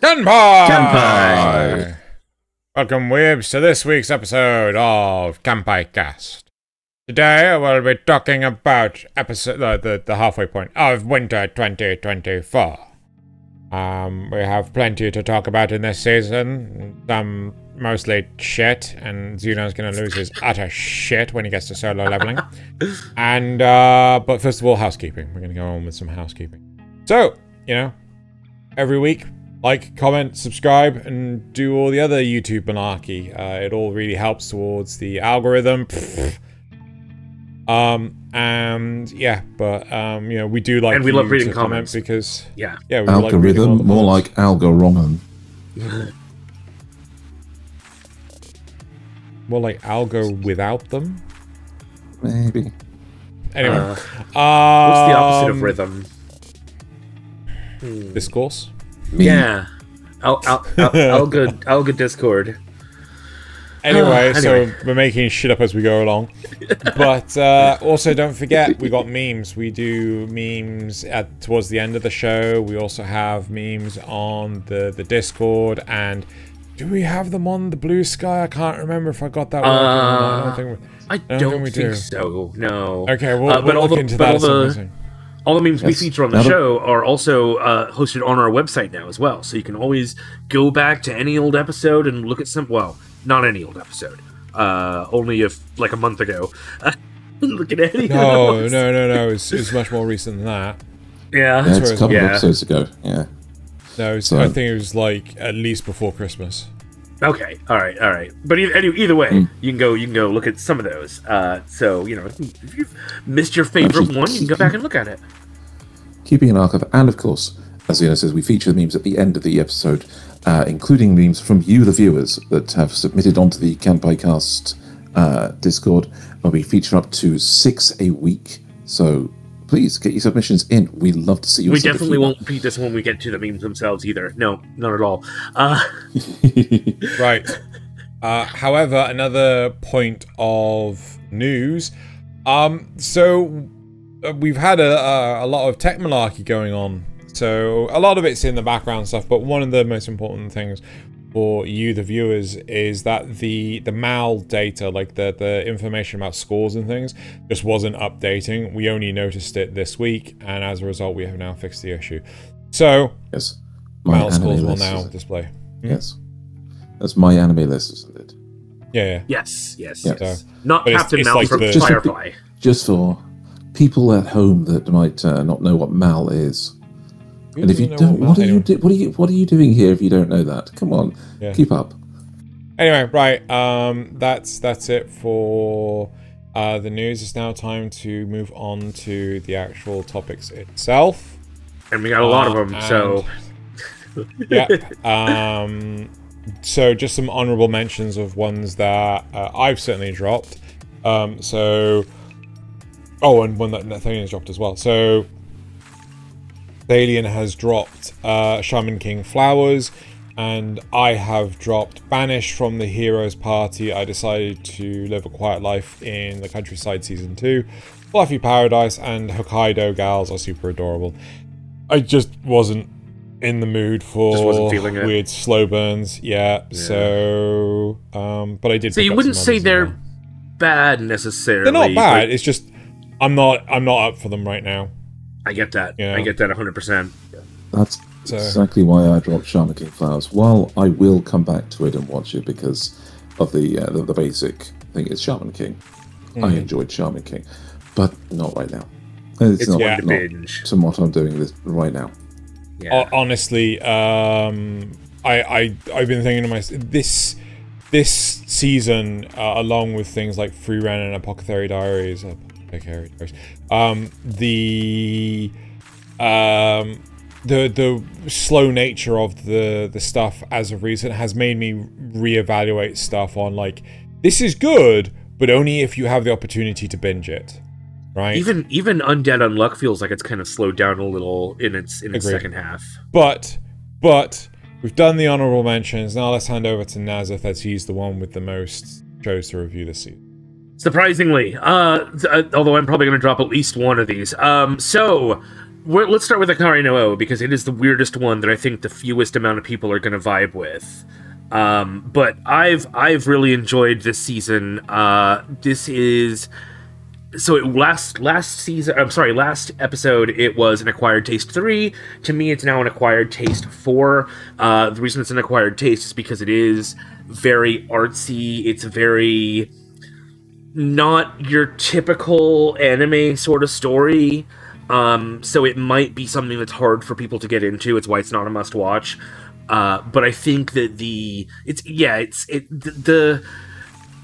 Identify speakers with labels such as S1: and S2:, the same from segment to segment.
S1: Kanpai! Welcome, weebs, to this week's episode of Kanpai Cast. Today, we'll be talking about the halfway point of winter 2024. We have plenty to talk about in this season. Some mostly shit, and Xeno's gonna lose his utter shit when he gets to solo leveling. And, but first of all, housekeeping. We're gonna go on with some housekeeping. So, you know, every week, like, comment, subscribe, and do all the other YouTube malarkey. It all really helps towards the algorithm. And yeah, but you know, we do like,
S2: and we love reading comments
S1: because we
S3: algorithm, like more like algorithm.
S1: More like algo without them,
S3: maybe.
S1: Anyway,
S2: what's the opposite of rhythm?
S1: Discourse.
S2: Yeah, alga Discord.
S1: Anyway, so we're making shit up as we go along. But also don't forget, we got memes. We do memes towards the end of the show. We also have memes on the Discord. And do we have them on the Blue Sky? I can't remember if I got that working.
S2: I don't think so. No.
S1: Okay, we'll look into that.
S2: All the memes we feature on the show are also hosted on our website now as well. So you can always go back to any old episode and look at some... Well, not any old episode. Only if, like, a month ago. Look at any of those.
S1: No. It's much more recent than that.
S2: Yeah.
S3: It's a couple of episodes ago, yeah.
S1: No, I think it was, like, at least before Christmas.
S2: Okay, all right. But either way, you can go look at some of those. So, you know, if you've missed your favorite one, you can go back and look at it.
S3: Keeping an archive, and of course, as Xeno says, we feature the memes at the end of the episode, including memes from you, the viewers, that have submitted onto the Kanpai Cast Discord, where we feature up to 6 a week. So please get your submissions in. We love to see you.
S2: We definitely won't repeat this when we get to the memes themselves either. No, not at all.
S1: Right. However, another point of news. So we've had a lot of tech malarkey going on. So a lot of it's in the background stuff, but one of the most important things for you, the viewers, is that the MAL data, like the information about scores and things, just wasn't updating. We only noticed it this week, and as a result, we have now fixed the issue. So,
S3: yes,
S1: MAL scores will now display.
S3: Yes, that's my anime list, isn't it?
S1: Yeah.
S2: Yes.
S1: So,
S2: not Captain Mal
S1: like
S2: from Firefly.
S3: Just for people at home that might not know what MAL is. And if you don't, what are you doing here if you don't know that? Come on, keep up.
S1: Anyway, right, that's it for the news. It's now time to move on to the actual topics itself.
S2: And we got a lot of them, so...
S1: Yeah. So just some honorable mentions of ones that I've certainly dropped. And one that Thaylien dropped as well. So Thaylien has dropped Shaman King Flowers, and I have dropped Banished from the Heroes Party. I decided to live a quiet life in the countryside season 2. Fluffy Paradise and Hokkaido Gals are super adorable. I just wasn't in the mood for weird slow burns. Yeah. So but I did.
S2: So you wouldn't say they're bad necessarily.
S1: They're not bad. It's just I'm not up for them right now.
S2: I get that.
S1: You know?
S2: I get that 100%.
S3: That's exactly why I dropped Shaman King Flowers. While I will come back to it and watch it because of the basic thing, it's Shaman King. I enjoyed Shaman King, but not right now. It's not
S2: binge.
S3: To what I'm doing this right now.
S1: Yeah. Honestly, I've been thinking to myself this season, along with things like Free Ren and Apothecary Diaries. The slow nature of the stuff as of recent has made me reevaluate stuff on, like, this is good, but only if you have the opportunity to binge it, right?
S2: Even Undead Unluck feels like it's kind of slowed down a little in its second half.
S1: But we've done the honorable mentions. Now let's hand over to Nasuth, as he's the one with the most shows to review this season.
S2: Surprisingly, although I'm probably going to drop at least one of these. So let's start with Hikari no O, because it is the weirdest one that I think the fewest amount of people are going to vibe with. But I've really enjoyed this season. This is so last episode it was an acquired taste 3. To me, it's now an acquired taste 4. The reason it's an acquired taste is because it is very artsy. It's very not your typical anime sort of story. So it might be something that's hard for people to get into. It's why it's not a must-watch. But I think that the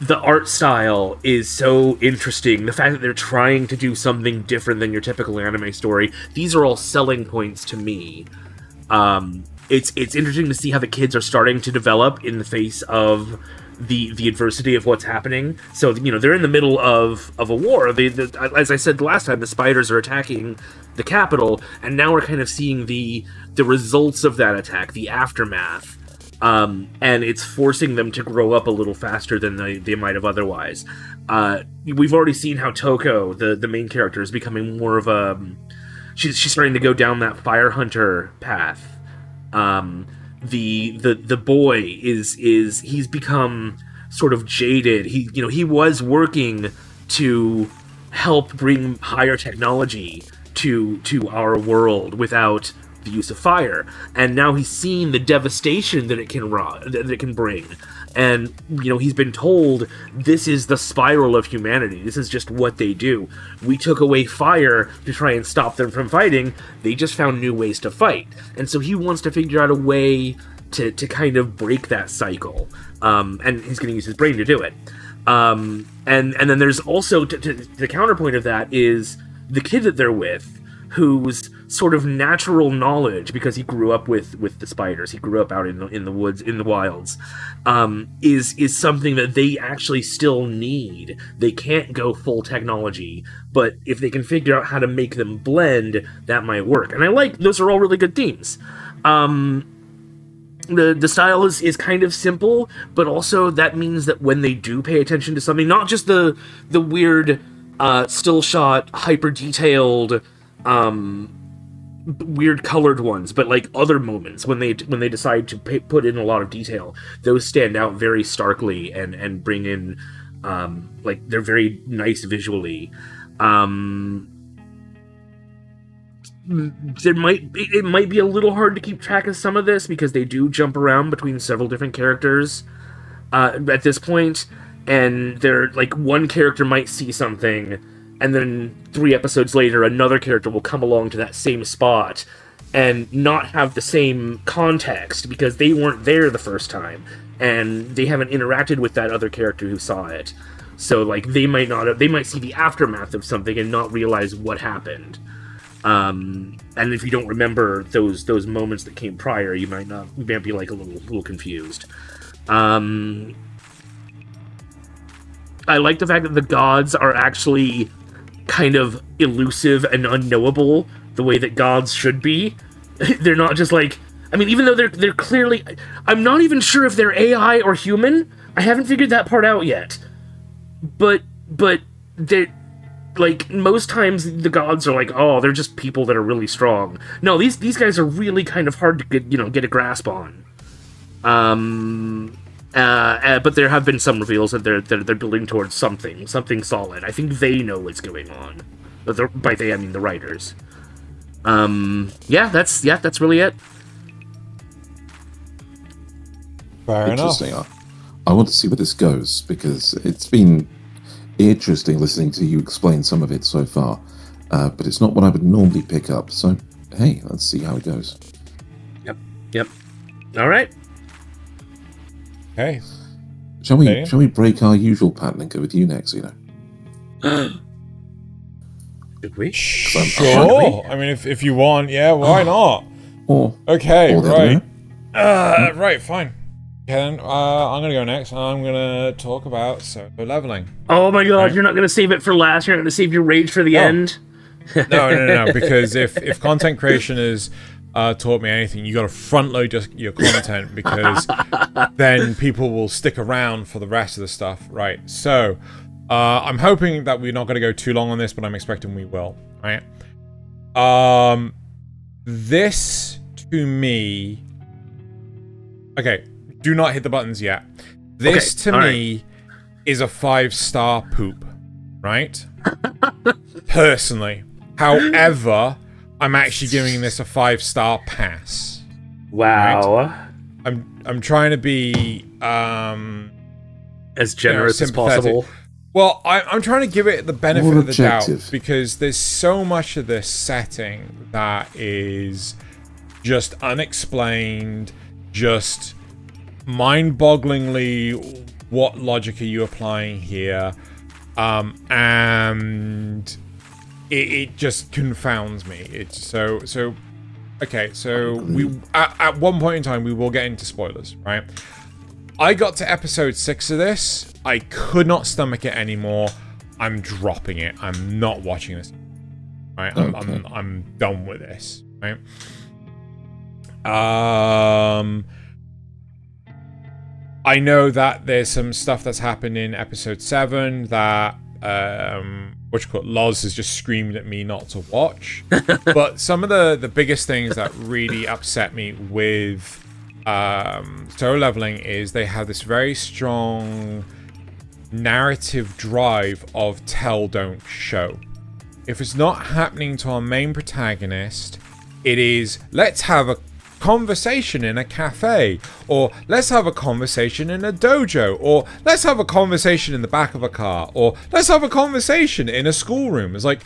S2: art style is so interesting. The fact that they're trying to do something different than your typical anime story. These are all selling points to me. It's interesting to see how the kids are starting to develop in the face of the adversity of what's happening. So, they're in the middle of a war. As I said the last time, the spiders are attacking the capital, and now we're kind of seeing the results of that attack, the aftermath. And it's forcing them to grow up a little faster than they might have otherwise. We've already seen how Toko, the main character, is becoming more of a... She's starting to go down that fire hunter path. The boy he's become sort of jaded. He was working to help bring higher technology to our world without the use of fire, and now he's seen the devastation that it can bring. And he's been told this is the spiral of humanity. This is just what they do. We took away fire to try and stop them from fighting. They just found new ways to fight, and so he wants to figure out a way to kind of break that cycle. And he's going to use his brain to do it. And then there's also the counterpoint of that is the kid that they're with, whose sort of natural knowledge, because he grew up with the spiders, he grew up out in the woods, in the wilds, is something that they actually still need. They can't go full technology, but if they can figure out how to make them blend, that might work. And I like, those are all really good themes. The style is kind of simple, but also that means that when they do pay attention to something, not just the weird still shot, hyper detailed, weird colored ones, but like other moments when they decide to put in a lot of detail, those stand out very starkly and bring in like they're very nice visually. It might be a little hard to keep track of some of this because they do jump around between several different characters at this point, and they're like one character might see something, and then 3 episodes later another character will come along to that same spot and not have the same context because they weren't there the first time and they haven't interacted with that other character who saw it. So like they might see the aftermath of something and not realize what happened. And if you don't remember those moments that came prior, you might be like a little confused. I like the fact that the gods are actually kind of elusive and unknowable the way that gods should be. They're not just like, I mean, even though they're clearly, I'm not even sure if they're AI or human. I haven't figured that part out yet. But they're like, most times the gods are like, oh, they're just people that are really strong. No, these guys are really kind of hard to get a grasp on. But there have been some reveals that they're building towards something solid. I think they know what's going on. By they, I mean the writers. That's really it.
S1: Fair
S3: Interesting.
S1: enough.
S3: I want to see where this goes because it's been interesting listening to you explain some of it so far, but it's not what I would normally pick up. So hey, let's see how it goes.
S2: Yep. All right.
S1: Okay.
S3: Shall we break our usual pattern and go with you next, Should
S2: we?
S1: Sure. I mean, if you want, yeah, why not? Okay, right. Right, fine. Okay, then I'm gonna go next, and I'm gonna talk about solo leveling.
S2: Oh my god, right? You're not gonna save it for last. You're not gonna save your rage for the end.
S1: No. Because if content creation is taught me anything, you got to front load your content because then people will stick around for the rest of the stuff, right? So I'm hoping that we're not going to go too long on this, but I'm expecting we will. Right? This to me. Okay, do not hit the buttons yet. This to me is a 5-star poop, right? Personally. However, I'm actually giving this a 5-star pass.
S2: Wow.
S1: Right? I'm trying to be
S2: as generous as possible.
S1: Well, I'm trying to give it the benefit of the doubt because there's so much of this setting that is just unexplained, just mind-bogglingly what logic are you applying here, and it just confounds me. It's so okay, so we at one point in time we will get into spoilers, right? I got to episode 6 of this. I could not stomach it anymore. I'm dropping it. I'm not watching this. Right? I'm done with this. Right? I know that there's some stuff that's happened in episode 7 that Loz has just screamed at me not to watch. But some of the biggest things that really upset me with Solo Leveling is they have this very strong narrative drive of tell, don't show. If it's not happening to our main protagonist, it is let's have a conversation in a cafe, or let's have a conversation in a dojo, or let's have a conversation in the back of a car, or let's have a conversation in a schoolroom. It's like,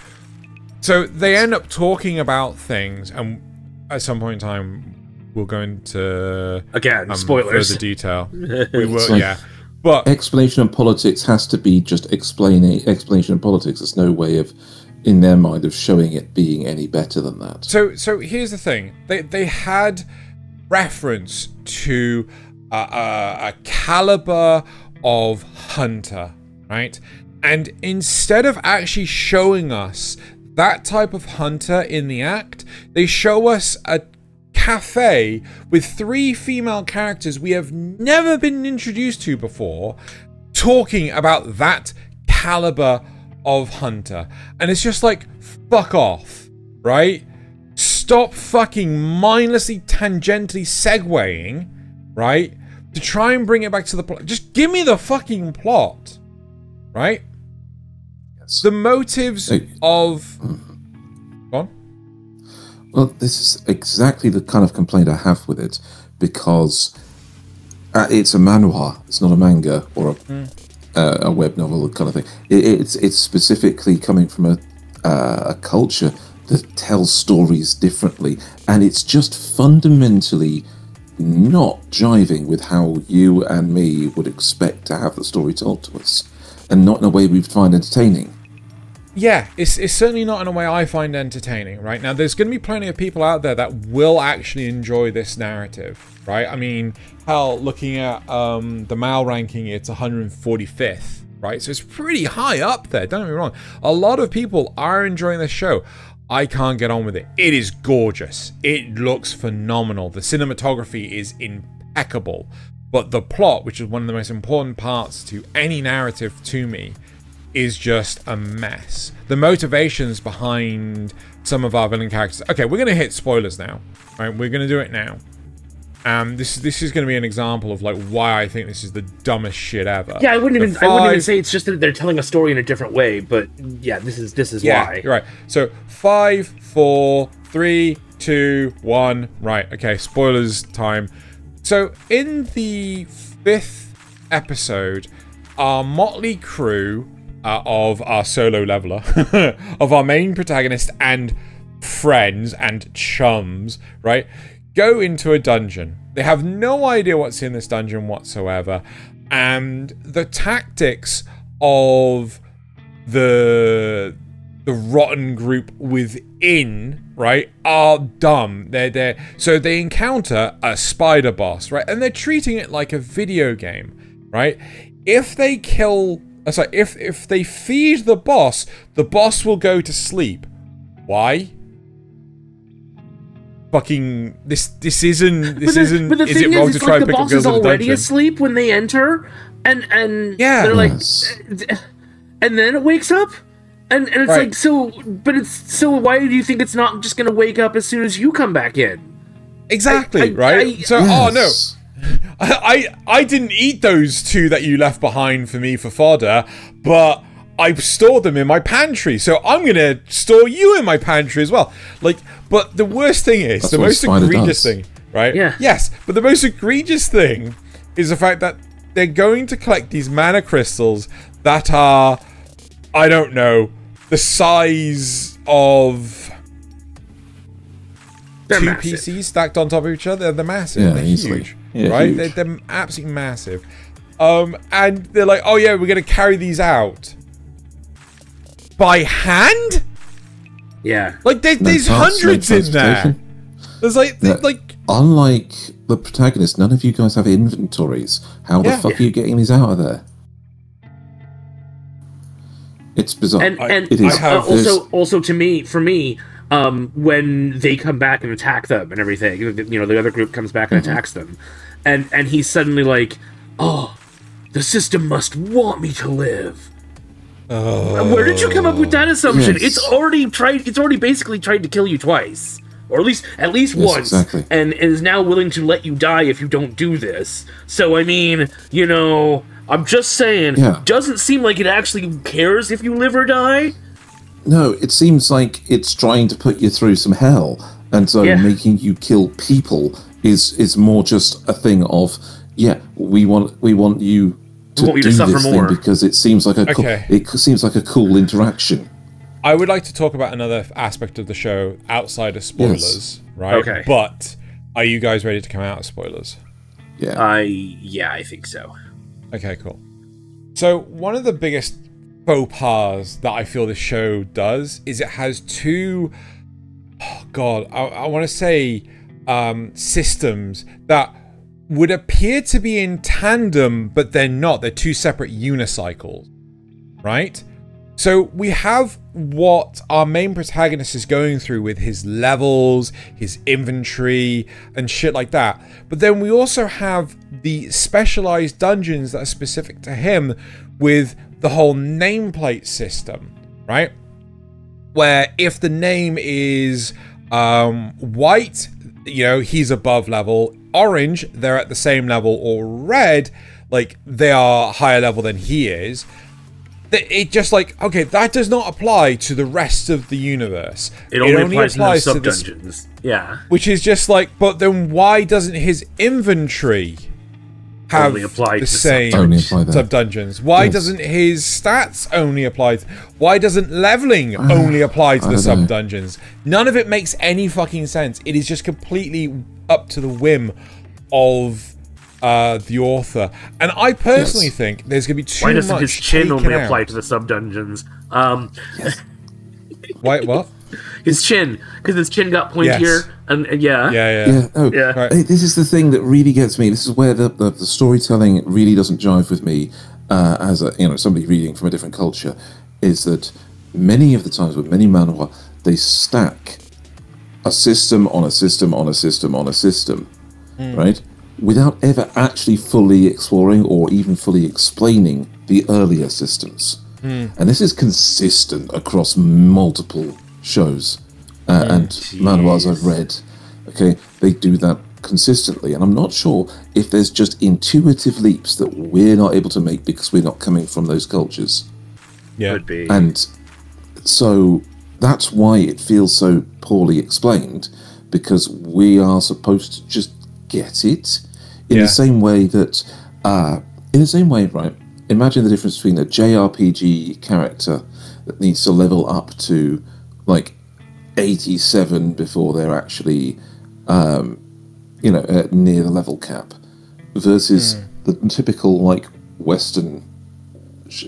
S1: so they end up talking about things, and at some point in time we'll go into
S2: again spoilers
S1: further detail. We will, like, yeah. But
S3: explanation of politics has to be just explanation of politics. There's no way of, in their mind, of showing it being any better than that.
S1: So here's the thing: they had reference to a caliber of hunter, right? And instead of actually showing us that type of hunter in the act, they show us a cafe with 3 female characters we have never been introduced to before talking about that caliber of hunter, and it's just like, fuck off, right? Stop fucking mindlessly tangentially segueing, right, to try and bring it back to the plot. Just give me the fucking plot, right? Yes. The motives of go on.
S3: Well, this is exactly the kind of complaint I have with it, because it's a manhwa, it's not a manga or a web novel kind of thing. It's specifically coming from a culture that tells stories differently, and it's just fundamentally not jiving with how you and me would expect to have the story told to us, and not in a way we'd find entertaining.
S1: Yeah, it's certainly not in a way I find entertaining, right? Now, there's going to be plenty of people out there that will actually enjoy this narrative, right? I mean, hell, looking at the Mal ranking, it's 145th, right? So it's pretty high up there, don't get me wrong. A lot of people are enjoying this show. I can't get on with it. It is gorgeous. It looks phenomenal. The cinematography is impeccable. But the plot, which is one of the most important parts to any narrative to me, is just a mess. The motivations behind some of our villain characters. Okay, we're going to hit spoilers now. Right, we're going to do it now. This is going to be an example of like why I think this is the dumbest shit ever.
S2: Yeah, I wouldn't even say it's just that they're telling a story in a different way, but yeah, this is why.
S1: Right. So 5, 4, 3, 2, 1. Right. Okay. Spoilers time. So in the 5th episode, our motley crew of our solo leveler, of our main protagonist and friends and chums, right, go into a dungeon. They have no idea what's in this dungeon whatsoever, and the tactics of the rotten group within, right, are dumb. So they encounter a spider boss, right, and they're treating it like a video game, right? If they kill, sorry, if they feed the boss will go to sleep. Why? Fucking this isn't.
S2: But the thing is, it's like the boss is already asleep when they enter, and
S1: yeah,
S2: they're like, and then it wakes up, and it's
S1: Right.
S2: like, so why do you think it's not just going to wake up as soon as you come back in?
S1: Exactly, right?
S3: Yes.
S1: Oh no, I didn't eat those 2 that you left behind for me for fodder, but I stored them in my pantry, so I'm gonna store you in my pantry as well. Like, but the worst thing is,
S3: That's
S1: the
S3: what
S1: most
S3: Spider
S1: egregious
S3: does.
S1: thing, right?
S2: Yeah.
S1: Yes, but the most egregious thing is the fact that they're going to collect these mana crystals that are, I don't know, the size of
S2: They're
S1: 2
S2: massive.
S1: PCs stacked on top of each other. They're massive.
S3: Yeah,
S1: they're
S3: easily.
S1: huge,
S3: Yeah,
S1: right?
S3: huge.
S1: They're absolutely massive. And they're like, oh yeah, we're gonna carry these out by hand.
S2: Yeah.
S1: Like there's hundreds in there. There's like
S3: Yeah.
S1: like
S3: Unlike the protagonist, none of you guys have inventories. How the
S1: Yeah.
S3: fuck are you getting these out of there? It's bizarre.
S2: And
S3: It is.
S2: also for me, when they come back and attack them and everything, you know, the other group comes back and attacks them, and he's suddenly like, oh, the system must want me to live. Where did you come up with that assumption?
S3: Yes.
S2: It's already basically tried to kill you twice, or at least
S3: Yes,
S2: once,
S3: exactly.
S2: and is now willing to let you die if you don't do this. So I mean, you know, I'm just saying,
S3: Yeah.
S2: doesn't seem like it actually cares if you live or die.
S3: No, it seems like it's trying to put you through some hell, and so
S2: Yeah.
S3: making you kill people is more just a thing of, yeah, we want you to
S2: want you
S3: do
S2: to suffer
S3: this
S2: more.
S3: thing because it seems like
S1: Okay.
S3: it seems like a cool interaction.
S1: I would like to talk about another aspect of the show outside of spoilers, right?
S2: Okay.
S1: But are you guys ready to come out of spoilers?
S3: Yeah,
S2: I think so.
S1: Okay, cool. So one of the biggest faux pas that I feel this show does is it has 2, I want to say systems that would appear to be in tandem, but they're not. They're 2 separate unicycles, right? So we have what our main protagonist is going through with his levels, his inventory, and shit like that. But then we also have the specialized dungeons that are specific to him with the whole nameplate system, right? Where if the name is white, you know, he's above level. Orange, they're at the same level. Or red, like they are higher level than he is. It just like, okay, that does not apply to the rest of the universe.
S2: It only applies in those
S1: to this,
S2: sub-dungeons. Yeah.
S1: which is just like, but then why doesn't his inventory have
S2: Only apply
S1: the
S2: to
S1: same
S3: Only apply there.
S1: sub-dungeons? Why
S3: Yes.
S1: doesn't his stats only apply? Why doesn't leveling only apply to
S3: I
S1: the
S3: don't know.
S1: sub-dungeons? None of it makes any fucking sense. It is just completely up to the whim of the author. And I personally
S3: Yes.
S1: think there's going to be too
S2: Why
S1: much
S2: doesn't his chin
S1: taken
S2: only
S1: out.
S2: apply to the sub-dungeons?
S1: Wait, what?
S2: His chin, because his chin got pointier,
S1: Yes.
S2: and yeah.
S3: Yeah. Oh,
S2: Yeah.
S1: Right.
S3: This is the thing that really gets me. This is where the storytelling really doesn't jive with me as somebody reading from a different culture. Is that many of the times with many manhwa, they stack a system on a system on a system on a system, right? Without ever actually fully exploring or even fully explaining the earlier systems. And this is consistent across multiple shows and manhwas I've read. Okay, they do that consistently, and I'm not sure if there's just intuitive leaps that we're not able to make because we're not coming from those cultures.
S1: Yeah.
S2: Could be.
S3: And so that's why it feels so poorly explained, because we are supposed to just get it in
S1: Yeah.
S3: the same way that, right? Imagine the difference between a JRPG character that needs to level up to like 87 before they're actually, near the level cap, versus the typical like Western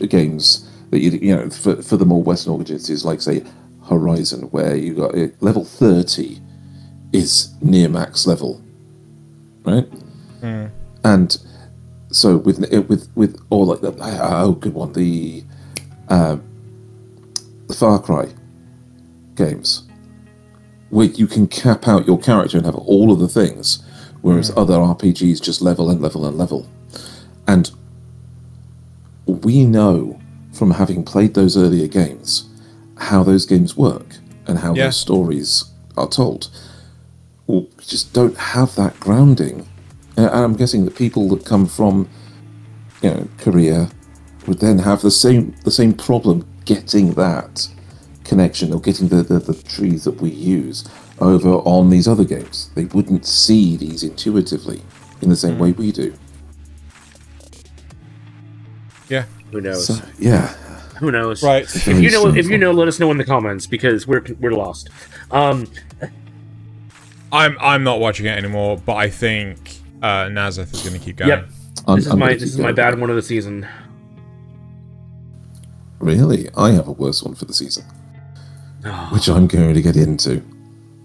S3: games that for the more Western audiences, like say Horizon, where you got level 30 is near max level, right? And so with or like the good one, the Far Cry games, where you can cap out your character and have all of the things, whereas other RPGs just level and level and level. And we know from having played those earlier games, how those games work and how those stories are told. Well, we just don't have that grounding. And I'm guessing that people that come from, Korea would then have the same problem getting that connection or getting the trees that we use over on these other games. They wouldn't see these intuitively in the same way we do.
S2: Yeah. Who knows?
S3: So, yeah.
S2: Who knows?
S1: Right.
S2: If you know, let us know in the comments because we're lost.
S1: I'm not watching it anymore, but I think Nasuth is going to keep going.
S2: Yep. This is my bad one of the season.
S3: Really? I have a worse one for the season, which I'm going to get into.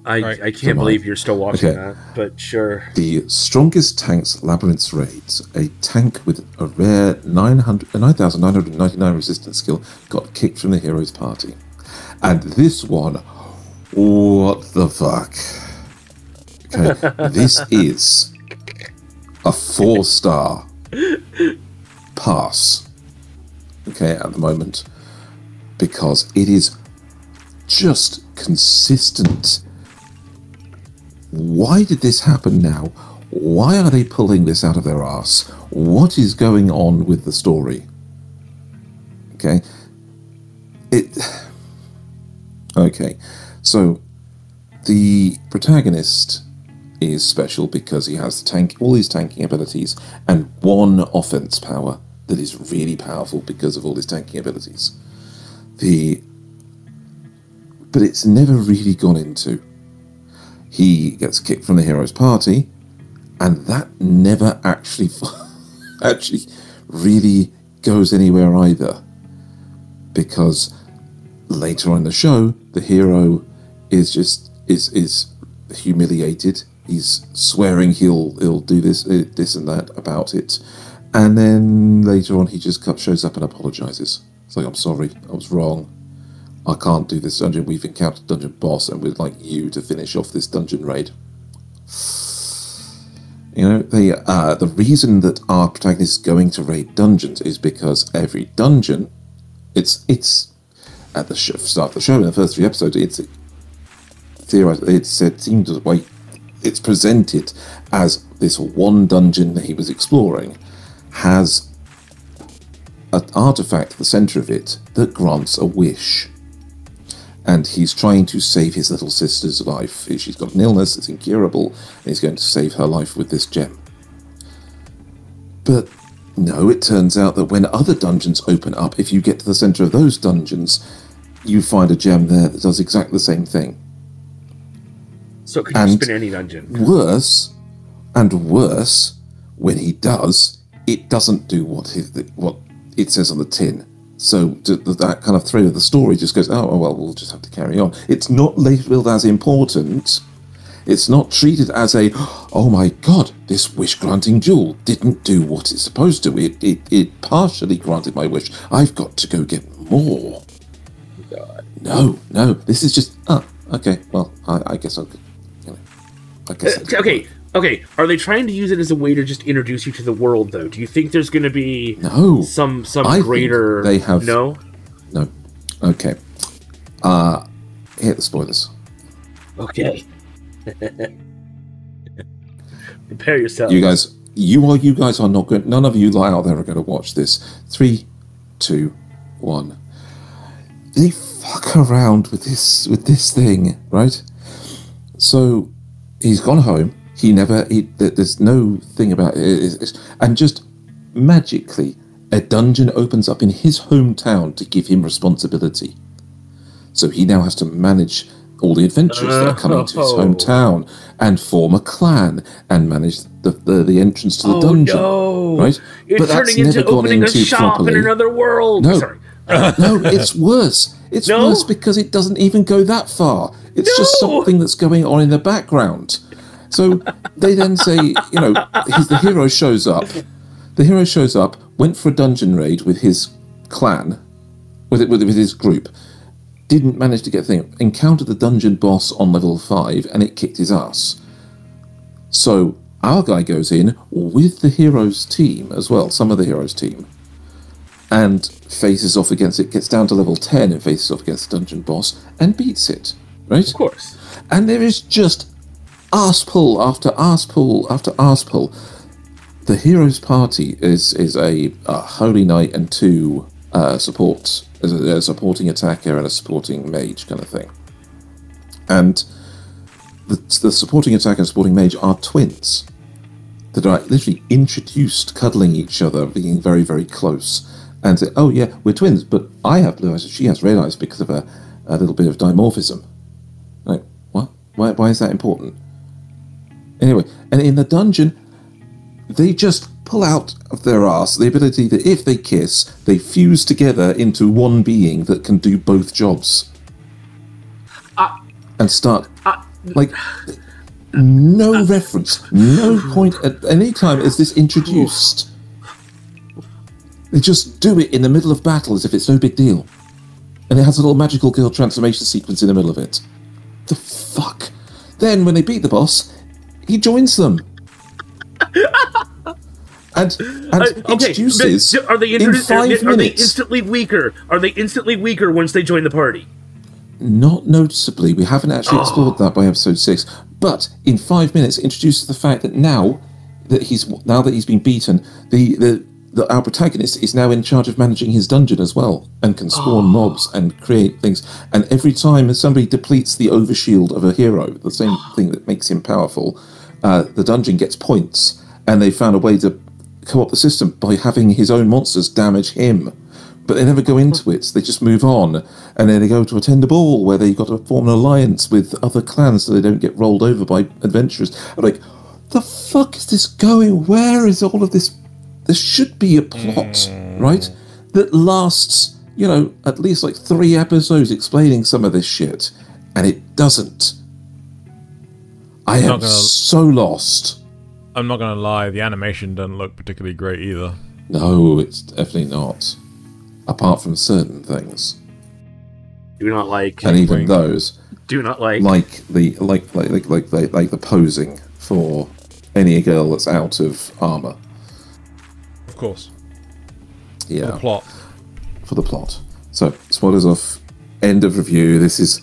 S2: I can't believe you're still watching that, but sure.
S3: The strongest tanks Labyrinth raids. A tank with a rare 9,999 resistance skill got kicked from the hero's party. And this one, what the fuck? Okay, this is a 4-star pass. Okay, at the moment, because it is just consistent. Why did this happen now? Why are they pulling this out of their arse? What is going on with the story? Okay. Okay. So, the protagonist is special because he has all his tanking abilities and one offense power that is really powerful because of all his tanking abilities. But it's never really gone into. He gets kicked from the hero's party, and that never actually really goes anywhere either. Because later on in the show, the hero is humiliated. He's swearing he'll do this and that about it. And then later on, he just shows up and apologizes. It's like, I'm sorry, I was wrong. I can't do this dungeon. We've encountered dungeon boss, and we'd like you to finish off this dungeon raid. The reason that our protagonist is going to raid dungeons is because every dungeon, it's at the start of the show in the first 3 episodes, it's presented as this one dungeon that he was exploring has an artifact at the center of it that grants a wish. And he's trying to save his little sister's life. She's got an illness, it's incurable, and he's going to save her life with this gem. But no, it turns out that when other dungeons open up, if you get to the center of those dungeons, you find a gem there that does exactly the same thing.
S2: So it could just spin any dungeon.
S3: Worse, when he does, it doesn't do what it says on the tin. So that kind of thread of the story just goes, oh, well, we'll just have to carry on. It's not labelled as important. It's not treated as oh my god, this wish-granting jewel didn't do what it's supposed to. It partially granted my wish. I've got to go get more. God. No, this is just, okay, well, I guess I'll,
S2: Okay, are they trying to use it as a way to just introduce you to the world, though? Do you think there's going to be some greater...
S3: They have...
S2: No?
S3: No. Okay. Hit the spoilers.
S2: Okay. Prepare yourself.
S3: You guys are not good. None of you out there are going to watch this. 3, 2, 1. They fuck around with this thing, right? So, he's gone home. There's no thing about it. And just magically, a dungeon opens up in his hometown to give him responsibility. So he now has to manage all the adventurers that are coming to his hometown and form a clan and manage the entrance to the dungeon.
S2: No.
S3: Right?
S2: You're turning into opening a shop in another world.
S3: No.
S2: Sorry.
S3: No, it's worse. It's worse because it doesn't even go that far. It's just something that's going on in the background. So they then say, the hero shows up. The hero shows up, went for a dungeon raid with his clan, with his group, didn't manage to get a thing, encountered the dungeon boss on level 5, and it kicked his ass. So our guy goes in with the hero's team as well, some of the hero's team, and faces off against it, gets down to level 10 and faces off against the dungeon boss and beats it, right?
S2: Of course.
S3: And there is just arse pull after arse pull after arse pull. The hero's party is a holy knight and 2 supports, as a supporting attacker and a supporting mage kind of thing. And the supporting attacker and supporting mage are twins that are literally introduced cuddling each other, being very, very close, and say, oh yeah, we're twins, but I have blue eyes and she has red eyes because of a little bit of dimorphism. Like, what? Why is that important? Anyway, and in the dungeon, they just pull out of their arse the ability that if they kiss, they fuse together into one being that can do both jobs. And start, no reference, no point at any time is this introduced. They just do it in the middle of battle as if it's no big deal. And it has a little magical girl transformation sequence in the middle of it. The fuck? Then, when they beat the boss, he joins them. and introduces
S2: are they
S3: in 5 minutes.
S2: Are they instantly weaker? Are they instantly weaker once they join the party?
S3: Not noticeably. We haven't actually explored that by episode 6. But in 5 minutes, introduces the fact that now that he's been beaten, our protagonist is now in charge of managing his dungeon as well, and can spawn mobs and create things. And every time somebody depletes the overshield of a hero, the same thing that makes him powerful, the dungeon gets points. And they found a way to co-op the system by having his own monsters damage him. But they never go into it. They just move on. And then they go to attend a ball where they've got to form an alliance with other clans so they don't get rolled over by adventurers. I'm like, the fuck is this going? Where is all of this? There should be a plot, right? That lasts, at least like 3 episodes explaining some of this shit. And it doesn't. I am so lost.
S1: I'm not going to lie, the animation doesn't look particularly great either.
S3: No, it's definitely not. Apart from certain things.
S2: Do not like.
S3: And even those.
S2: Do not like.
S3: Like the posing for any girl that's out of armor.
S1: Of course.
S3: Yeah.
S1: For the plot.
S3: For the plot. So, spoilers off. End of review. This is...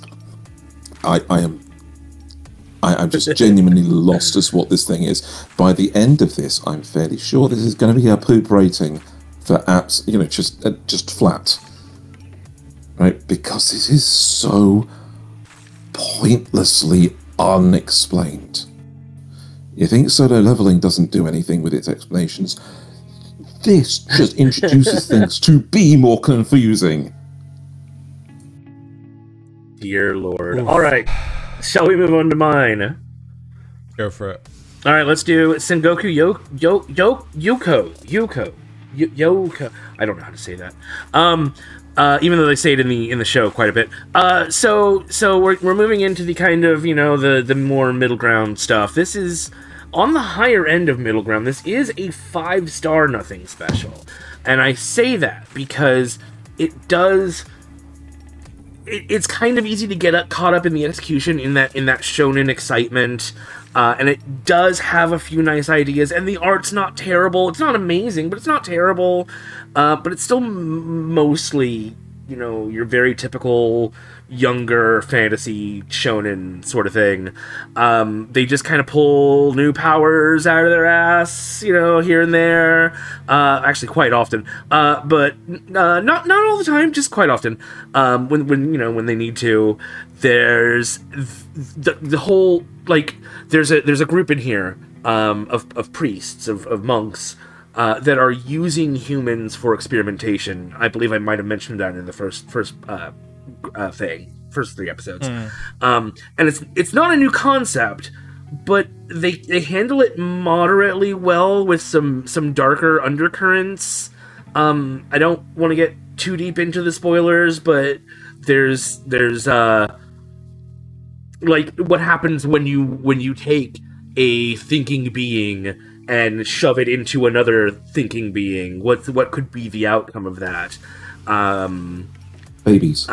S3: I'm just genuinely lost as to what this thing is. By the end of this, I'm fairly sure this is going to be a poop rating for apps, just flat. Right? Because this is so pointlessly unexplained. You think solo leveling doesn't do anything with its explanations? This just introduces things to be more confusing.
S2: Dear Lord. All right. Shall we move on to mine?
S1: Go for it.
S2: All right, let's do Sengoku Youko. I don't know how to say that. Even though they say it in the show quite a bit. So we're moving into the kind of the more middle ground stuff. This is on the higher end of middle ground. This is a 5-star nothing special, and I say that because it does. It's kind of easy to get caught up in the execution in that shonen excitement, and it does have a few nice ideas, and the art's not terrible. It's not amazing, but it's not terrible. But it's still mostly, your very typical younger fantasy shonen sort of thing. They just kind of pull new powers out of their ass, here and there. Actually, quite often. But not all the time, just quite often. When they need to. There's the whole there's a group in here of priests of monks. That are using humans for experimentation. I believe I might have mentioned that in the first 3 episodes. And it's not a new concept, but they handle it moderately well with some darker undercurrents. I don't want to get too deep into the spoilers, but there's what happens when you take a thinking being and shove it into another thinking being. What could be the outcome of that?
S3: Babies.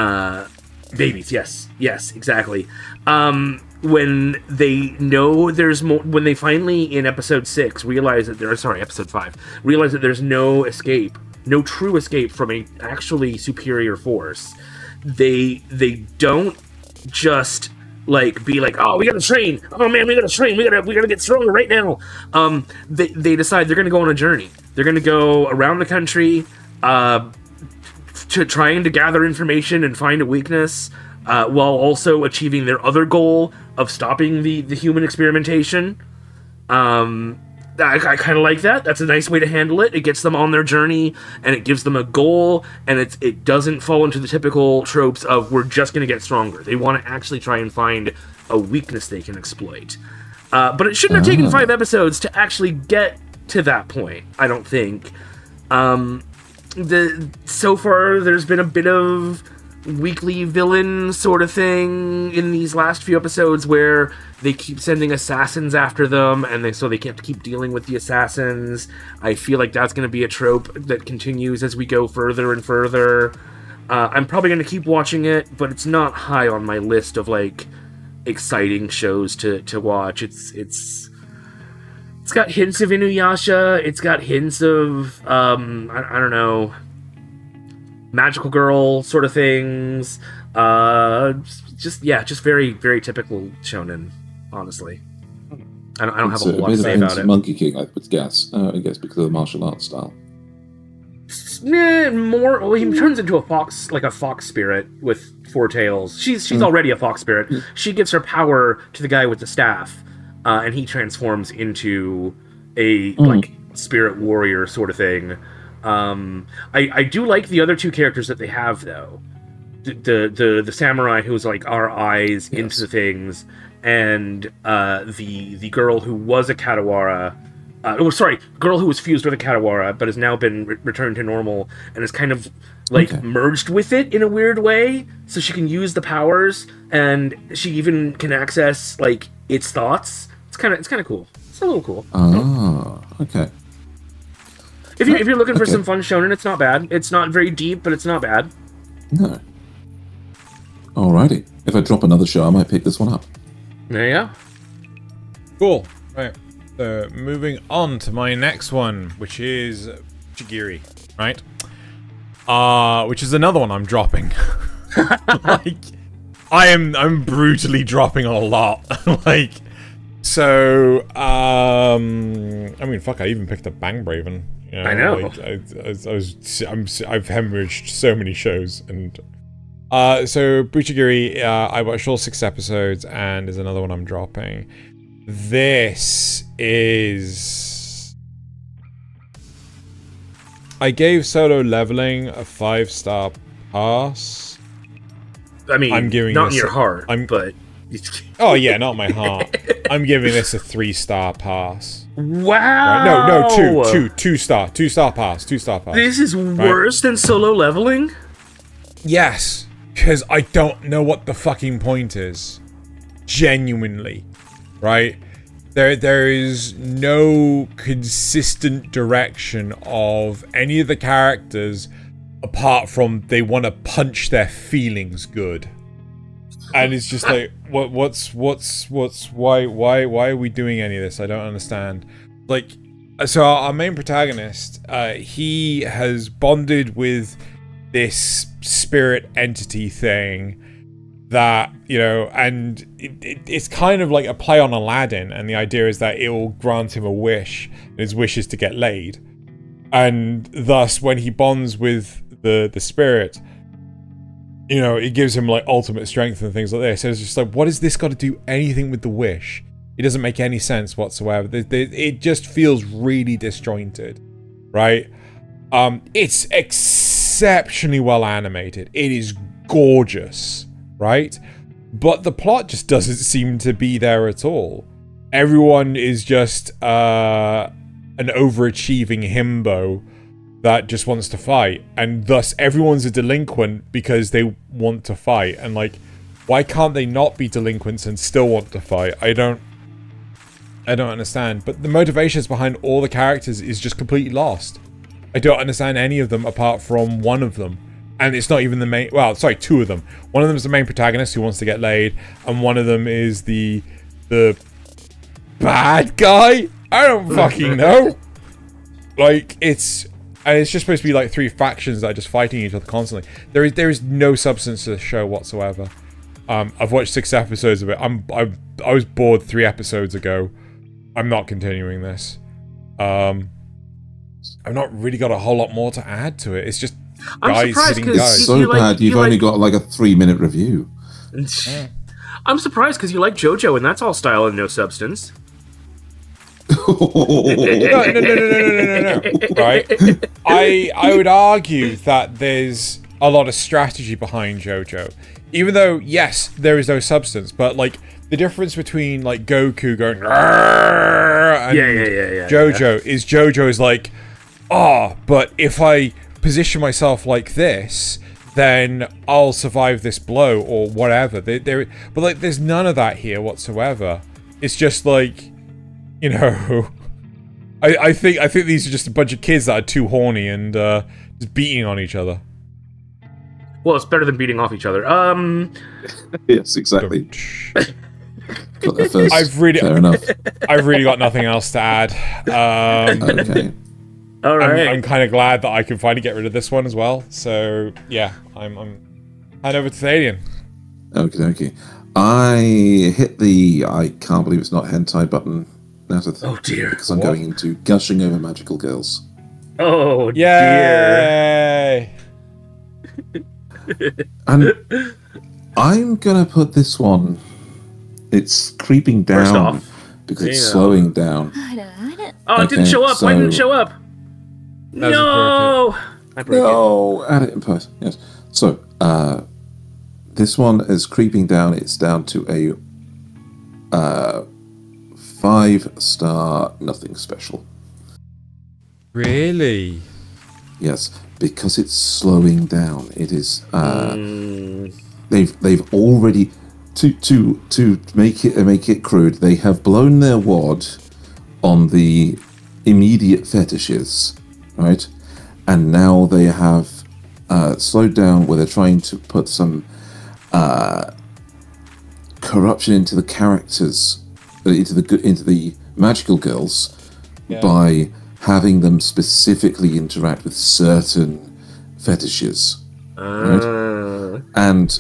S2: Babies, yes, exactly. When they know there's more, when they finally in episode 6 realize that episode 5 realize that there's no escape no true escape from a actually superior force. They don't just like be like, oh, we gotta train. Oh man, we gotta train. We gotta get stronger right now. They decide they're gonna go on a journey. They're gonna go around the country, trying to gather information and find a weakness, while also achieving their other goal of stopping the human experimentation. I kind of like that. That's a nice way to handle it. It gets them on their journey, and it gives them a goal, and it doesn't fall into the typical tropes of we're just going to get stronger. They want to actually try and find a weakness they can exploit. But it shouldn't have taken 5 episodes to actually get to that point, I don't think. So far, there's been a bit of weekly villain sort of thing in these last few episodes where they keep sending assassins after them, and they have to keep dealing with the assassins. I feel like that's going to be a trope that continues as we go further and further. I'm probably going to keep watching it, but it's not high on my list of like exciting shows to watch. It's got hints of Inuyasha. It's got hints of I don't know, magical girl sort of things. Just very, very typical shonen, honestly. I don't have a whole lot to say about it.
S3: Monkey King, I would guess. I guess because of the martial arts style.
S2: More. Well, he turns into a fox spirit with 4 tails. She's already a fox spirit. She gives her power to the guy with the staff, and he transforms into a like spirit warrior sort of thing. I do like the other 2 characters that they have, though. The samurai who's like our eyes into the things, and the girl who was a Katawara. Girl who was fused with a Katawara, but has now been returned to normal, and is kind of like merged with it in a weird way, so she can use the powers, and she even can access like its thoughts. It's kind of cool. It's a little cool.
S3: Oh, okay.
S2: If you're looking for some fun shonen, it's not bad. It's not very deep, but it's not bad.
S3: No. Alrighty. If I drop another show, I might pick this one up.
S2: There you go.
S1: Cool. Right. So moving on to my next one, which is Bucchigiri, right? Which is another one I'm dropping. Like, I'm brutally dropping a lot. Like, so I mean, fuck, I even picked up Bang Bravern. You know,
S2: I know.
S1: Like, I've hemorrhaged so many shows, and so Bucchigiri, I watched all 6 episodes, and there's another one I'm dropping. This is... I gave Solo Leveling a 5-star pass.
S2: I mean,
S1: I'm giving
S2: not
S1: this
S2: in your heart, but...
S1: Oh yeah, not my heart. I'm giving this a 3-star pass.
S2: Wow!
S1: Right? No, 2 star pass.
S2: This is worse than Solo Leveling?
S1: Yes, because I don't know what the fucking point is. Genuinely. Right? There is no consistent direction of any of the characters apart from they want to punch their feelings good. And it's just like, why are we doing any of this? I don't understand. Like, so our main protagonist, he has bonded with this spirit entity thing that, you know, and it's kind of like a play on Aladdin, and the idea is that it will grant him a wish, and his wish is to get laid. And thus, when he bonds with the spirit, you know, it gives him like ultimate strength and things like this. So it's just like, what has this got to do anything with the wish? It doesn't make any sense whatsoever. It just feels really disjointed, right? It's exceptionally well animated. It is gorgeous, right? But the plot just doesn't seem to be there at all. Everyone is just an overachieving himbo that just wants to fight, and thus everyone's a delinquent because they want to fight. And like, why can't they not be delinquents and still want to fight? I don't understand. But the motivations behind all the characters is just completely lost. I don't understand any of them apart from one of them, and it's not even the main. Well, sorry, 2 of them. One of them is the main protagonist who wants to get laid, and one of them is the bad guy. I don't fucking know. Like, it's and it's just supposed to be like 3 factions that are just fighting each other constantly. There is no substance to the show whatsoever. I've watched 6 episodes of it. I was bored 3 episodes ago. I'm not continuing this. I've not really got a whole lot more to add to it. It's just guys hitting guys.
S3: It's so bad you've only got like a 3-minute review.
S2: Yeah. I'm surprised because you like JoJo and that's all style and no substance.
S1: No. Right? I would argue that there's a lot of strategy behind JoJo. Even though, yes, there is no substance, but like the difference between like Goku going and JoJo is like, but if I position myself like this, then I'll survive this blow or whatever. But like, there's none of that here whatsoever. It's just like, you know, I think these are just a bunch of kids that are too horny and just beating on each other.
S2: Well, it's better than beating off each other.
S3: Yes, exactly. Got there first. Fair enough.
S1: I've really got nothing else to add.
S3: Okay.
S2: All right.
S1: I'm kind of glad that I can finally get rid of this one as well. So yeah, I'm hand over to Thaylien.
S3: Okay. I hit the I can't believe it's not hentai button. Nasuth,
S2: oh dear.
S3: Because I'm going into gushing over magical girls.
S2: Oh
S1: yay!
S2: Dear.
S3: And I'm gonna put this one. It's creeping down because it's slowing down.
S2: Oh, it didn't show up. Why didn't it show up? No!
S3: No, add it in post. Yes. So, this one is creeping down. It's down to a 5-star, nothing special.
S1: Really?
S3: Yes, because it's slowing down. It is. They've already to make it crude. They have blown their wad on the immediate fetishes, right? And now they have slowed down where they're trying to put some corruption into the characters, into the magical girls, by having them specifically interact with certain fetishes, right? And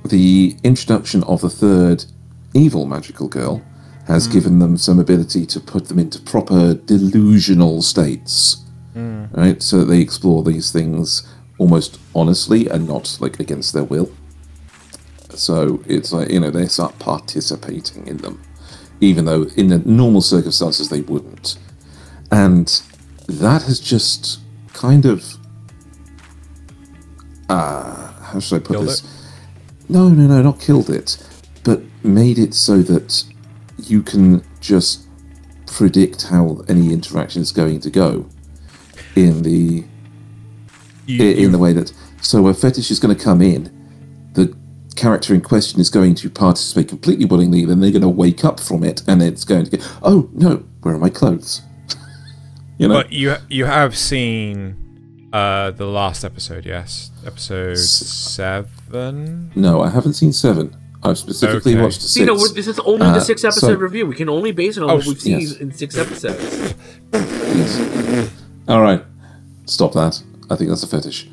S3: the introduction of the 3rd evil magical girl has given them some ability to put them into proper delusional states, right? So that they explore these things almost honestly and not like against their will. So it's like, you know, they start participating in them, even though in the normal circumstances they wouldn't. And that has just kind of, how should I put this? No, not killed it, but made it so that you can just predict how any interaction is going to go in the way that, so a fetish is going to come in, the character in question is going to participate completely willingly, then they're going to wake up from it, and it's going to go, oh no, where are my clothes? You know?
S1: But you have seen the last episode, yes? Episode 7?
S3: No, I haven't seen 7. I've specifically watched 6.
S2: You know, this is only the 6-episode review. We can only base it on what we've seen in 6 episodes.
S3: Yes. All right. Stop that. I think that's a fetish.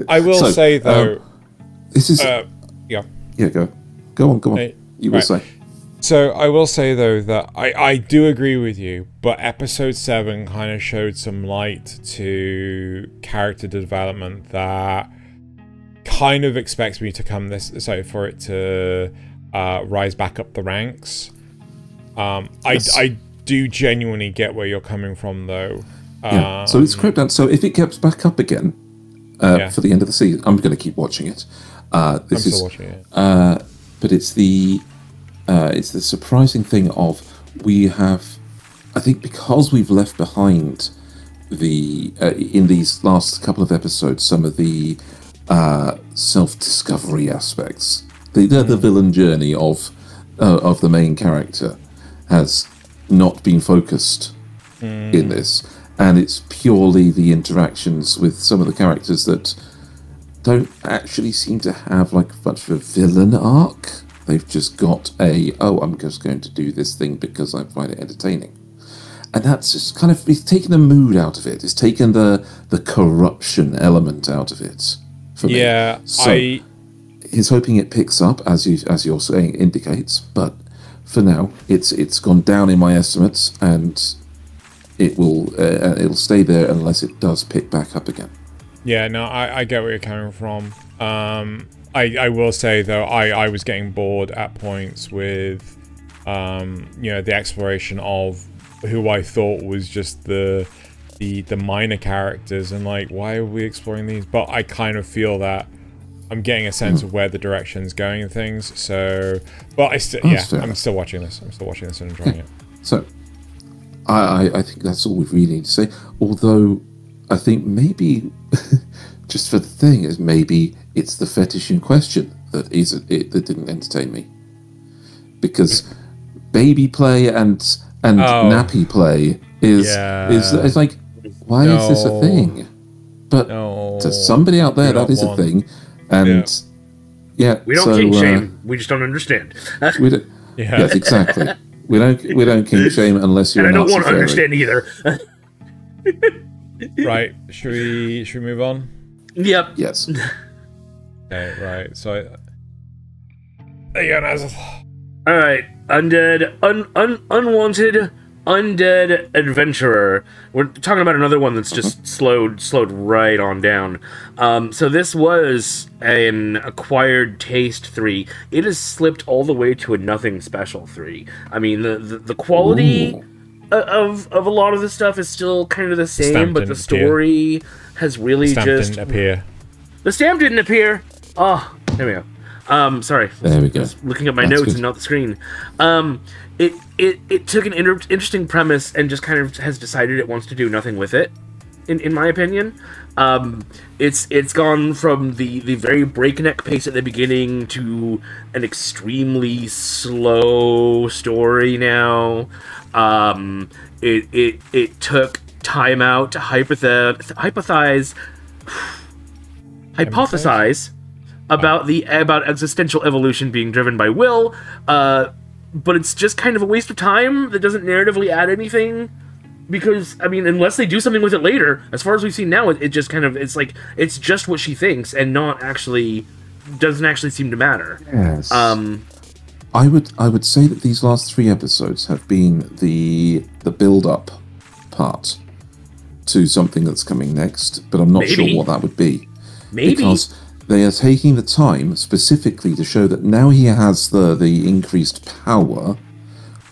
S1: I will say, though...
S3: this is...
S1: yeah.
S3: Yeah, go on. You will say.
S1: So, I will say, though, that I do agree with you, but episode 7 kind of showed some light to character development that kind of expects me to for it to rise back up the ranks. Yes. I do genuinely get where you're coming from, though.
S3: Yeah. So it's crept down. So if it gets back up again for the end of the season, I'm going to keep watching it. I'm still watching it. But it's the surprising thing of we have, I think, because we've left behind in these last couple of episodes some of the self-discovery aspects. The villain journey of the main character has not been focused in this, and it's purely the interactions with some of the characters that don't actually seem to have like much of a villain arc. They've just got I'm just going to do this thing because I find it entertaining. and that's just kind of, it's taken the mood out of it. It's taken the corruption element out of it for me.
S1: Yeah,
S3: so he's hoping it picks up, as you're saying indicates, but for now it's gone down in my estimates, and it'll stay there unless it does pick back up again.
S1: Yeah, no, I get where you're coming from. I will say though, I was getting bored at points with the exploration of who I thought was just the minor characters, and like, why are we exploring these? But I kind of feel that I'm getting a sense of where the direction's going and things. So, but I'm still watching this. I'm still watching this and enjoying it.
S3: So, I think that's all we really need to say. Although, I think maybe just for the thing is maybe it's the fetish in question that didn't entertain me, because baby play and nappy play is like, why is this a thing? But to somebody out there, that is a thing, and
S2: we don't kink shame. We just don't understand.
S3: We don't, yes, exactly. We don't kink shame unless you're.
S2: And I don't want to understand either.
S1: Right? Should we move on?
S2: Yep.
S3: Yes.
S1: Okay. Right. So. Again,
S2: all right. Undead, unwanted, undead adventurer. We're talking about another one that's just slowed right on down. So this was an acquired taste 3. It has slipped all the way to a nothing special 3. I mean, the quality of a lot of the stuff is still kind of the same, but the story has really just
S1: didn't appear.
S2: The stamp didn't appear. Oh, there we go. Sorry.
S3: There we go.
S2: Just looking at my notes and not the screen. It took an interesting premise and just kind of has decided it wants to do nothing with it. In my opinion, it's gone from the very breakneck pace at the beginning to an extremely slow story now. It took time out to hypothesize about existential evolution being driven by will, but it's just kind of a waste of time that doesn't narratively add anything, because I mean, unless they do something with it later, as far as we've seen now, it just kind of, it's like, it's just what she thinks and doesn't actually seem to matter.
S3: Yes. I would say that these last 3 episodes have been the build-up part to something that's coming next, but I'm not sure what that would be.
S2: Maybe.
S3: Because they are taking the time specifically to show that now he has the increased power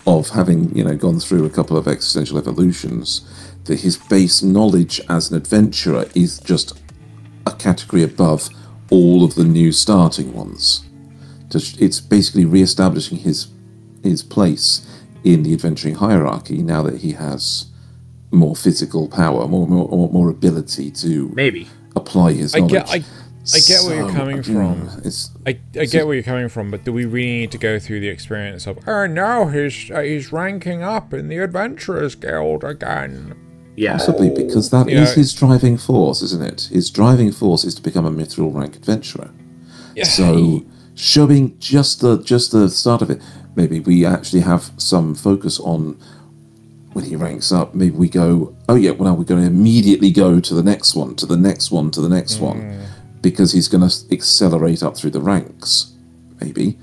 S3: of having, gone through a couple of existential evolutions, that his base knowledge as an adventurer is just a category above all of the new starting ones. It's basically re-establishing his place in the adventuring hierarchy now that he has more physical power, more ability to apply his knowledge.
S1: I get where you're coming from. I get where you're coming from, but do we really need to go through the experience of, oh no, he's ranking up in the Adventurers Guild again?
S2: Yeah.
S3: Possibly, because that is his driving force, isn't it? His driving force is to become a mithril rank adventurer. Yeah. So showing just the start of it, maybe we actually have some focus on when he ranks up. Maybe we go, oh yeah, well now we're going to immediately go to the next one, to the next one, to the next one, because he's going to accelerate up through the ranks. Maybe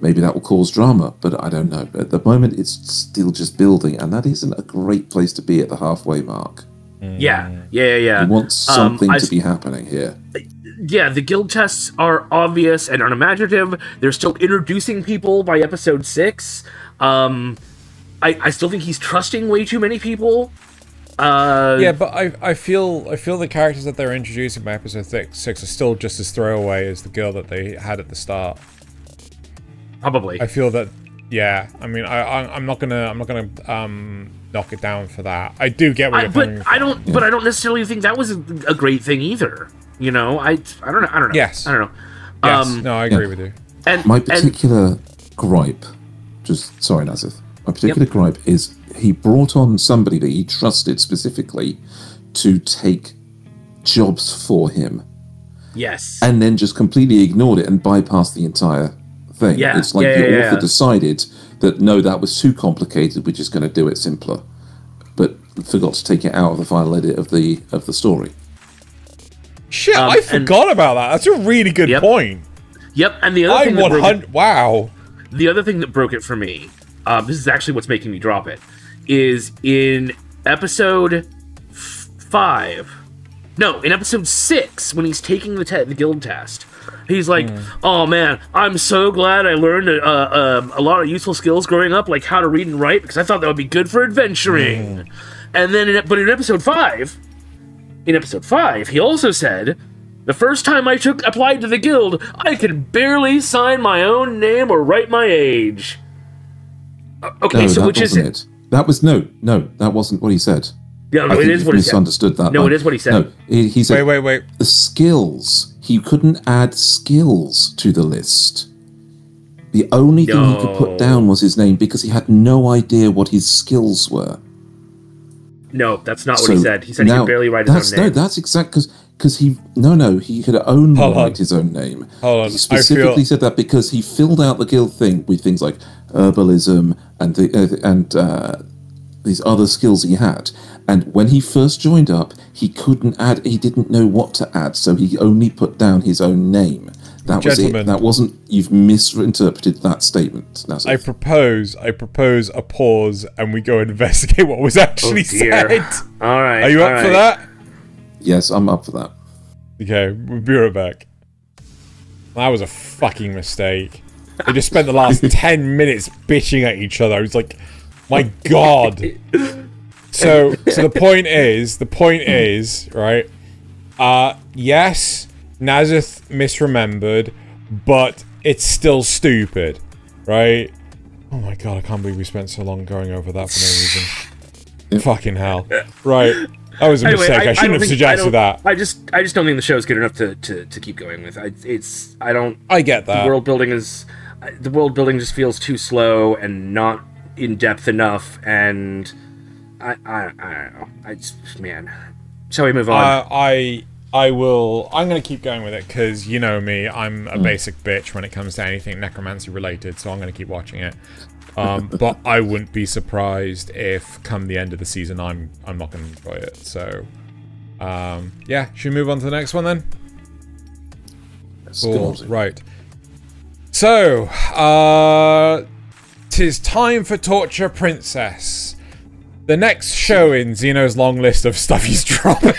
S3: that will cause drama, but I don't know. At the moment, it's still just building, and that isn't a great place to be at the halfway mark.
S2: Yeah. You
S3: want something to be happening here.
S2: Yeah, the guild tests are obvious and unimaginative. They're still introducing people by episode 6. I still think he's trusting way too many people.
S1: Yeah, but I feel the characters that they're introducing by episode 6 are still just as throwaway as the girl that they had at the start.
S2: Probably.
S1: I feel that. Yeah, I mean, I'm not gonna knock it down for that. I do get what you're coming from.
S2: But I don't necessarily think that was a great thing either. I don't know.
S1: Yes.
S2: I don't know.
S1: Yes. No, I agree with you.
S3: And my particular gripe, sorry, Nasuth. My particular gripe is he brought on somebody that he trusted specifically to take jobs for him.
S2: Yes.
S3: And then just completely ignored it and bypassed the entire thing.
S2: Yeah.
S3: It's like the author decided that, no, that was too complicated, we're just going to do it simpler. forgot to take it out of the final edit of the story.
S1: Shit, I forgot about that. That's a really good point.
S2: Yep, and the other thing the other thing that broke it for me, this is actually what's making me drop it, is in episode 6, when he's taking the guild test. He's like, oh man, I'm so glad I learned a lot of useful skills growing up, like how to read and write, because I thought that would be good for adventuring. And then, in episode 5, he also said, the first time I applied to the guild, I could barely sign my own name or write my age. Okay,
S3: no,
S2: so which is it?
S3: That wasn't what he said.
S2: Yeah, no, it is what he said.
S3: Misunderstood that.
S2: No, it is what he said.
S3: No, he said.
S1: Wait.
S3: The skills. He couldn't add skills to the list. The only thing he could put down was his name because he had no idea what his skills were.
S2: No, that's not what he said. He said he could barely write his own name.
S3: No, that's exact because he could only write his own name.
S1: Hold on.
S3: He specifically said that because he filled out the guild thing with things like herbalism and these other skills he had. And when he first joined up, he couldn't add. He didn't know what to add, so he only put down his own name. That was it. That wasn't. You've misinterpreted that statement. Nasuth.
S1: I propose a pause, and we go investigate what was actually said.
S2: All right.
S1: Are you up for that?
S3: Yes, I'm up for that.
S1: Okay, we'll be right back. That was a fucking mistake. They just spent the last 10 minutes bitching at each other. I was like, my god. So the point is, right? Yes, Nasuth misremembered, but it's still stupid, right? Oh my god, I can't believe we spent so long going over that for no reason. Fucking hell. Right. That was a mistake. I shouldn't have suggested that.
S2: I just don't think the show's good enough to keep going with.
S1: I get that.
S2: The world building just feels too slow and not in depth enough, and I don't know. Man. Shall we move on?
S1: I'm going to keep going with it because you know me. I'm a basic bitch when it comes to anything necromancy related, so I'm going to keep watching it. But I wouldn't be surprised if, come the end of the season, I'm not going to enjoy it. So, yeah, should we move on to the next one then? Cool. Right. So, 'tis time for Torture Princess. The next show in Xeno's long list of stuff he's dropping.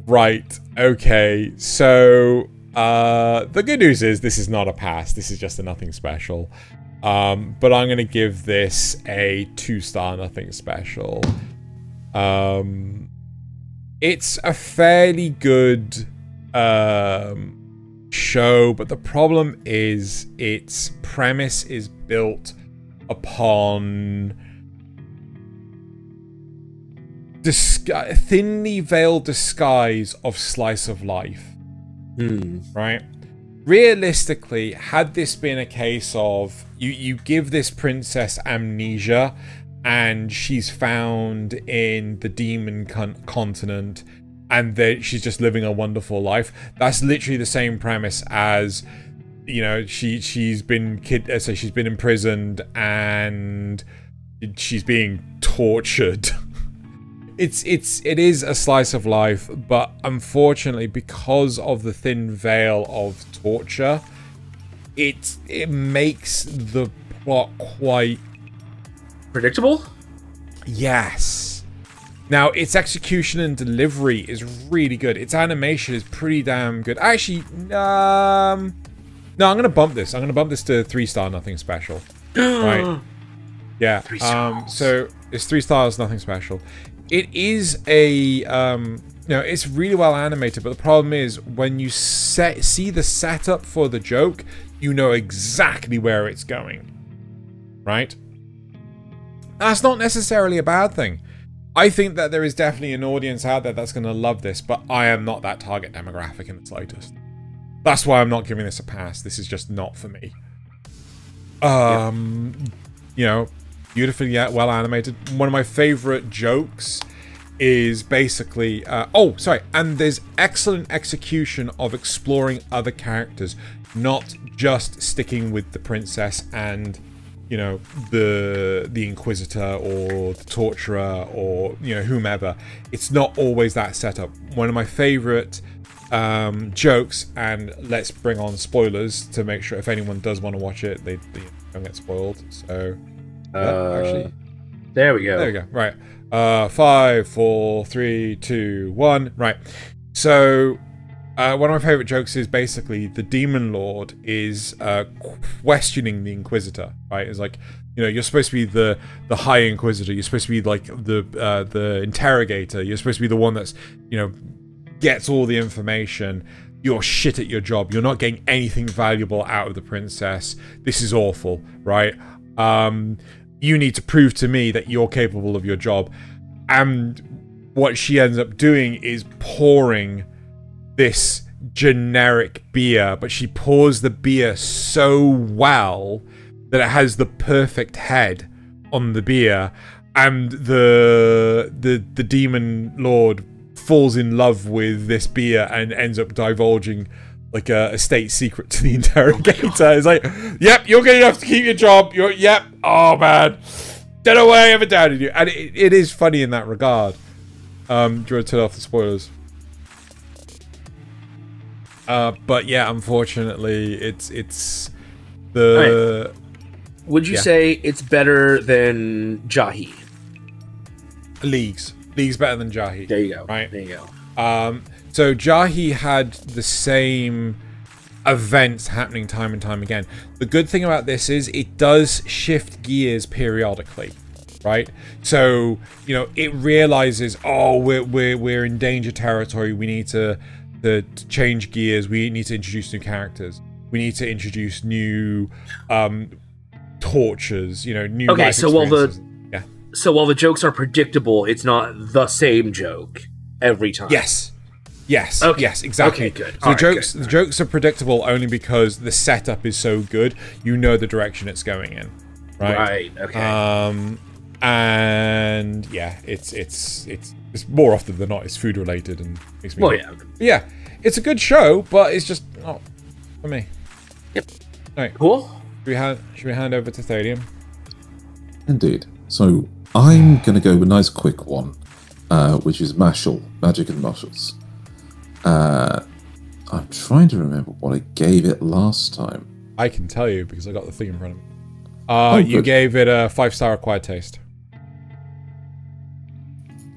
S1: Right. Okay. So, the good news is this is not a pass. This is just a nothing special. But I'm going to give this a 2-star nothing special. It's a fairly good show, but the problem is its premise is built upon thinly veiled disguise of slice of life. Right? Realistically, had this been a case of you give this princess amnesia and she's found in the demon continent and she's just living a wonderful life, that's literally the same premise as, you know, she's been imprisoned and she's being tortured. It is a slice of life, but unfortunately, because of the thin veil of torture, it makes the plot quite
S2: predictable.
S1: Yes. Now, its execution and delivery is really good. Its animation is pretty damn good. Actually, no, I'm gonna bump this. I'm gonna bump this to 3-star nothing special. Right? Yeah.
S2: 3 stars.
S1: So it's 3 stars, nothing special. It is a it's really well animated, but the problem is when you see the setup for the joke, you know exactly where it's going. Right? That's not necessarily a bad thing. I think that there is definitely an audience out there that's going to love this, but I am not that target demographic in the slightest. That's why I'm not giving this a pass. This is just not for me. You know, beautifully well animated. One of my favorite jokes is basically and there's excellent execution of exploring other characters, not just sticking with the princess and you know, the Inquisitor or the Torturer or, you know, whomever. It's not always that setup. One of my favorite jokes, and let's bring on spoilers to make sure if anyone does want to watch it, they don't get spoiled. So actually,
S2: there we go.
S1: There we go. Right. 5, 4, 3, 2, 1. Right. So one of my favorite jokes is basically the Demon Lord is questioning the Inquisitor. Right. It's like, you know, you're supposed to be the High Inquisitor. You're supposed to be like the interrogator. You're supposed to be the one that's, you know, gets all the information. You're shit at your job. You're not getting anything valuable out of the princess. This is awful, right? You need to prove to me that you're capable of your job. And what she ends up doing is pouring this generic beer, but she pours the beer so well that it has the perfect head on the beer, and the Demon Lord falls in love with this beer and ends up divulging like a state secret to the interrogator. It's like, yep, you're good enough to keep your job. Yep. Oh man, don't know why I ever doubted you. And it is funny in that regard. Do you want to turn off the spoilers? But yeah, unfortunately, it's the.
S2: Right. Would you say it's better than Jahi?
S1: Leagues better than Jahi.
S2: There you go.
S1: Right.
S2: There you go.
S1: So Jahi had the same events happening time and time again. The good thing about this is it does shift gears periodically, right? So, you know, it realizes, oh, we're in danger territory. We need to change gears. We need to introduce new characters. We need to introduce new tortures. You know, new.
S2: Okay,
S1: life
S2: so while the jokes are predictable, it's not the same joke every time.
S1: Yes.
S2: Okay.
S1: Yes, exactly.
S2: Okay, good.
S1: So the jokes are predictable only because the setup is so good. You know the direction it's going in, right?
S2: Right. Okay.
S1: And yeah, it's more often than not it's food related and makes me.
S2: Well, yeah.
S1: Yeah, it's a good show, but it's just not for me.
S2: Yep.
S1: All right.
S2: Cool.
S1: Should we hand over to Thaylien?
S3: Indeed. So I'm going to go with a nice quick one, which is Mashle, Magic and Muscles. I'm trying to remember what I gave it last time.
S1: I can tell you because I got the thing in front of me. You gave it a 5-star acquired taste.
S2: Are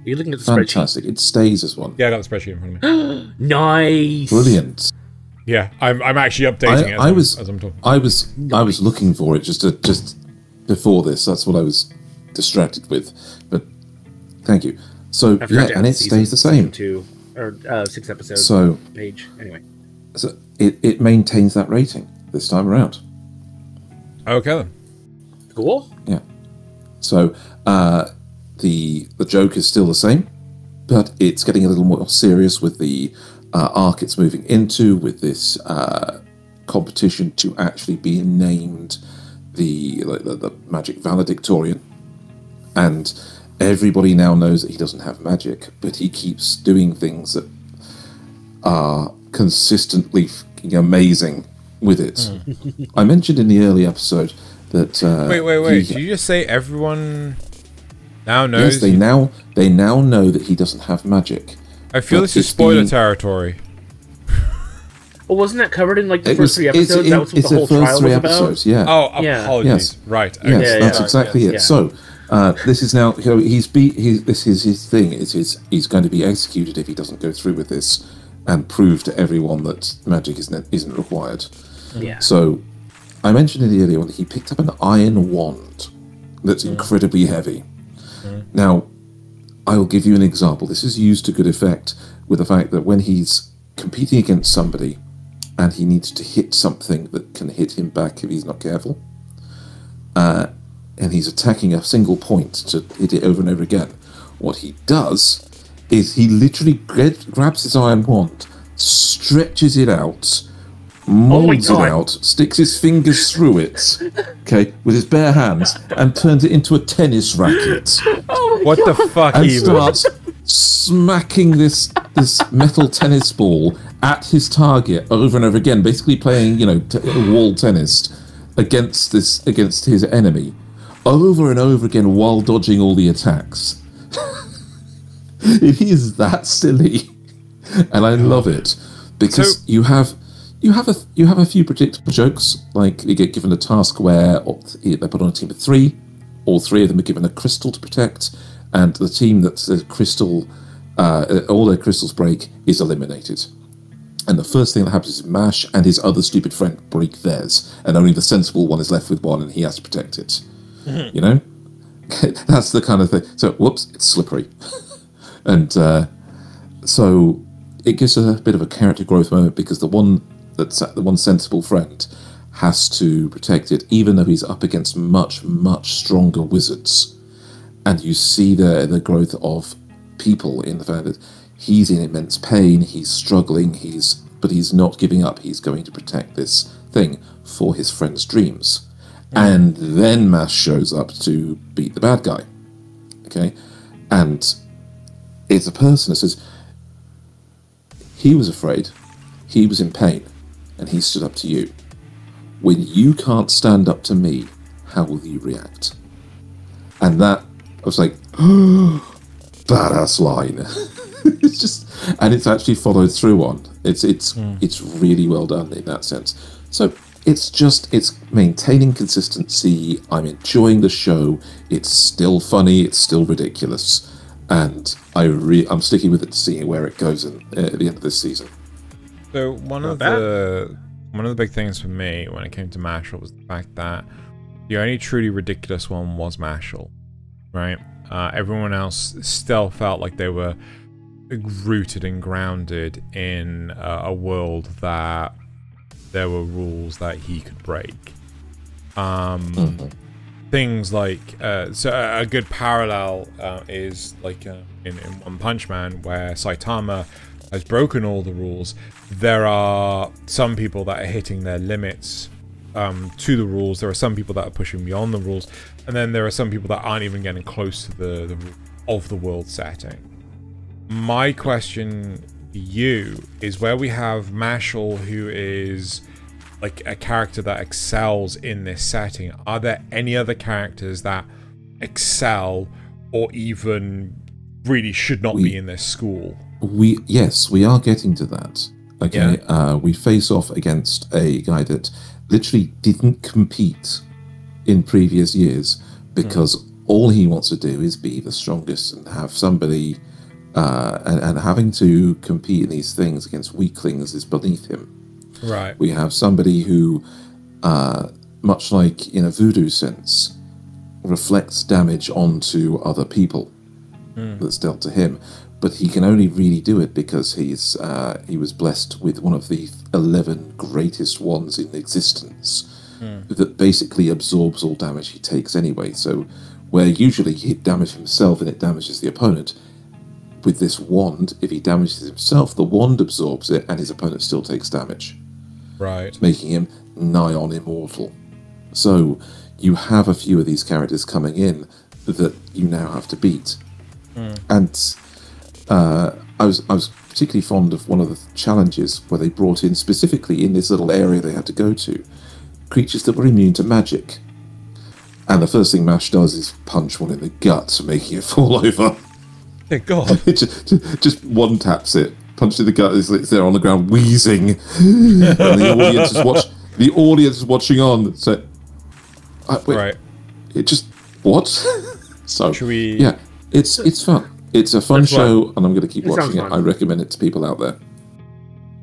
S2: you looking at the
S3: Fantastic. It stays as one.
S1: Yeah, I got the spreadsheet in front of me.
S2: Nice.
S3: Brilliant.
S1: Yeah, I'm actually updating it as I'm talking.
S3: I was looking for it just before this. That's what I was distracted with. But thank you. So yeah, and it stays the same.
S2: 2 or 6 episodes.
S3: So
S2: page anyway.
S3: So it maintains that rating this time around.
S1: Okay then.
S2: Cool.
S3: Yeah. So the joke is still the same, but it's getting a little more serious with the arc it's moving into, with this competition to actually be named the magic valedictorian, and everybody now knows that he doesn't have magic, but he keeps doing things that are consistently fucking amazing with it. I mentioned in the early episode that
S1: wait. Did you just say everyone now knows?
S3: Yes, they now know that he doesn't have magic.
S1: I feel this is spoiler territory.
S2: Well, wasn't that covered in like the first 3 episodes? That was what the whole trial was about.
S3: Yeah.
S1: Oh, apologies.
S3: Yes.
S1: Right.
S3: Okay. Yes,
S2: Yeah,
S3: that's
S2: yeah,
S3: exactly
S2: yeah.
S3: it. So this is now, you know, this is his thing. He's going to be executed if he doesn't go through with this and prove to everyone that magic isn't required.
S2: Yeah.
S3: So I mentioned in the earlier one that he picked up an iron wand that's incredibly heavy. Now, I'll give you an example. This is used to good effect with the fact that when he's competing against somebody and he needs to hit something that can hit him back if he's not careful, and he's attacking a single point to hit it over and over again, what he does is he literally grabs his iron wand, stretches it out, molds it out, sticks his fingers through it, okay, with his bare hands, and turns it into a tennis racket.
S1: What the fuck?
S3: And starts smacking this metal tennis ball at his target over and over again, basically playing, you know, wall tennis. against his enemy over and over again while dodging all the attacks. It is that silly, and I love it because you have a few predictable jokes. Like you get given a task where they're put on a team of 3. All 3 of them are given a crystal to protect, and the team that's the crystal, all their crystals break, is eliminated. And the first thing that happens is Mash and his other stupid friend break theirs, and only the sensible one is left with one, and he has to protect it. Mm-hmm. You know, that's the kind of thing. So, whoops, it's slippery, and so it gives a bit of a character growth moment because the one sensible friend has to protect it, even though he's up against much, much stronger wizards. And you see the growth of people in the fact that he's in immense pain, he's struggling, but he's not giving up. He's going to protect this thing for his friend's dreams. And then Mash shows up to beat the bad guy. Okay? And it's a person that says, he was afraid, he was in pain, and he stood up to you. When you can't stand up to me, how will you react? And that, I was like, badass line. It's just, and it's actually followed through on. It's really well done in that sense. So it's maintaining consistency. I'm enjoying the show. It's still funny. It's still ridiculous, and I'm sticking with it to see where it goes at the end of this season.
S1: So one of the big things for me when it came to Mashle was the fact that the only truly ridiculous one was Mashle, right? Everyone else still felt like they were rooted and grounded in a world that there were rules that he could break. Things like so a good parallel is like in One Punch Man, where Saitama has broken all the rules. There are some people that are hitting their limits to the rules. There are some people that are pushing beyond the rules, and then there are some people that aren't even getting close to the of the world setting. My question to you is, where we have Mashle, who is like a character that excels in this setting, are there any other characters that excel or even really should not be in this school?
S3: Yes, we are getting to that. Okay, yeah. We face off against a guy that literally didn't compete in previous years because all he wants to do is be the strongest and have somebody, and having to compete in these things against weaklings is beneath him.
S1: Right.
S3: We have somebody who, much like in a voodoo sense, reflects damage onto other people that's dealt to him. But he can only really do it because he was blessed with one of the 11 greatest wands in existence that basically absorbs all damage he takes anyway. So where usually he'd damage himself and it damages the opponent, with this wand, if he damages himself, the wand absorbs it and his opponent still takes damage.
S1: Right. Making
S3: him nigh on immortal. So you have a few of these characters coming in that you now have to beat. And I was particularly fond of one of the challenges where they brought in, specifically in this little area they had to go to, creatures that were immune to magic. And the first thing Mash does is punch one in the gut, making it fall over.
S1: Thank God.
S3: just one taps it, punch in the gut, it's there on the ground wheezing. And the audience is watching on. So, wait, right. It just, what? So,
S1: should we...
S3: Yeah, it's fun. It's a fun show, and I'm going to keep watching it. I recommend it to people out there.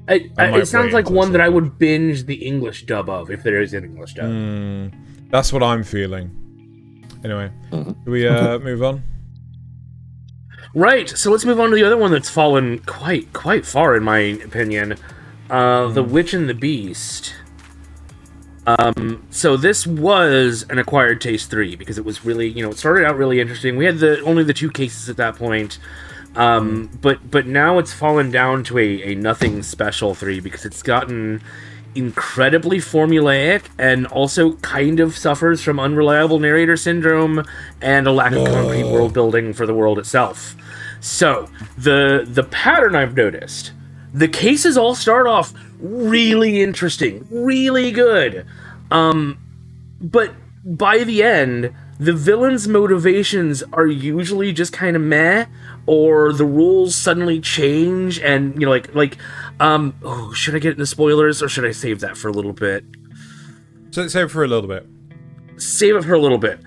S2: It sounds like one that I would binge the English dub of, if there is an English dub.
S1: That's what I'm feeling. Anyway, do we move on?
S2: Right, so let's move on to the other one that's fallen quite far, in my opinion. The Witch and the Beast. So this was an acquired taste 3 because it was really, it started out really interesting. We had only the 2 cases at that point, but now it's fallen down to a nothing special 3 because it's gotten incredibly formulaic and also kind of suffers from unreliable narrator syndrome and a lack of concrete world building for the world itself. So the pattern I've noticed. The cases all start off really interesting, really good. but by the end, the villain's motivations are usually just kind of meh, or the rules suddenly change, and should I get into spoilers, or should I save that for a little bit?
S1: So save it for a little bit.
S2: Save it for a little bit.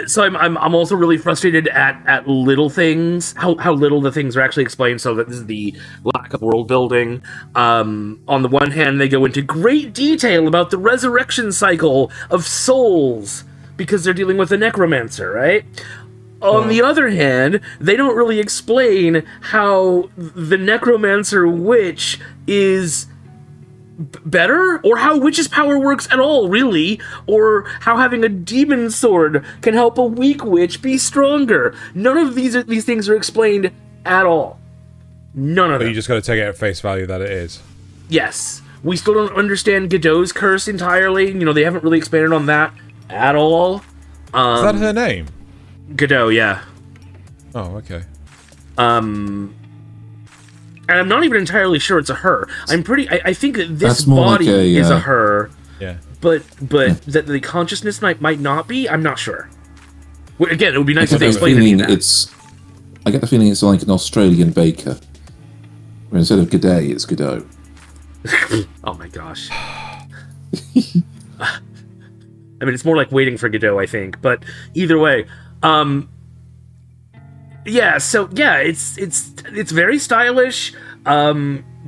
S2: So I'm also really frustrated at little things, how little the things are actually explained. So that this is the lack of world building. On the one hand, they go into great detail about the resurrection cycle of souls because they're dealing with a necromancer, right? On the other hand, they don't really explain how the necromancer witch is better, or how witch's power works at all, really, or how having a demon sword can help a weak witch be stronger. None of these things are explained at all. None of them.
S1: You just got to take it at face value that it is.
S2: Yes. We still don't understand Godot's curse entirely. You know, they haven't really expanded on that at all.
S1: Is that her name?
S2: Godot, yeah.
S1: Oh, okay.
S2: And I'm not even entirely sure it's a her. I think that this
S3: That's more
S2: body
S3: like
S2: is a her.
S1: Yeah.
S2: But that the consciousness might not be. I'm not sure. Well, again, it would be nice if they explained any of that.
S3: I get the feeling it's like an Australian baker, where instead of G'day, it's Godot.
S2: Oh my gosh. I mean, it's more like waiting for Godot, I think. But either way, yeah. So yeah, it's very stylish.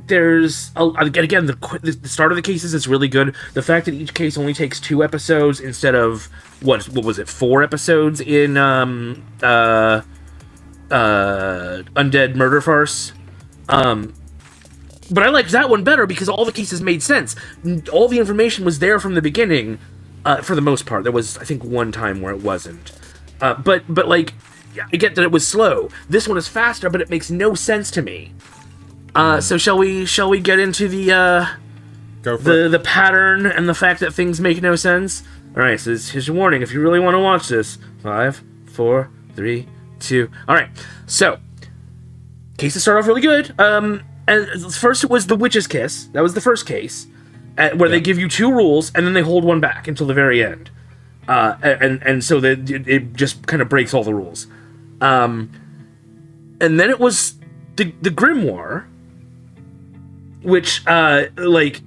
S2: There's again the start of the cases is really good. The fact that each case only takes 2 episodes instead of what was it, 4 episodes in Undead Murder Farce. But I liked that one better because all the cases made sense. All the information was there from the beginning, for the most part. There was, I think, one time where it wasn't. But like, I get that it was slow. This one is faster, but it makes no sense to me. So shall we get into the pattern and the fact that things make no sense? All right. So here's your warning. If you really want to watch this, 5, 4, 3, 2. All right. So cases start off really good. And first it was the witch's kiss. That was the first case, where they give you 2 rules and then they hold one back until the very end. And so it just kind of breaks all the rules. And then it was the grimoire, which like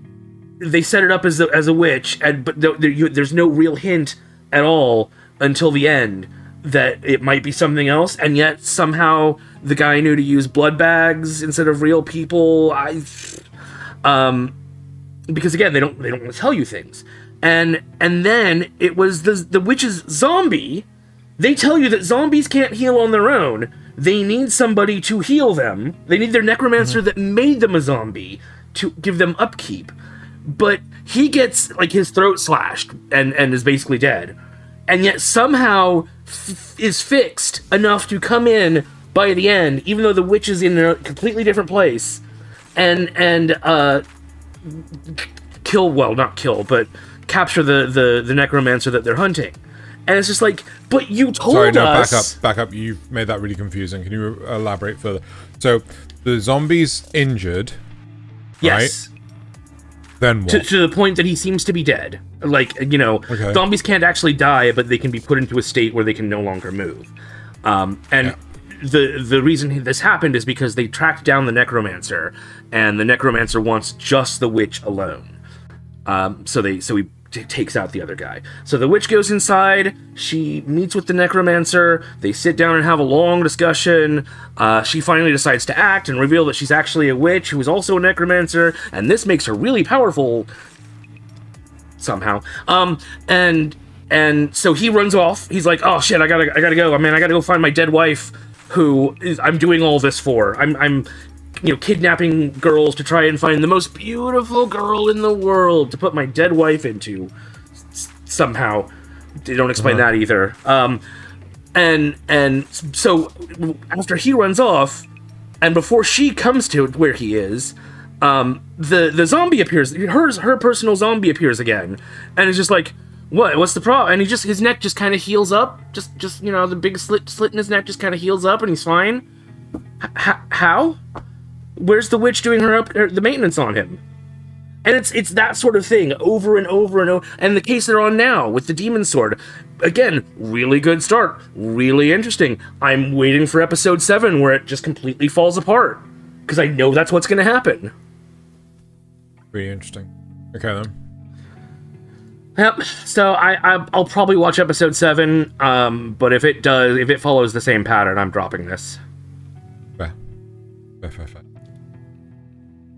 S2: they set it up as a witch, but there's no real hint at all until the end that it might be something else, and yet somehow the guy knew to use blood bags instead of real people. Because again, they don't want to tell you things. And then it was the witch's zombie. They tell you that zombies can't heal on their own. They need somebody to heal them. They need their necromancer that made them a zombie to give them upkeep. But he gets like his throat slashed and is basically dead. And yet somehow is fixed enough to come in by the end, even though the witch is in a completely different place, and capture the necromancer that they're hunting. And it's just like, but you told us...
S1: Back up. You made that really confusing. Can you elaborate further? So, the zombie's injured,
S2: yes.
S1: Right? Then what?
S2: To the point that he seems to be dead. Like, zombies can't actually die, but they can be put into a state where they can no longer move. The reason this happened is because they tracked down the necromancer, and the necromancer wants just the witch alone. So he takes out the other guy. So the witch goes inside, she meets with the necromancer, they sit down and have a long discussion. She finally decides to act and reveal that she's actually a witch who is also a necromancer, and this makes her really powerful somehow. And so he runs off. He's like, oh shit, I gotta go. I gotta go find my dead wife who I'm doing all this for. I'm kidnapping girls to try and find the most beautiful girl in the world to put my dead wife into. Somehow. They don't explain that either. And so after he runs off, and before she comes to where he is, the zombie appears. Her personal zombie appears again, and is just like, what's the problem? And his neck just kind of heals up. Just the big slit in his neck just kind of heals up, and he's fine. How? Where's the witch doing the maintenance on him? And it's that sort of thing over and over and over. And the case they're on now with the Demon Sword, again, really good start, really interesting. I'm waiting for episode 7 where it just completely falls apart because I know that's what's going to happen.
S1: Pretty interesting. Okay then.
S2: Yep. So I'll probably watch episode 7. But if it follows the same pattern, I'm dropping this.
S1: Fair.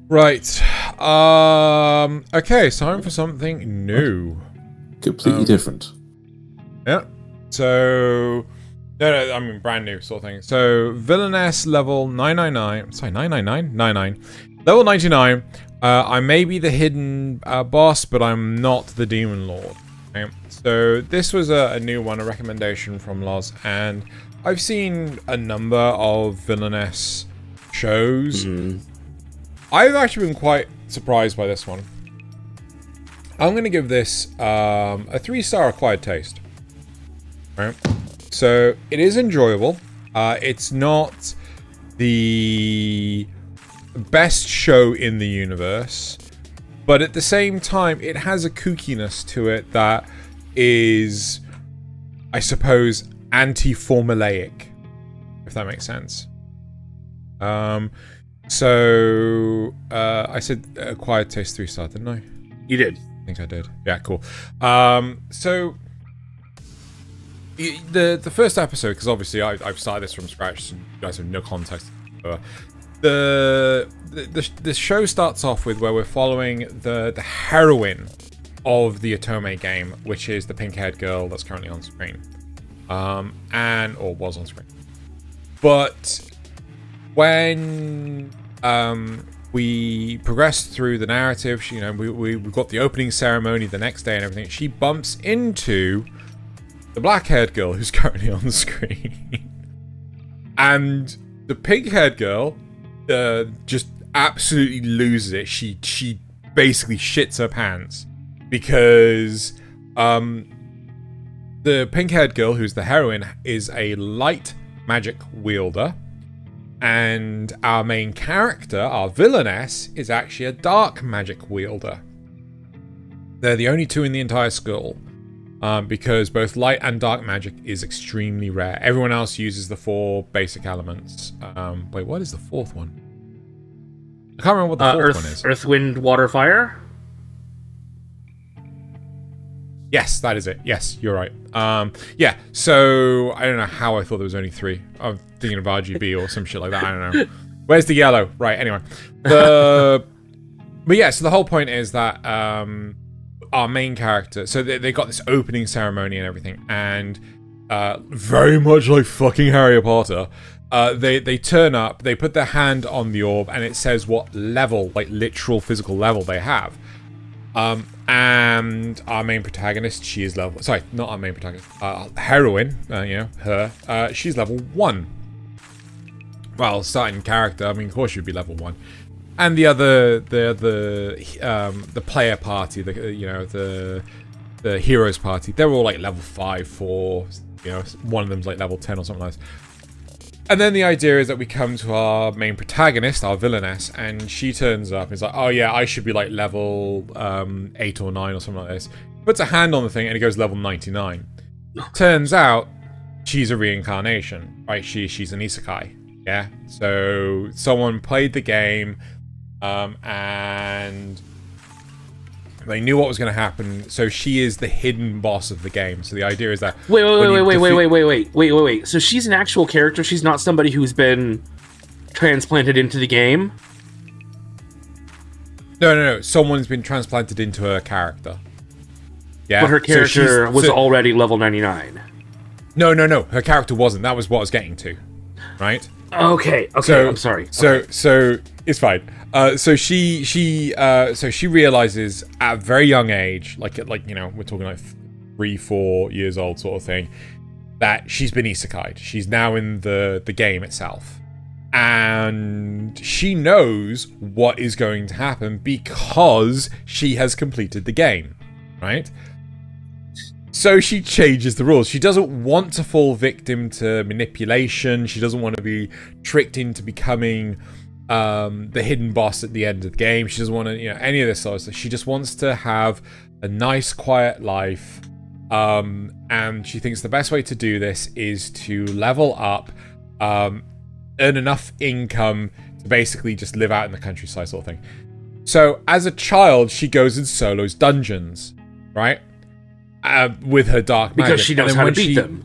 S1: Right. Okay, it's time for something new.
S3: Completely different.
S1: Yeah. So... No, I mean brand new sort of thing. So, Villainess level 999... Sorry, 999? 99. Level 99. I may be the hidden boss, but I'm not the Demon Lord. Okay? So, this was a new one, a recommendation from Loz, and I've seen a number of Villainess shows. I've actually been quite surprised by this one. I'm going to give this a 3-star acquired taste. Right? So, it is enjoyable. It's not the best show in the universe, but at the same time, it has a kookiness to it that is, I suppose, anti-formulaic, if that makes sense. So, I said acquired taste 3-star, didn't I?
S2: You did.
S1: I think I did. Yeah, cool. So, the first episode, because obviously I've started this from scratch, so you guys have no context. The show starts off with where we're following the heroine of the Otome game, which is the pink-haired girl that's currently on screen. Or was on screen. But when we progress through the narrative, you know, we've got the opening ceremony the next day and everything. She bumps into the black-haired girl who's currently on the screen. And the pink-haired girl just absolutely loses it. She basically shits her pants because the pink-haired girl, who's the heroine, is a light magic wielder. And our main character, our villainess, is actually a dark magic wielder. They're the only two in the entire school. Because both light and dark magic is extremely rare. Everyone else uses the 4 basic elements. Wait, what is the 4th one? I can't remember what the 4th one is.
S2: Earth, wind, water, fire?
S1: Yes, that is it. Yes, you're right. Yeah, so I don't know how I thought there was only 3. I'm thinking of RGB or some shit like that. I don't know. Where's the yellow? Right, anyway. But yeah, so the whole point is that our main character, so they got this opening ceremony and everything, and very much like fucking Harry Potter, they turn up, they put their hand on the orb, and it says what level, like literal physical level they have. And our main protagonist, she is level... Sorry, not our main protagonist. Heroine, you know, her. She's level 1. Well, starting character, I mean, of course she'd be level 1. And the player party, the heroes party, they're all like level 5, 4, you know, one of them's like level 10 or something like that. And then the idea is that we come to our main protagonist, our villainess, and she turns up and is like, oh yeah, I should be like level 8 or 9 or something like this. Puts a hand on the thing and it goes level 99. Turns out she's a reincarnation, right? She's an isekai, yeah? So someone played the game and they knew what was going to happen, so she is the hidden boss of the game. So the idea is that...
S2: Wait. So she's an actual character? She's not somebody who's been transplanted into the game?
S1: No. Someone's been transplanted into her character. Yeah.
S2: But her character was already level 99.
S1: No. Her character wasn't. That was what I was getting to. Right?
S2: Okay, so, I'm sorry.
S1: So it's fine. So she realizes at a very young age, like you know, we're talking like 3-4 years old sort of thing, that she's been isekai'd. She's now in the game itself, and she knows what is going to happen because she has completed the game, right? So she changes the rules. She doesn't want to fall victim to manipulation. She doesn't want to be tricked into becoming the hidden boss at the end of the game. She doesn't want to, any of this sort of stuff. She just wants to have a nice, quiet life. And she thinks the best way to do this is to level up, earn enough income to basically just live out in the countryside sort of thing. So, as a child, she goes and solos dungeons, right? With her dark magic.
S2: Because she knows how to beat them.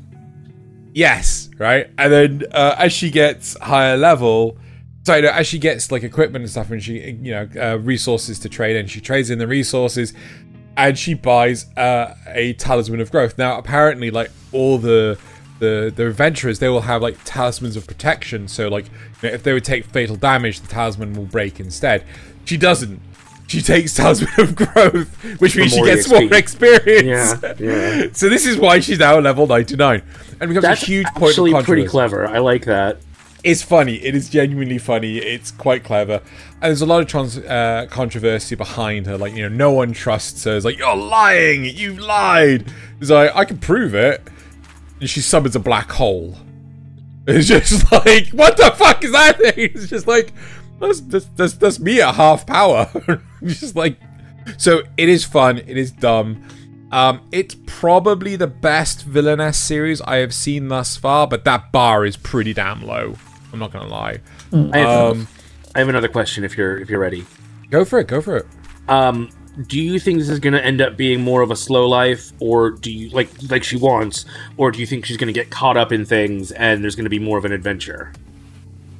S1: Yes, right? And then as she gets higher level... So, as she gets, like, equipment and stuff, and she, resources to trade in, she trades in the resources, and she buys a Talisman of Growth. Now, apparently, like, all the adventurers, they will have, like, talismans of protection. So, like, if they would take fatal damage, the talisman will break instead. She doesn't. She takes Talisman of Growth, which means she gets more experience.
S2: Yeah.
S1: So this is why she's now level 99. And becomes a huge point of controversy.
S2: That's actually pretty clever. I like that.
S1: It's funny. It is genuinely funny. It's quite clever. And there's a lot of controversy behind her. Like, no one trusts her. It's like, you're lying. You lied. It's like, I can prove it. And she summons a black hole. It's just like, what the fuck is that thing? It's just like, that's me at half power. Just like, so it is fun. It is dumb. It's probably the best Villainess series I have seen thus far, but that bar is pretty damn low. I'm not gonna lie.
S2: I have another question if you're ready.
S1: Go for it.
S2: Do you think this is going to end up being more of a slow life, or do you like she wants, or do you think she's going to get caught up in things and there's going to be more of an adventure?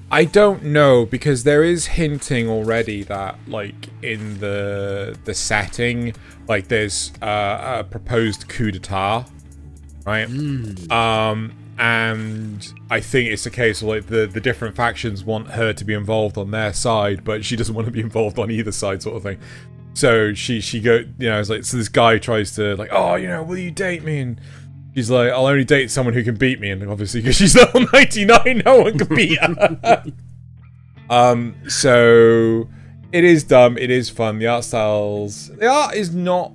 S1: I don't know, because there is hinting already that, like, in the setting, like, there's a proposed coup d'etat, right? And I think it's a case of, like, the different factions want her to be involved on their side, but she doesn't want to be involved on either side, sort of thing. So she it's like, so this guy tries to, like, oh, will you date me? And she's like, I'll only date someone who can beat me. And obviously, because she's level 99, no one can beat her. So it is dumb. It is fun. The art is not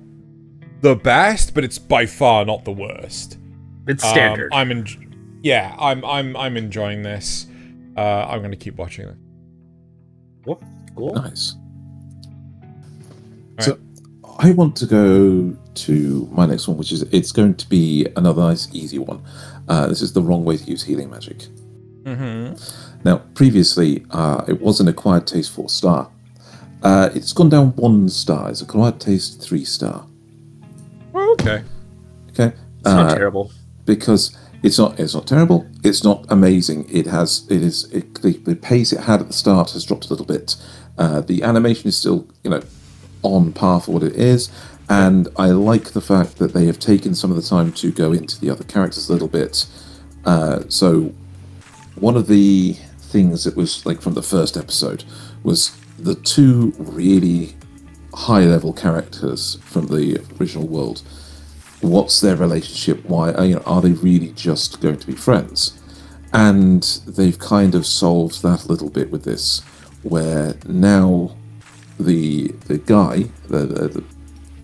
S1: the best, but it's by far not the worst.
S2: It's standard.
S1: I'm enjoying this. I'm going to keep watching it.
S2: Cool.
S3: Nice. So I want to go to my next one, which is, it's going to be another nice, easy one. This is the wrong way to use healing magic. Now, previously, it was an acquired taste 4-star. It's gone down 1 star. It's acquired taste 3-star.
S1: Oh, okay.
S3: Okay.
S2: It's not terrible.
S3: Because it's not terrible. It's not amazing. The pace it had at the start has dropped a little bit. The animation is still, on par for what it is, and I like the fact that they have taken some of the time to go into the other characters a little bit. So one of the things that was, like, from the first episode was the 2 really high level characters from the original world. What's their relationship? Why are they really just going to be friends? And they've kind of solved that a little bit with this, where now the guy, the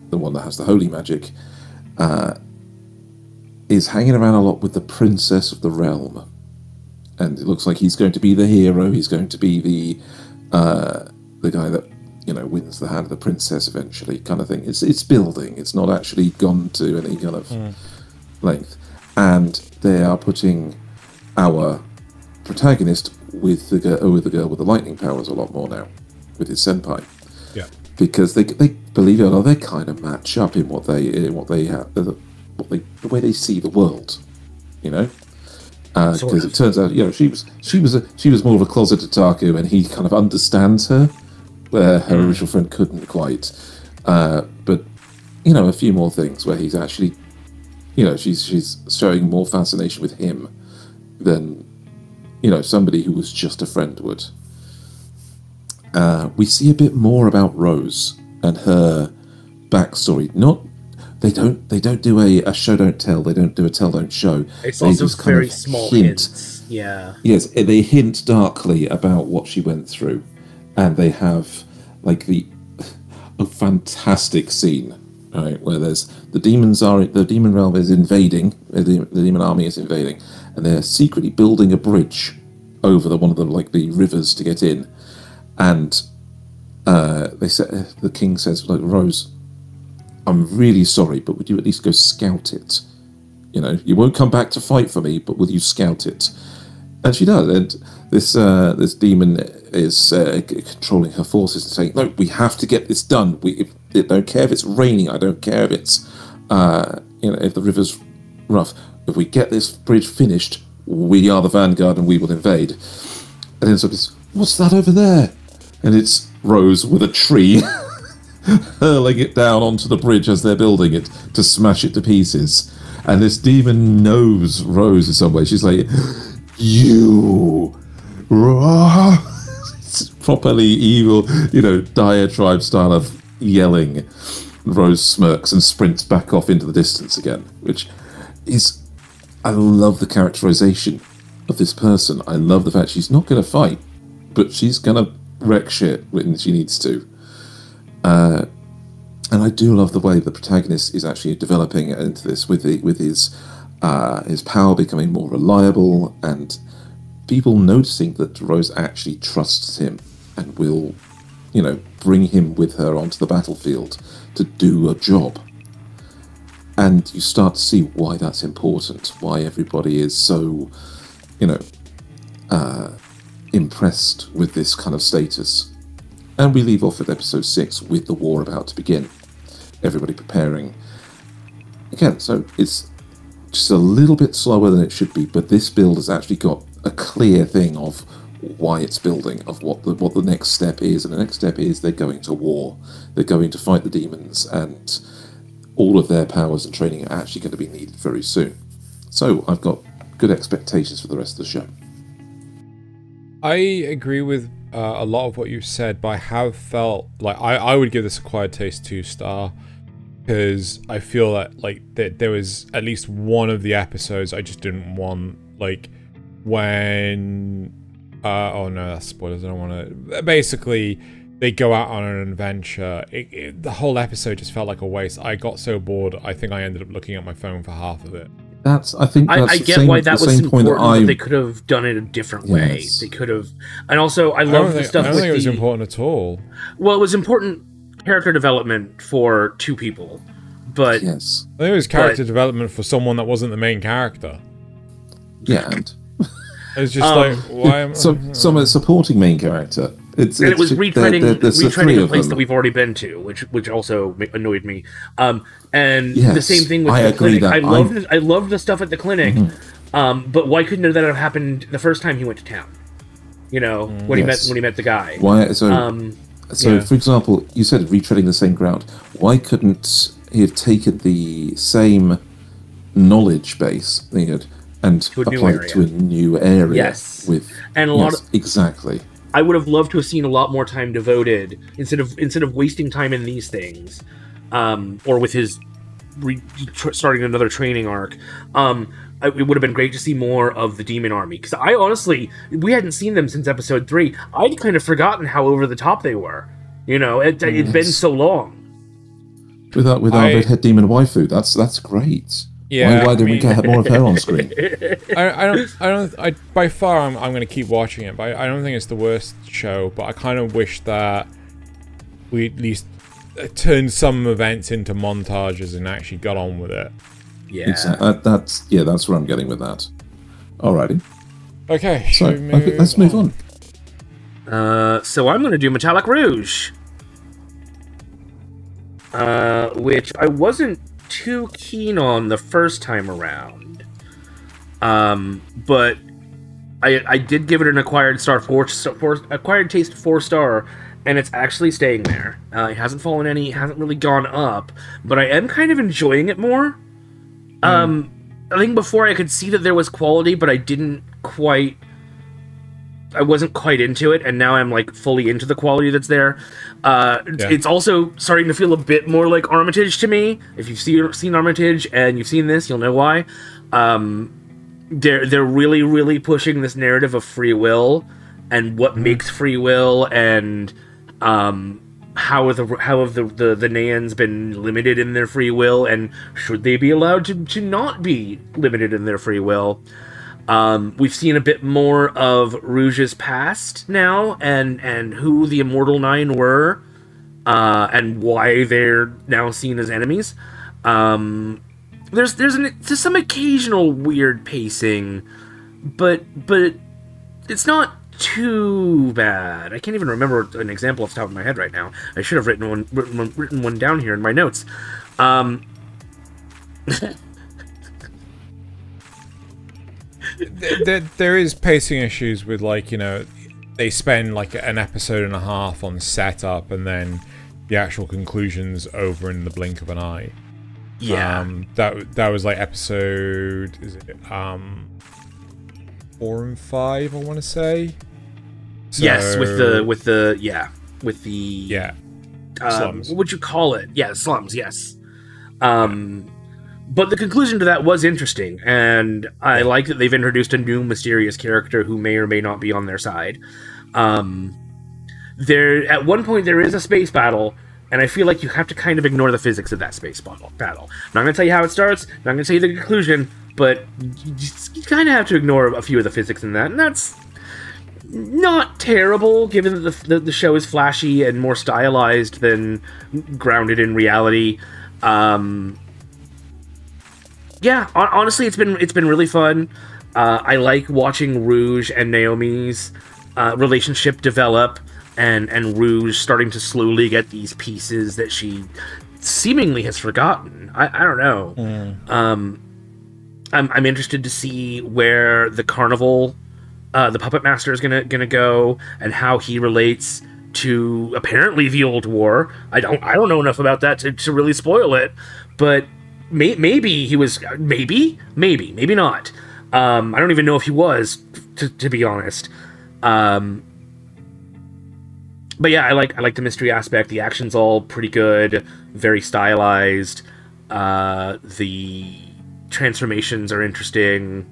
S3: one that has the holy magic, is hanging around a lot with the princess of the realm, and it looks like he's going to be the hero. He's going to be the guy that wins the hand of the princess eventually, kind of thing. It's building. It's not actually gone to any kind of length, and they are putting our protagonist with the girl with the lightning powers a lot more now, with his senpai.
S1: Yeah,
S3: because they believe it or not, they kind of match up in what they have, the way they see the world, because it turns out she was more of a closet otaku, and he kind of understands her where her original friend couldn't quite. But a few more things where he's actually, she's showing more fascination with him than somebody who was just a friend would. We see a bit more about Rose and her backstory. They don't do a show don't tell. They don't do a tell don't show.
S2: It's also very small hints. Yeah.
S3: Yes, they hint darkly about what she went through, and they have like a fantastic scene, right, where there's the demon realm is invading, the demon army is invading, and they're secretly building a bridge over one of the rivers to get in. And they said, the king says, like, Rose, I'm really sorry, but would you at least go scout it? You know, you won't come back to fight for me, but will you scout it? And she does. And this demon is controlling her forces and saying, no, we have to get this done. I don't care if it's raining. I don't care if it's, if the river's rough. If we get this bridge finished, we are the vanguard and we will invade. And then somebody's, what's that over there? And it's Rose with a tree hurling it down onto the bridge as they're building it to smash it to pieces. And this demon knows Rose in some way. She's like, you. It's properly evil, diatribe style of yelling. Rose smirks and sprints back off into the distance again, which is... I love the characterization of this person. I love the fact she's not going to fight, but she's going to wreck shit when she needs to. And I do love the way the protagonist is actually developing into this with his power becoming more reliable and people noticing that Rose actually trusts him and will, bring him with her onto the battlefield to do a job. And you start to see why that's important, why everybody is so, impressed with this kind of status. And we leave off at episode 6 with the war about to begin. Everybody preparing. Again, so it's just a little bit slower than it should be, but this build has actually got a clear thing of why it's building, of what the next step is. And the next step is they're going to war. They're going to fight the demons, and all of their powers and training are actually going to be needed very soon. So I've got good expectations for the rest of the show.
S1: I agree with a lot of what you said, but I have felt like I would give this Acquired Taste 2-star because I feel that there was at least one of the episodes I just didn't want, like when oh no, that's spoilers. I don't want to. Basically, they go out on an adventure. The whole episode just felt like a waste. I got so bored. I think I ended up looking at my phone for half of it.
S2: I get why that was important, but they could have done it a different way. Yes. They could have, and also I love the stuff.
S1: I don't think it was important at all.
S2: Well, it was important character development for two people, but
S3: yes,
S1: I think it was character development for someone that wasn't the main character.
S3: Yeah, and
S1: it was just like why am
S3: some supporting main character.
S2: It was retreading a place that we've already been to, which also annoyed me. And yes, the same thing with the clinic. I loved the stuff at the clinic, but why couldn't that have happened the first time he went to town? When he met the guy.
S3: Why? So, for example, you said retreading the same ground. Why couldn't he have taken the same knowledge base and applied it to a new area?
S2: Yes,
S3: exactly.
S2: I would have loved to have seen a lot more time devoted instead of wasting time in these things, or with his starting another training arc. It would have been great to see more of the demon army, because I honestly, we hadn't seen them since episode 3. I'd kind of forgotten how over the top they were. It'd been so long.
S3: With our redhead demon waifu, that's great.
S1: Yeah,
S3: why didn't we have more of her on screen?
S1: By far, I'm going to keep watching it, but I don't think it's the worst show. But I kind of wish that we at least turned some events into montages and actually got on with it.
S2: Yeah,
S3: exactly. That's where I'm getting with that. Alrighty.
S1: Okay,
S3: so let's move on.
S2: So I'm going to do Metallic Rouge, which I wasn't too keen on the first time around, but I did give it an acquired taste 4-star, and it's actually staying there. It hasn't fallen any, hasn't really gone up, but I am kind of enjoying it more. I think before I could see that there was quality, but I wasn't quite into it, and now I'm like fully into the quality that's there. It's also starting to feel a bit more like Armitage to me. If you've seen Armitage and you've seen this, you'll know why. They're really, really pushing this narrative of free will and what makes free will, and how have the Naans been limited in their free will, and should they be allowed to not be limited in their free will? We've seen a bit more of Rouge's past now, and who the Immortal Nine were, and why they're now seen as enemies. There's some occasional weird pacing, but it's not too bad. I can't even remember an example off the top of my head right now. I should have written one down here in my notes.
S1: There is pacing issues with, like, you know, they spend like an episode and a half on setup and then the actual conclusion's over in the blink of an eye.
S2: Yeah.
S1: That was like episode, is it 4 and 5, I want to say. So,
S2: yes, with the
S1: slums.
S2: What would you call it? Yeah, slums. Yes. But the conclusion to that was interesting, and I like that they've introduced a new mysterious character who may or may not be on their side. There, at one point, there is a space battle, and I feel like you have to kind of ignore the physics of that space battle. I'm not going to tell you how it starts, not going to tell you the conclusion, but you kind of have to ignore a few of the physics in that, and that's not terrible, given that the show is flashy and more stylized than grounded in reality. Yeah, honestly, it's been really fun. I like watching Rouge and Naomi's relationship develop, and Rouge starting to slowly get these pieces that she seemingly has forgotten. I don't know. I'm interested to see where the carnival, the puppet master, is gonna go, and how he relates to apparently the old war. I don't know enough about that to really spoil it, but maybe he was, maybe not. I don't even know if he was, to be honest. But yeah, I like the mystery aspect. The action's all pretty good, very stylized. The transformations are interesting.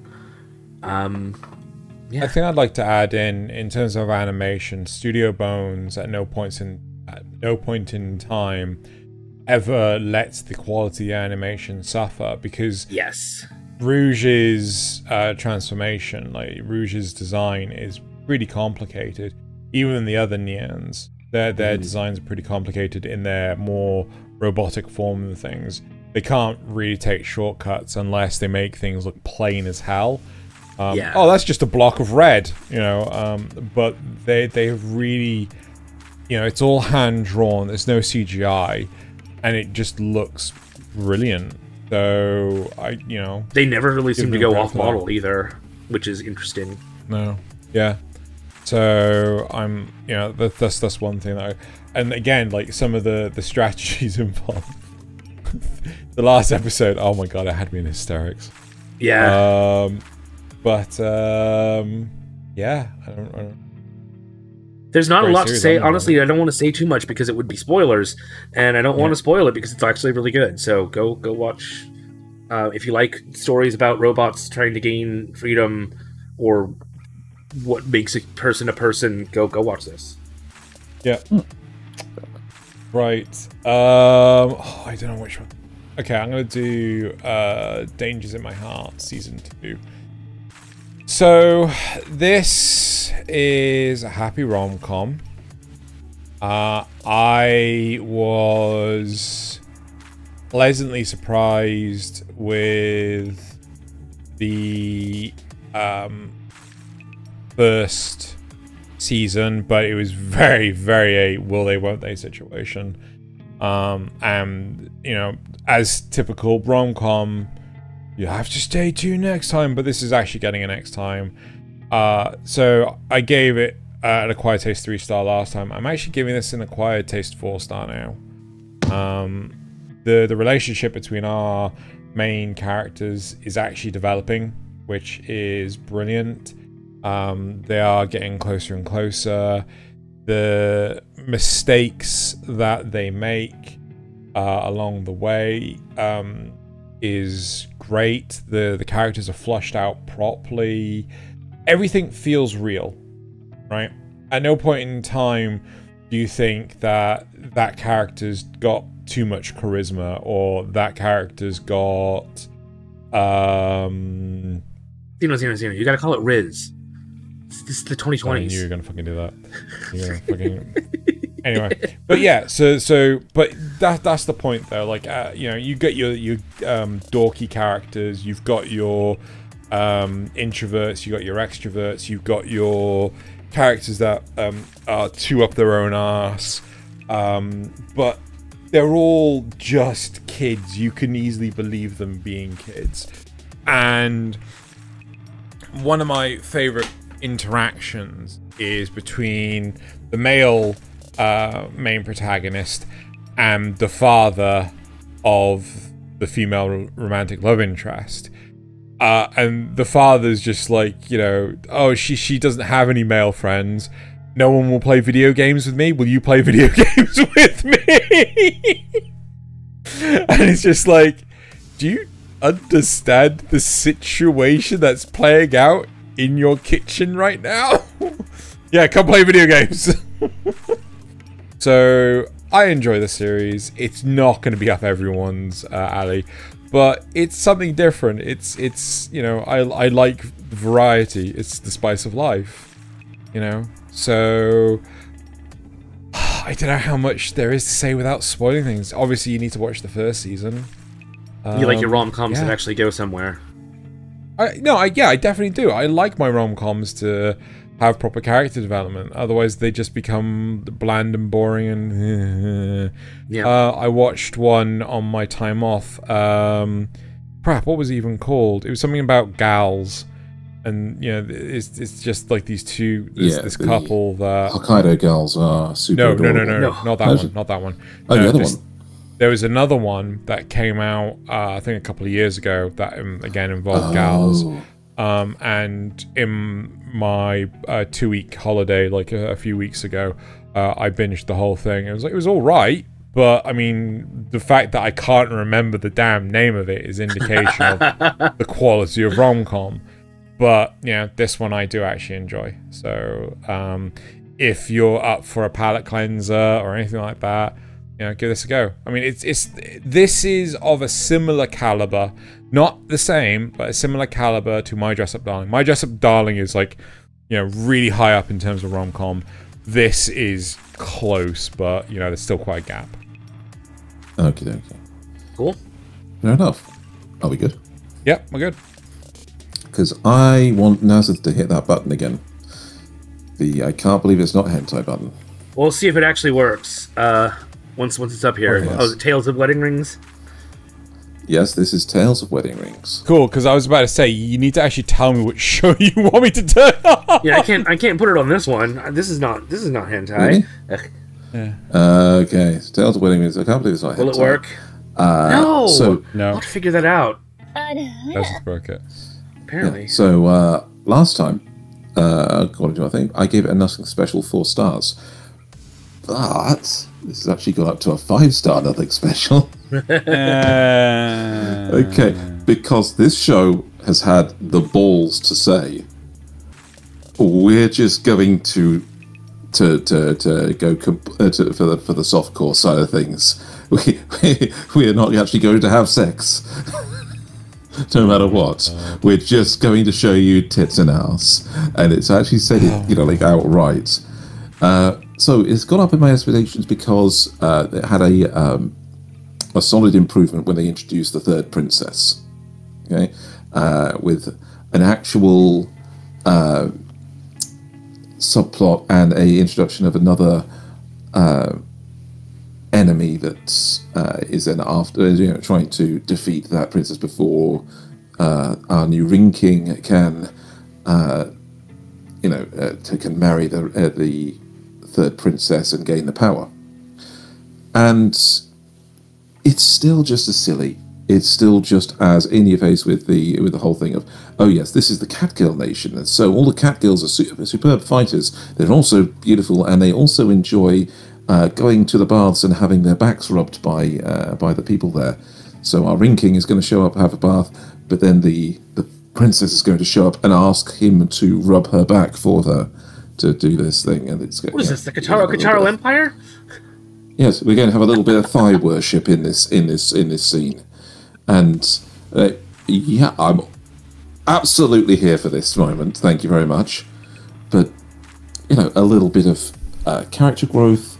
S2: Yeah.
S1: I think I'd like to add in terms of animation, Studio Bones at no point in time ever lets the quality of animation suffer, because
S2: yes,
S1: Rouge's transformation, like Rouge's design, is pretty complicated. Even the other Neons, their designs are pretty complicated in their more robotic form and things. They can't really take shortcuts unless they make things look plain as hell.
S2: Yeah.
S1: Oh, that's just a block of red, you know. But they really, you know, it's all hand drawn. There's no CGI, and it just looks brilliant. So
S2: they never really seem to go off model either, which is interesting.
S1: No, yeah. So I'm, that's one thing that and again, like some of the strategies involved. The last episode, oh my god, it had me in hysterics.
S2: Yeah.
S1: Yeah, I don't.
S2: There's not a lot to say. Honestly, I don't want to say too much because it would be spoilers, and I don't want to spoil it because it's actually really good. So go watch. If you like stories about robots trying to gain freedom, or what makes a person, go watch this.
S1: Yeah. Right. I don't know which one. Okay, I'm gonna do Dangers in My Heart Season 2. So this is a happy rom-com. I was pleasantly surprised with the first season, but it was very, very a will they won't they situation. And as typical rom-com, you have to stay tuned next time, but this is actually getting a next time. So I gave it an Acquired Taste 3-star last time. I'm actually giving this an Acquired Taste 4-star now. The relationship between our main characters is actually developing, which is brilliant. They are getting closer and closer. The mistakes that they make along the way is great. The characters are flushed out properly. Everything feels real, right? At no point in time do you think that that character's got too much charisma, or that character's got
S2: Xeno. You gotta call it Riz. This is the 2020s.
S1: I knew you were gonna fucking do that. You're gonna fucking... Anyway, but yeah, but that's the point though. Like, you know, you get your dorky characters. You've got your introverts. You got your extroverts. You've got your characters that are too up their own arse. But they're all just kids. You can easily believe them being kids. And one of my favorite interactions is between the male main protagonist and the father of the female romantic love interest. And the father's just like, you know, oh, she doesn't have any male friends. No one will play video games with me. Will you play video games with me? And it's just like, do you understand the situation that's playing out in your kitchen right now? Yeah, come play video games. So, I enjoy the series. It's not going to be up everyone's alley, but it's something different. It's you know, I like variety. It's the spice of life, you know? So, I don't know how much there is to say without spoiling things. Obviously, you need to watch the first season.
S2: You like your rom-coms that actually go somewhere.
S1: I definitely do. I like my rom-coms to have proper character development. Otherwise, they just become bland and boring. And I watched one on my time off. Crap, what was it even called? It was something about gals. And, you know, it's just like these two, this couple that...
S3: Hokkaido girls are super adorable.
S1: No, not that one, not that one.
S3: Oh, the other one.
S1: There was another one that came out, I think a couple of years ago, that, again, involved gals. And in my 2-week holiday, like a few weeks ago, I binged the whole thing. It was all right, but, I mean, the fact that I can't remember the damn name of it is indication of the quality of rom-com. But, yeah, this one I do actually enjoy. So, if you're up for a palate cleanser or anything like that, you know, give this a go. I mean, this is of a similar caliber, not the same, but a similar caliber to My Dress Up Darling. My Dress Up Darling is like, you know, really high up in terms of rom-com. This is close, but, you know, there's still quite a gap.
S3: Okay.
S2: Cool.
S3: Fair enough. Are we good?
S1: Yep, we're good.
S3: Because I want Nasuth to hit that button again. I can't believe it's not hentai button.
S2: We'll see if it actually works. Once it's up here.
S3: Yes.
S2: Oh, is it Tales of Wedding Rings?
S3: Yes, this is Tales of Wedding Rings.
S1: Cool, because I was about to say, you need to actually tell me which show you want me to turn on.
S2: Yeah, I can't put it on this one. This is not hentai.
S3: Really?
S1: Yeah.
S3: Okay, so Tales of Wedding Rings. I can't believe it's not hentai.
S2: Will it work?
S3: No!
S1: No.
S2: I'll have to figure that out.
S1: That's broke it.
S2: Apparently.
S3: Yeah. So, last time, according to my thing, I gave it a Nothing Special 4 stars. But this has actually gone up to a 5-star Nothing Special. Okay, because this show has had the balls to say, we're just going to go for the softcore side of things. We are not actually going to have sex. No matter what, we're just going to show you tits and ass, and it's actually said it, you know, like outright. So it's gone up in my expectations because it had a solid improvement when they introduced the third princess. Okay, with an actual subplot and a introduction of another enemy that is then after, you know, trying to defeat that princess before our new Ring King can, can marry the third princess and gain the power. And it's still just as silly. It's still just as in your face with the whole thing of, oh yes, this is the Catgirl nation, and so all the Catgirls are superb fighters. They're also beautiful, and they also enjoy going to the baths and having their backs rubbed by the people there. So our Ring King is going to show up, have a bath, but then the princess is going to show up and ask him to rub her back for her to do this thing. And it's
S2: what is this? The Kataro Empire?
S3: Yes, we're going to have a little bit of thigh worship in this scene, and yeah, absolutely here for this moment. Thank you very much. But, you know, a little bit of character growth,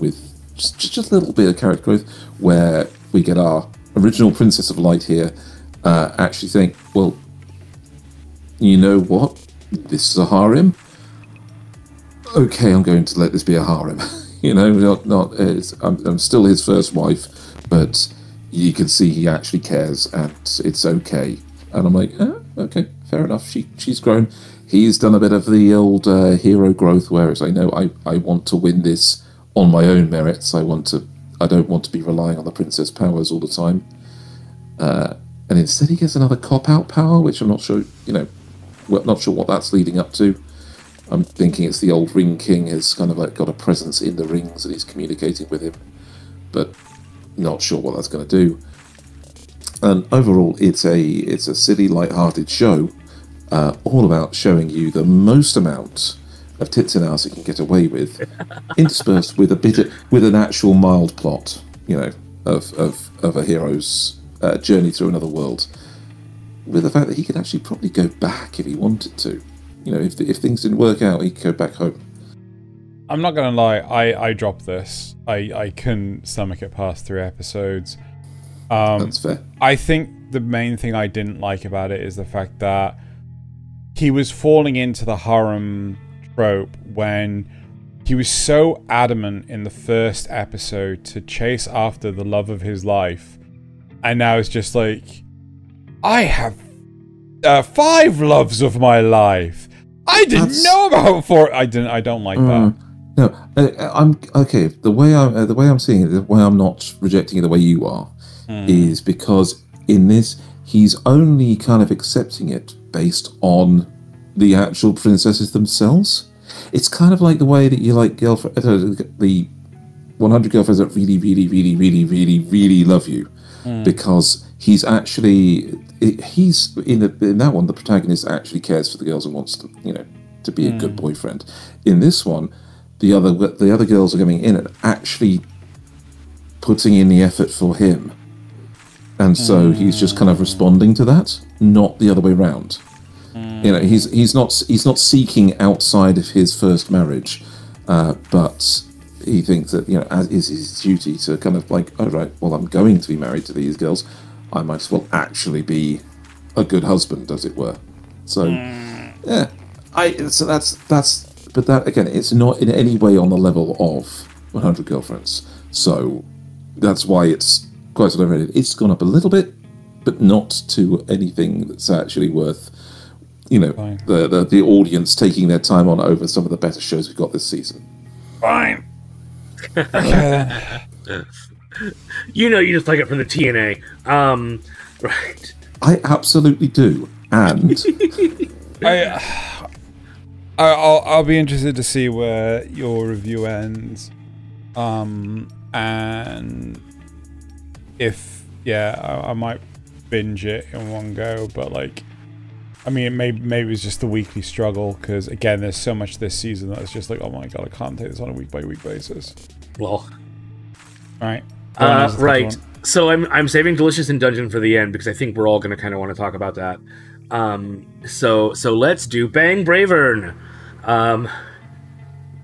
S3: with just a little bit of character growth, where we get our original Princess of Light here actually saying, well, you know what? This is a harem. Okay, I'm going to let this be a harem. You know, I'm still his first wife, but you can see he actually cares, and it's okay. And I'm like, okay, fair enough. She's grown. He's done a bit of the old hero growth, whereas I know I want to win this on my own merits. I don't want to be relying on the princess powers all the time. And instead he gets another cop-out power, which I'm not sure, you know, not sure what that's leading up to. I'm thinking it's the old Ring King has kind of like got a presence in the rings and he's communicating with him, but not sure what that's going to do. And overall, it's a silly, light-hearted show, all about showing you the most amount of tits and ass it can get away with, interspersed with with an actual mild plot, you know, of a hero's journey through another world, with the fact that he could actually probably go back if he wanted to. You know, if things didn't work out, he could go back home.
S1: I'm not gonna lie, I dropped this. I couldn't stomach it past 3 episodes.
S3: That's fair.
S1: I think the main thing I didn't like about it is the fact that he was falling into the harem trope when he was so adamant in the first episode to chase after the love of his life, and now it's just like, I have 5 loves of my life. I didn't know about 4. I don't like that.
S3: No, I'm okay. The way I'm seeing it, the way I'm not rejecting it the way you are, is because in this he's only kind of accepting it based on the actual princesses themselves. It's kind of like the way that you like the 100 girlfriends that really, really, really, really, really, really love you, because he's actually in that one. The protagonist actually cares for the girls and wants to, you know, to be a good boyfriend. In this one, the other girls are coming in and actually putting in the effort for him, and so he's just kind of responding to that, not the other way around. You know, he's not seeking outside of his first marriage, but he thinks that, you know, as is his duty to kind of like, oh right, well, I'm going to be married to these girls, I might as well actually be a good husband, as it were. So yeah, but that again, it's not in any way on the level of 100 Girlfriends. So that's why it's quite sort of rated. It's gone up a little bit, but not to anything that's actually worth, you know, the audience taking their time on over some of the better shows we've got this season.
S1: Fine.
S2: You know, you just like it from the TNA. Right.
S3: I absolutely do. And
S1: I'll be interested to see where your review ends. And if, I might binge it in one go, but like, I mean, maybe it's just the weekly struggle, because again, there's so much this season that it's just like, oh my god, I can't take this on a week-by-week basis.
S2: Well,
S1: right.
S2: Right. So I'm saving Delicious in Dungeon for the end, because I think we're all going to kind of want to talk about that. So let's do Bang Bravern.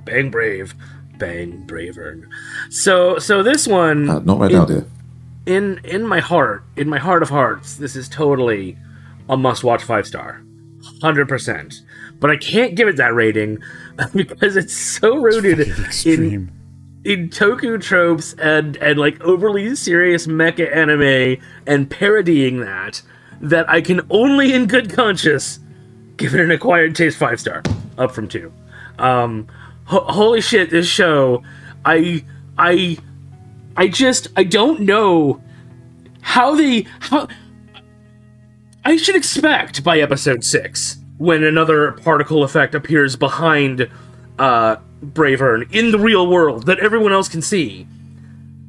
S2: Bang Brave. Bang Bravern. So this one,
S3: not right now, dear.
S2: In my heart of hearts, this is totally a must-watch 5-star, 100%. But I can't give it that rating because it's so rooted in toku tropes and like overly serious mecha anime and parodying that I can only in good conscience give it an acquired taste 5-star, up from 2. Holy shit, this show, I don't know how I should expect by episode 6, when another particle effect appears behind Bravern in the real world that everyone else can see.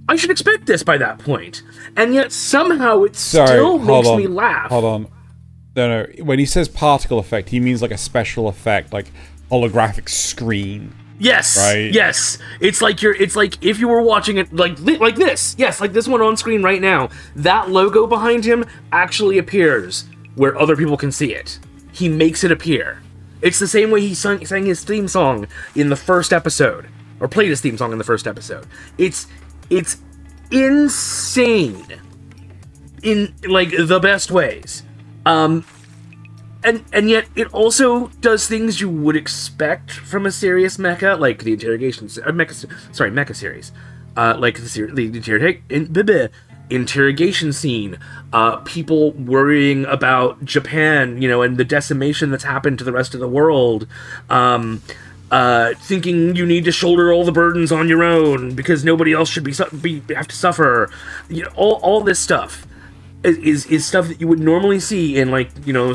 S2: I should expect this by that point. And yet somehow it still makes me laugh.
S1: Hold on. No. When he says particle effect, he means like a special effect, like holographic screen.
S2: Yes.
S1: Right?
S2: Yes. It's like if you were watching it like this. Yes, like this one on screen right now. That logo behind him actually appears where other people can see it. He makes it appear. It's the same way he sang his theme song in the first episode, or played his theme song in the first episode. It's insane in like the best ways. And yet it also does things you would expect from a serious mecha, like the mecha series, like the interrogation scene, people worrying about Japan, and the decimation that's happened to the rest of the world, thinking you need to shoulder all the burdens on your own because nobody else should have to suffer. All this stuff is stuff that you would normally see in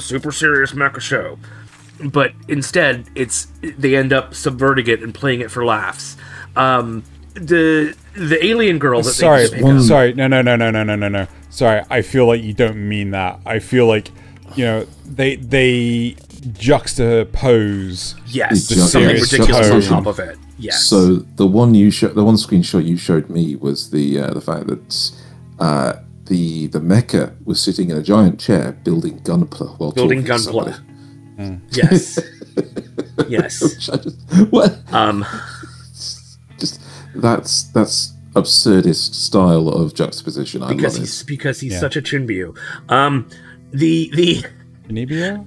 S2: super serious mecha show, but instead they end up subverting it and playing it for laughs. The alien girl that
S1: No. Sorry, I feel like you don't mean that. I feel like they juxtapose
S2: something ridiculous on top of it. Yes.
S3: So the one screenshot you showed me was the fact that the mecha was sitting in a giant chair building gunpla while
S2: building gunpla. Yes. Yes.
S3: That's absurdist style of juxtaposition. I love it.
S2: Because he's such a Chinbyu. The
S1: Chinbyu?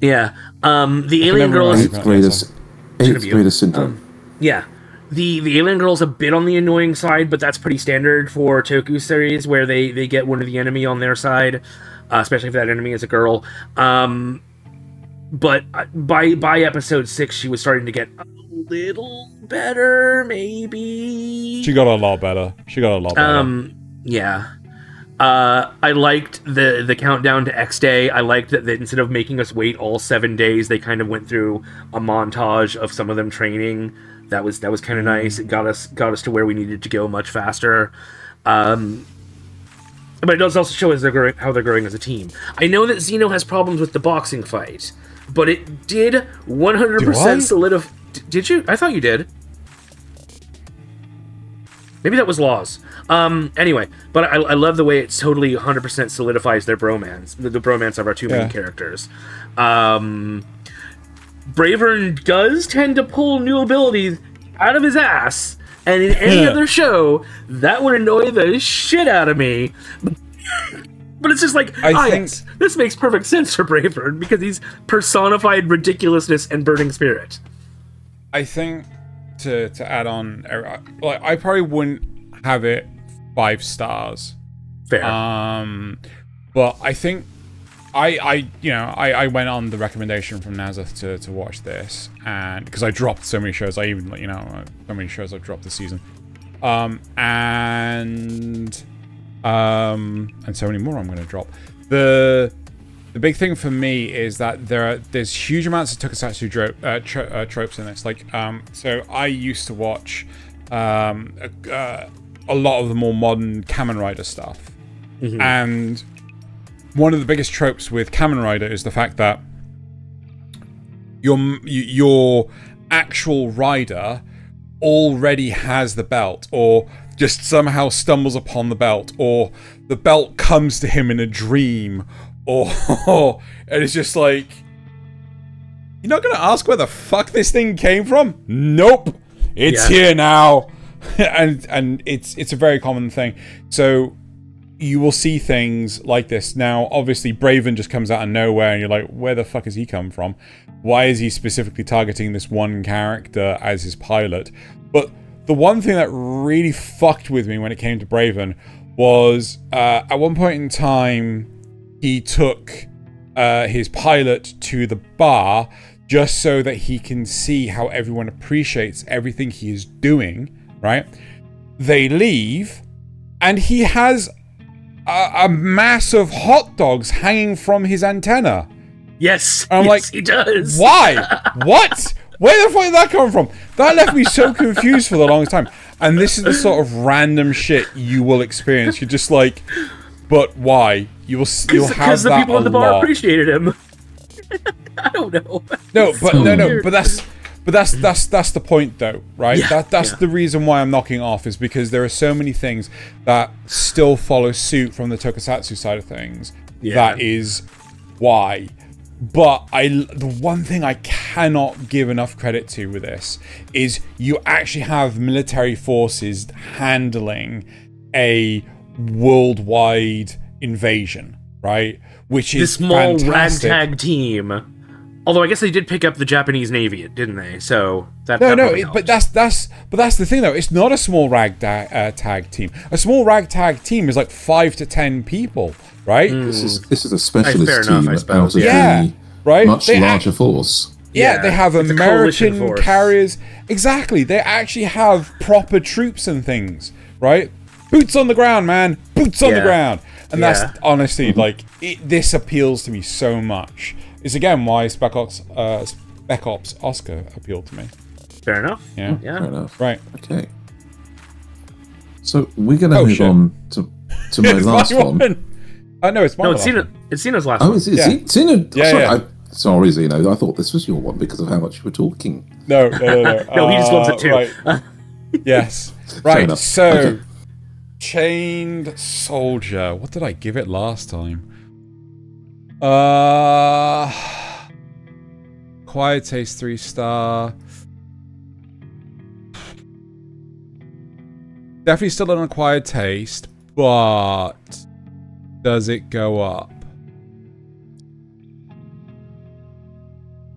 S2: Yeah. The alien girl is
S3: eighth grader syndrome.
S2: Yeah. The alien girl's a bit on the annoying side, but that's pretty standard for Toku series where they get one of the enemy on their side, especially if that enemy is a girl. But by episode 6, she was starting to get a little better, maybe.
S1: She got a lot better.
S2: Yeah. I liked the countdown to X Day. I liked that instead of making us wait all 7 days, they kind of went through a montage of some of them training. That was kind of nice. It got us to where we needed to go much faster. But it does also show how they're growing as a team. I know that Xeno has problems with the boxing fight, but it did 100% solidify. Did you? I thought you did. Maybe that was Laws. Anyway, but I love the way it totally 100% solidifies their bromance, the bromance of our two main characters. Bravern does tend to pull new abilities out of his ass, and in any other show, that would annoy the shit out of me. But it's just like, yes, this makes perfect sense for Bravern, because he's personified ridiculousness and burning spirit.
S1: I think, to add on, I probably wouldn't have it 5 stars.
S2: Fair.
S1: But I think I went on the recommendation from Nasuth to watch this, and because I dropped so many shows, so many shows I've dropped this season, and so many more I'm going to drop. The big thing for me is that there's huge amounts of tokusatsu tropes in this. So I used to watch a lot of the more modern Kamen Rider stuff, and one of the biggest tropes with Kamen Rider is the fact that your actual rider already has the belt, or just somehow stumbles upon the belt, or the belt comes to him in a dream, or and it's just like, you're not gonna ask where the fuck this thing came from? Nope, it's here now. and it's a very common thing. So you will see things like this. Now, obviously, Bravern just comes out of nowhere, and you're like, where the fuck has he come from? Why is he specifically targeting this one character as his pilot? But the one thing that really fucked with me when it came to Bravern was, at one point in time, he took his pilot to the bar just so that he can see how everyone appreciates everything he is doing, right? They leave, and he has a mass of hot dogs hanging from his antenna.
S2: Yes,
S1: I'm like,
S2: he does.
S1: Why? What? Where the fuck did that come from? That left me so confused for the longest time. And this is the sort of random shit you will experience. You're just like, but why? You'll have that
S2: because the people at the bar appreciated him. I don't know.
S1: No, but that's the point, though, right?
S2: Yeah,
S1: that's the reason why I'm knocking off, is because there are so many things that still follow suit from the tokusatsu side of things that is
S4: why. But the one thing I cannot give enough credit to with this is you actually have military forces handling a worldwide invasion, right? Which is
S2: this small
S4: fantastic.
S2: ragtag team. Although I guess they did pick up the Japanese Navy, didn't they? So that
S4: but that's the thing though. It's not a small ragtag team. A small ragtag team is like 5 to 10 people, right?
S3: This is a specialist team
S2: I suppose.
S3: out of
S4: Yeah,
S3: the
S4: right.
S3: much larger force.
S4: Yeah, they have
S2: it's a coalition
S4: American
S2: force.
S4: carriers. Exactly. They actually have proper troops and things, right? Boots on the ground, man. Boots on the ground. And that's honestly, like, this appeals to me so much. It's again why Spec Ops Oscar appealed to me.
S2: Fair enough.
S4: Yeah.
S3: Fair enough.
S4: Right.
S3: Okay. So we're going to move on to my last one.
S4: No, it's mine.
S2: No, it's Xeno's last
S3: Oh,
S2: one.
S3: is it Xeno?
S4: Yeah,
S3: sorry,
S4: yeah.
S3: Sorry, Xeno. I thought this was your one because of how much you were talking.
S4: No.
S2: No, he just loves it too.
S4: Right. Yes.
S3: Fair
S4: Right.
S3: enough.
S4: So,
S3: Okay.
S4: Chained Soldier. What did I give it last time? Quiet Taste 3-star. Definitely still an acquired taste, but does it go up?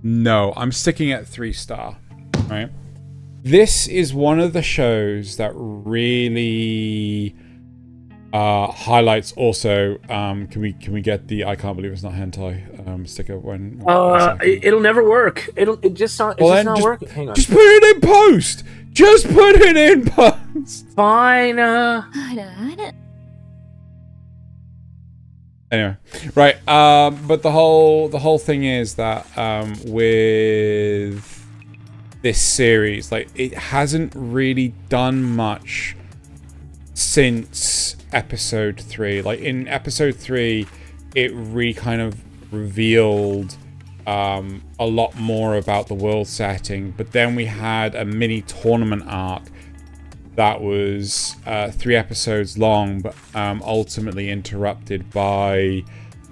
S4: No, I'm sticking at 3-star. Right. This is one of the shows that really highlights also. Can we get the I can't believe it's not hentai sticker when?
S2: It'll never work. It just not working. Hang on.
S4: Just put it in post. Just put it in post.
S2: Fine.
S4: Anyway, right. But the whole thing is that with this series, like, it hasn't really done much since episode 3. Like, in episode 3, it really kind of revealed a lot more about the world setting, but then we had a mini tournament arc that was 3 episodes long, but ultimately interrupted by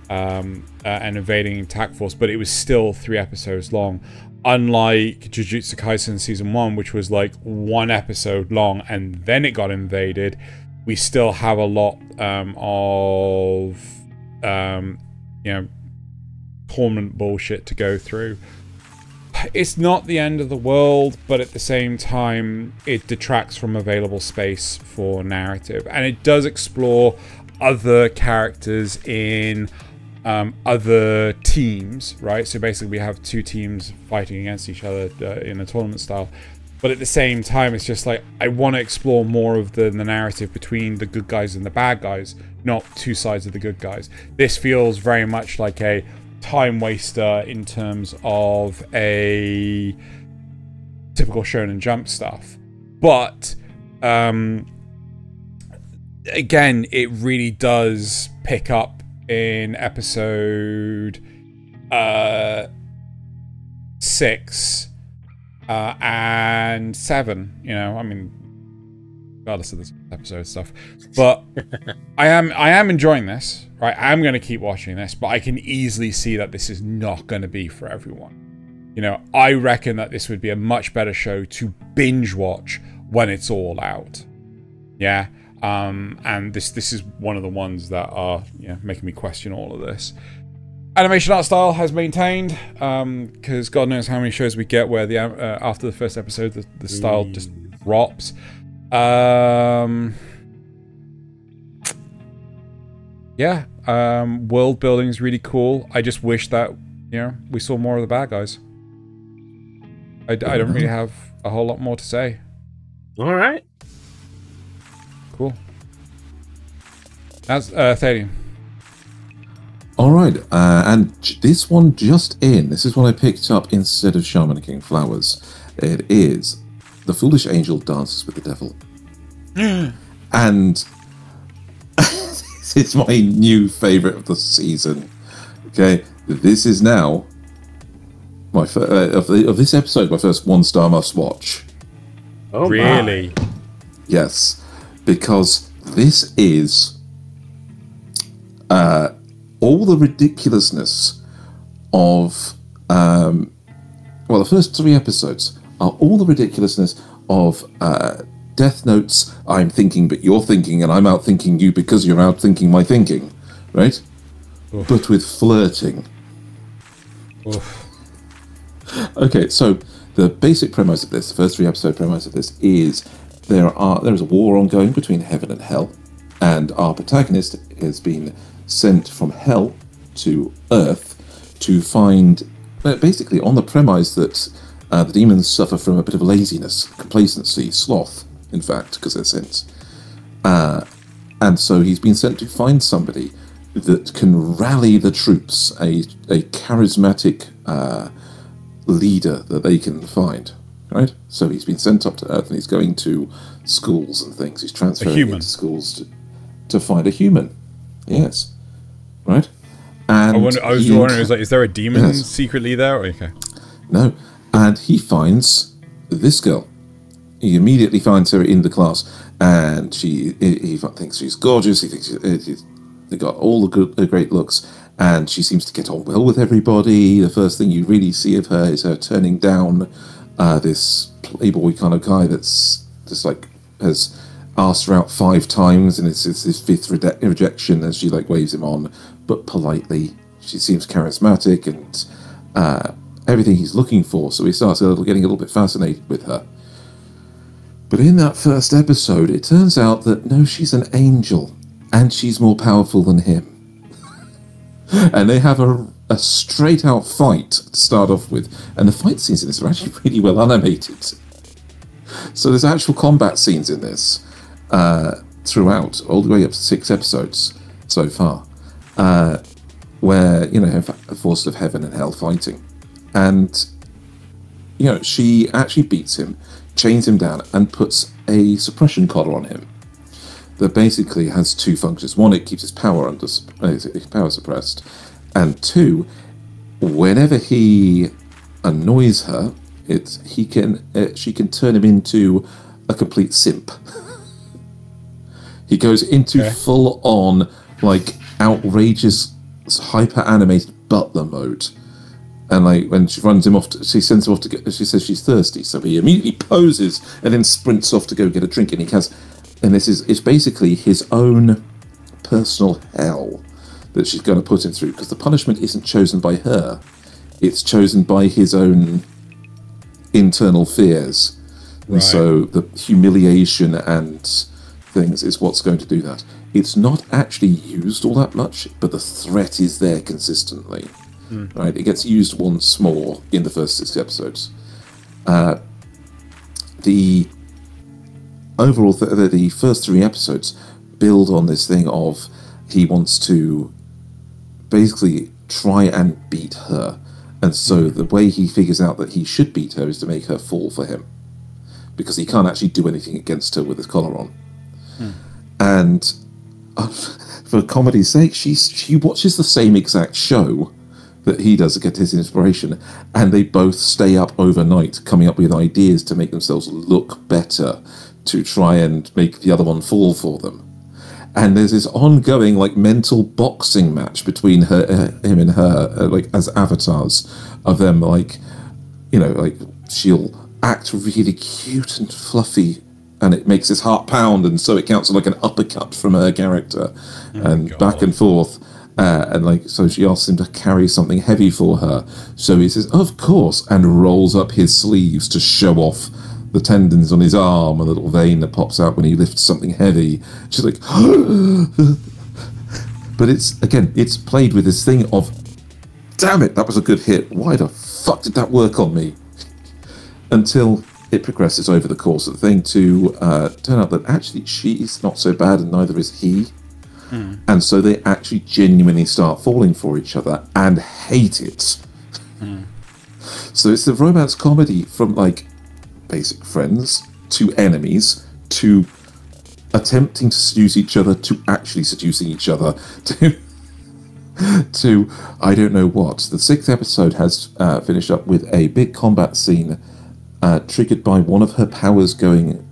S4: an invading attack force, but it was still 3 episodes long. Unlike Jujutsu Kaisen Season 1, which was like 1 episode long and then it got invaded, we still have a lot of tournament bullshit to go through. It's not the end of the world, but at the same time, it detracts from available space for narrative. And it does explore other characters in other teams, right? So basically we have 2 teams fighting against each other in a tournament style. But at the same time, it's just like, I want to explore more of the narrative between the good guys and the bad guys, not 2 sides of the good guys. This feels very much like a time waster in terms of a typical Shonen Jump stuff. But again, it really does pick up in episode 6 and 7. You know, I mean, regardless of this episode stuff, but I am enjoying this. Right, I'm going to keep watching this, but I can easily see that this is not going to be for everyone. You know, I reckon that this would be a much better show to binge watch when it's all out. Yeah. And this is one of the ones that are, you know, making me question all of this. Animation art style has maintained, because God knows how many shows we get where the after the first episode the style just drops. Yeah, world building is really cool. I just wish that, you know, we saw more of the bad guys. I don't really have a whole lot more to say.
S2: All right.
S4: Cool. That's Thaylien.
S3: All right, and this one just in. This is one I picked up instead of Shaman King Flowers. It is The Foolish Angel Dances with the Devil. And this is my new favorite of the season. Okay, this is now my of this episode, my first 1-star must watch.
S2: Oh,
S4: Really?
S3: Yes, because this is all the ridiculousness of the first 3 episodes are all the ridiculousness of Death Note's I'm thinking but you're thinking and I'm outthinking you because you're outthinking my thinking, right? Oof. But with flirting. Oof. Okay, so the basic premise of this, the first 3 episode premise of this is there is a war ongoing between heaven and hell, and our protagonist has been sent from hell to Earth to find, basically on the premise that the demons suffer from a bit of laziness, complacency, sloth, in fact, because they're sins. And so he's been sent to find somebody that can rally the troops, a charismatic leader that they can find, right? So he's been sent up to Earth and he's going to schools and things. He's transferring into schools to find a human. Yes. Right? And
S4: I was wondering, is there a demon secretly there? Okay.
S3: No. And he finds this girl. He immediately finds her in the class, and he thinks she's gorgeous. He thinks they got all the great looks, and she seems to get on well with everybody. The first thing you really see of her is her turning down this playboy kind of guy that's just like has asked her out 5 times, and it's his 5th rejection as she like waves him on, but politely. She seems charismatic and everything he's looking for, so he starts getting a little bit fascinated with her. But in that first episode, it turns out that no, she's an angel, and she's more powerful than him. And they have a straight-out fight to start off with, and the fight scenes in this are actually really well animated. So there's actual combat scenes in this throughout, all the way up to 6 episodes so far, where, you know, have a force of heaven and hell fighting. And, you know, she actually beats him, chains him down, and puts a suppression collar on him that basically has 2 functions. 1, it keeps his power suppressed, and 2, whenever he annoys her, she can turn him into a complete simp. He goes into full-on, like, outrageous, hyper-animated butler mode. And like when she runs him off, she sends him off to get. She says she's thirsty, so he immediately poses and then sprints off to go get a drink. And it's basically his own personal hell that she's going to put him through, because the punishment isn't chosen by her; it's chosen by his own internal fears. Right. And so the humiliation and things is what's going to do that. It's not actually used all that much, but the threat is there consistently. Right, it gets used once more in the first 6 episodes. The overall, the first 3 episodes build on this thing of he wants to basically try and beat her, and so the way he figures out that he should beat her is to make her fall for him, because he can't actually do anything against her with his collar on. And for comedy's sake, she watches the same exact show that he does to get his inspiration, and they both stay up overnight coming up with ideas to make themselves look better, to try and make the other one fall for them. And there's this ongoing like mental boxing match between him and her, like as avatars of them, like, you know, like she'll act really cute and fluffy and it makes his heart pound, and so it counts as like an uppercut from her character, back and forth. And like, so she asks him to carry something heavy for her. So he says, "Of course," and rolls up his sleeves to show off the tendons on his arm and the little vein that pops out when he lifts something heavy. She's like, but it's played with this thing of, damn it, that was a good hit. Why the fuck did that work on me? Until it progresses over the course of the thing to turn out that actually she's not so bad and neither is he. And so they actually genuinely start falling for each other and hate it. So it's the romance comedy from like basic friends to enemies to attempting to seduce each other to actually seducing each other to I don't know what. The 6th episode has finished up with a big combat scene triggered by one of her powers going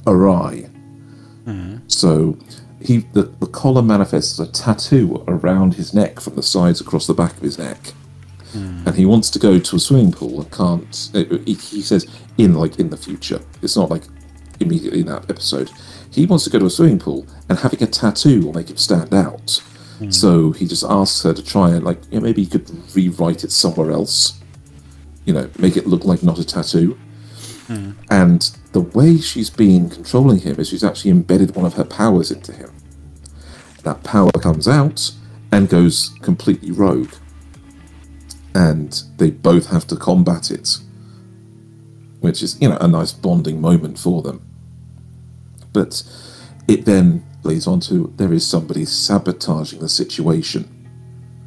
S3: awry. So the collar manifests as a tattoo around his neck from the sides across the back of his neck. and he wants to go to a swimming pool and can't. He says in the future. It's not like immediately in that episode. He wants to go to a swimming pool, and having a tattoo will make him stand out. So he just asks her to try and maybe you could rewrite it somewhere else. Make it look like not a tattoo. And the way she's been controlling him is she's actually embedded one of her powers into him. That power comes out and goes completely rogue. And they both have to combat it. Which is, a nice bonding moment for them. But it then leads on to there is somebody sabotaging the situation.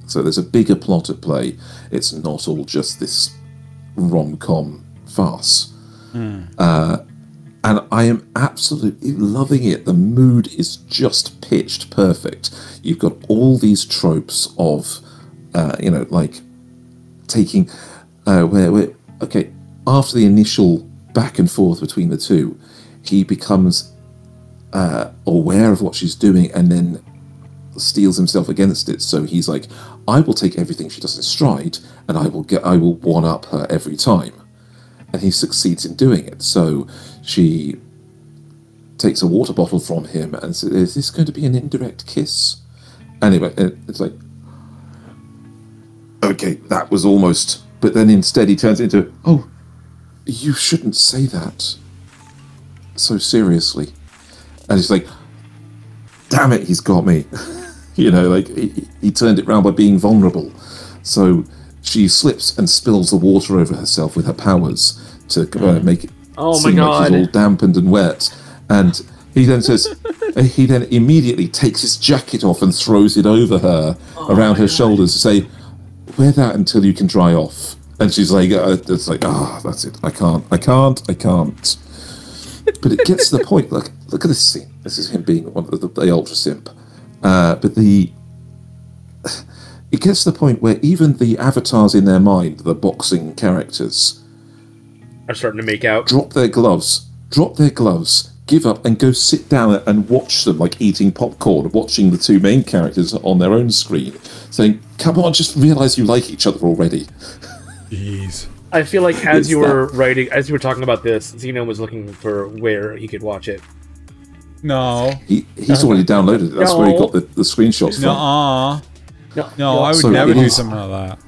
S3: So there's a bigger plot at play. It's not all just this rom-com farce. And I am absolutely loving it. The mood is just pitched perfect. You've got all these tropes of, taking after the initial back and forth between the two, he becomes aware of what she's doing and then steels himself against it. So he's like, I will take everything she does in stride, and I will one up her every time. And he succeeds in doing it. So she takes a water bottle from him and says, is this going to be an indirect kiss? Anyway, it's like, okay, that was almost... But then instead he turns into, oh, you shouldn't say that so seriously. And he's like, damn it, he's got me. He turned it round by being vulnerable. So she slips and spills the water over herself with her powers to make it seem like she's all dampened and wet. And he then says, he then immediately takes his jacket off and throws it over her, around her shoulders, to say, wear that until you can dry off. And she's like, it's like, that's it. I can't. But it gets to the point, look at this scene. This is him being one of the ultra simp. It gets to the point where even the avatars in their mind, the boxing characters,
S2: are starting to make out.
S3: Drop their gloves, give up, and go sit down and watch them like eating popcorn, watching the two main characters on their own screen, saying, come on, just realise you like each other already.
S4: Jeez.
S2: I feel like as you were talking about this, Xeno was looking for where he could watch it.
S4: No.
S3: He's already downloaded it. That's where he got the screenshots from.
S4: No, I would never do something like that.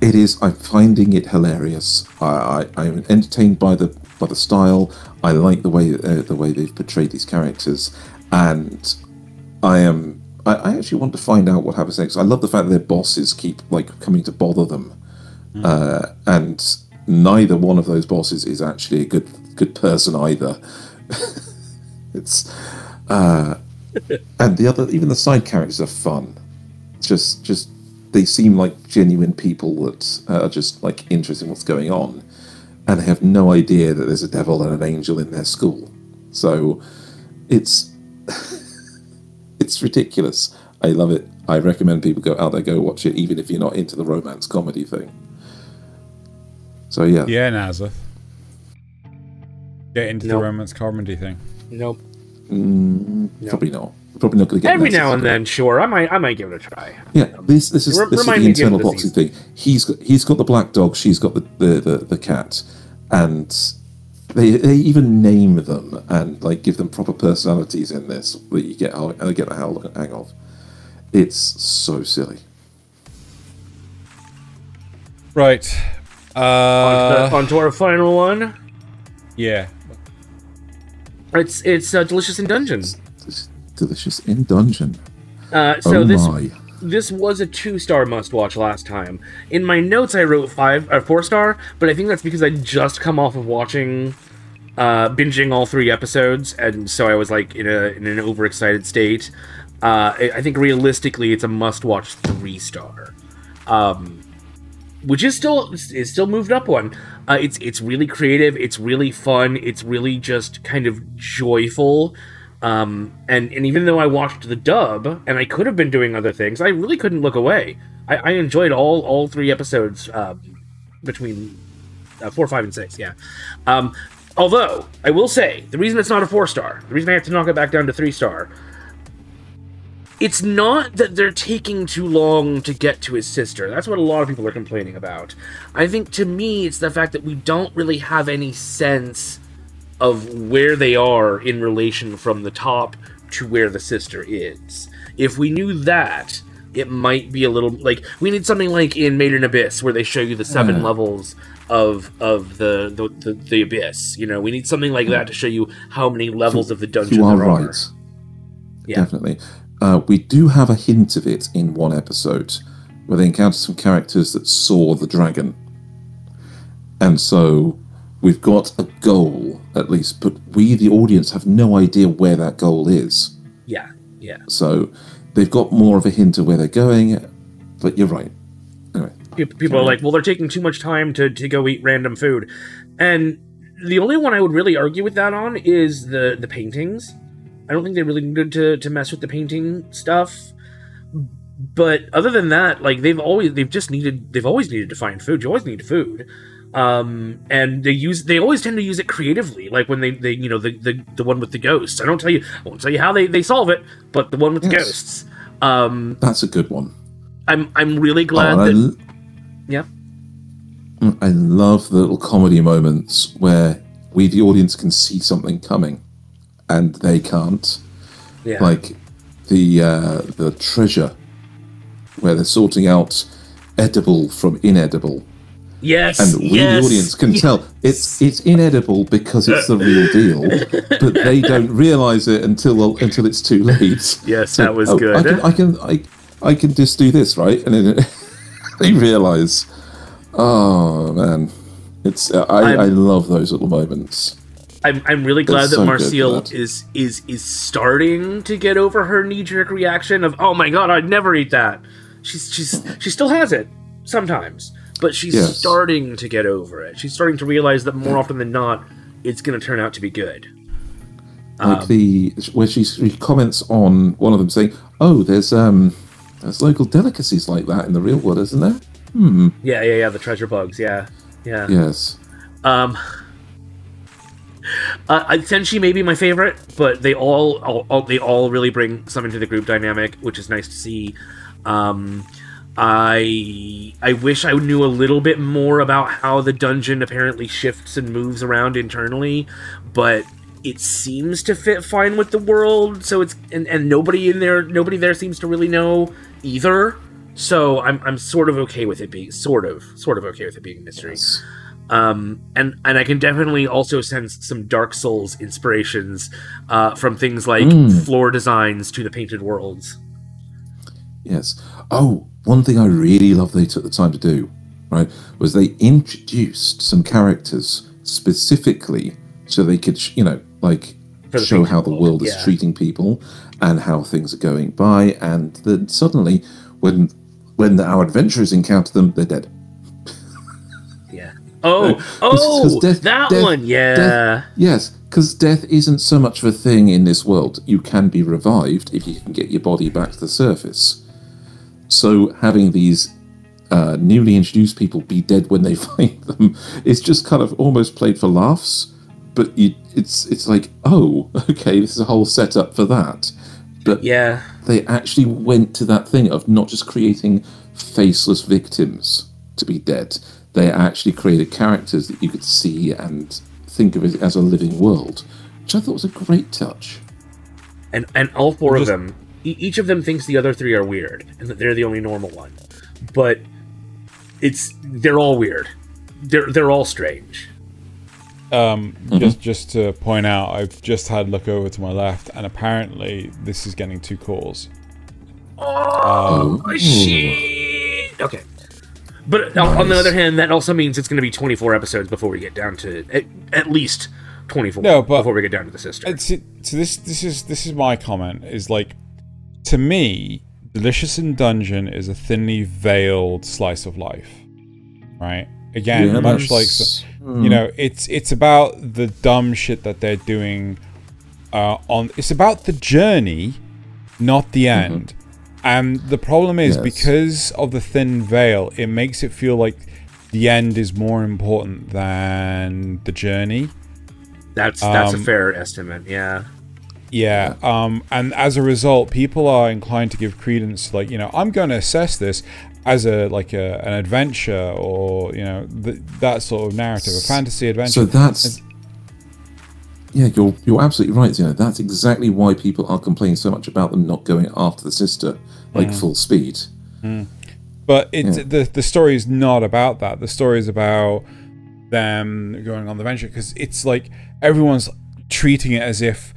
S3: It is. I'm finding it hilarious. I'm entertained by the style. I like the way they've portrayed these characters, and I actually want to find out what happens next. I love the fact that their bosses keep coming to bother them, and neither one of those bosses is actually a good person either. It's and even the side characters are fun. Just they seem like genuine people that are just interested in what's going on, and they have no idea that there's a devil and an angel in their school. So it's it's ridiculous. I love it. I recommend people go out there, go watch it, even if you're not into the romance comedy thing. So yeah,
S4: Nasuth. Get into the romance comedy thing.
S2: Nope.
S3: Probably not. Probably not going to get
S2: every now and then. Sure, I might give it a try.
S3: Yeah, this is the internal boxing thing. He's got the black dog. She's got the cat, and they even name them and give them proper personalities in this that you get the hang of. It's so silly.
S4: Right.
S2: On to our final one.
S4: Yeah.
S2: It's Delicious in Dungeon.
S3: Delicious in Dungeon.
S2: This was a 2-star must-watch last time. In my notes, I wrote 4-star, but I think that's because I just come off of watching, binging all 3 episodes, and so I was in an overexcited state. I think realistically, it's a must-watch 3-star, which is still moved up one. It's really creative. It's really fun. It's really just kind of joyful. And even though I watched the dub, and I could have been doing other things, I really couldn't look away. I enjoyed all 3 episodes between 4, 5, and 6. Yeah. Although I will say the reason it's not a 4-star, the reason I have to knock it back down to 3-star, it's not that they're taking too long to get to his sister. That's what a lot of people are complaining about. I think, to me, it's the fact that we don't really have any sense of where they are in relation from the top to where the sister is. If we knew that, it might be a little... Like, we need something like in Maiden Abyss, where they show you the 7 levels of the Abyss. You know, we need something like that to show you how many levels of the dungeon there are.
S3: Right. Yeah. Definitely. We do have a hint of it in one episode, where they encounter some characters that saw the dragon. And so we've got a goal, at least, but we, the audience, have no idea where that goal is.
S2: Yeah, yeah.
S3: So they've got more of a hint of where they're going, but you're right. Anyway,
S2: people are like, well, they're taking too much time to go eat random food. And the only one I would really argue with that on is the paintings. I don't think they really needed to mess with the painting stuff. But other than that, like, they've always needed to find food. You always need food. And they always tend to use it creatively, like when they you know, the one with the ghosts. I won't tell you how they solve it, but the one with the ghosts.
S3: That's a good one.
S2: I'm really glad
S3: I love the little comedy moments where we, the audience, can see something coming and they can't.
S2: Yeah.
S3: Like the treasure where they're sorting out edible from inedible.
S2: Yes,
S3: and we, the audience, can tell it's inedible because it's the real deal, but they don't realise it until it's too late.
S2: Yes, so, that was good.
S3: I can just do this, right? And then they realise, oh man, it's I love those little moments.
S2: I'm really glad that Marcille is starting to get over her knee-jerk reaction of, oh my god, I'd never eat that. She still has it sometimes. But she's starting to get over it. She's starting to realize that more often than not, it's going to turn out to be good.
S3: Like where she comments on one of them saying, "Oh, there's local delicacies like that in the real world, isn't there?"
S2: Yeah. The treasure bugs. Yeah.
S3: Yes.
S2: Tenchi may be my favorite, but they all really bring something to the group dynamic, which is nice to see. I wish I knew a little bit more about how the dungeon apparently shifts and moves around internally, but it seems to fit fine with the world. So it's and nobody there seems to really know either. So I'm sort of okay with it being sort of okay with it being a mystery.
S3: Yes.
S2: And I can definitely also sense some Dark Souls inspirations from things like floor designs to the painted worlds.
S3: Yes. Oh, one thing I really love they took the time to do, right, was they introduced some characters specifically so they could, show how the world is treating people and how things are going by, and then suddenly, when our adventurers encounter them, they're dead.
S2: Yeah. That one, yeah.
S3: Death, yes, because death isn't so much of a thing in this world. You can be revived if you can get your body back to the surface. So having these newly introduced people be dead when they find them is just kind of almost played for laughs. But it's like, oh, okay, this is a whole setup for that. But
S2: yeah,
S3: they actually went to that thing of not just creating faceless victims to be dead. They actually created characters that you could see and think of it as a living world, which I thought was a great touch.
S2: And all four of them, each of them thinks the other three are weird, and that they're the only normal one. But they're all weird. They're all strange.
S4: Just to point out, I've just had a look over to my left, and apparently this is getting 2 calls.
S2: Shit! Okay. But on the other hand, that also means it's going to be 24 episodes before we get down to at least 24.
S4: No, but
S2: before we get down to the sister.
S4: So this is my comment. Is like, to me, Delicious in Dungeon is a thinly veiled slice of life, right? Again, much like it's about the dumb shit that they're doing. It's about the journey, not the end. And the problem is, because of the thin veil, it makes it feel like the end is more important than the journey.
S2: That's a fair estimate, yeah.
S4: Yeah, and as a result, people are inclined to give credence to, like, you know, I'm going to assess this as an adventure, or, you know, that sort of narrative, a fantasy adventure.
S3: So that's... Yeah, you're absolutely right, you know. That's exactly why people are complaining so much about them not going after the sister, like, full speed.
S4: But the story is not about that. The story is about them going on the venture, because it's like everyone's treating it as if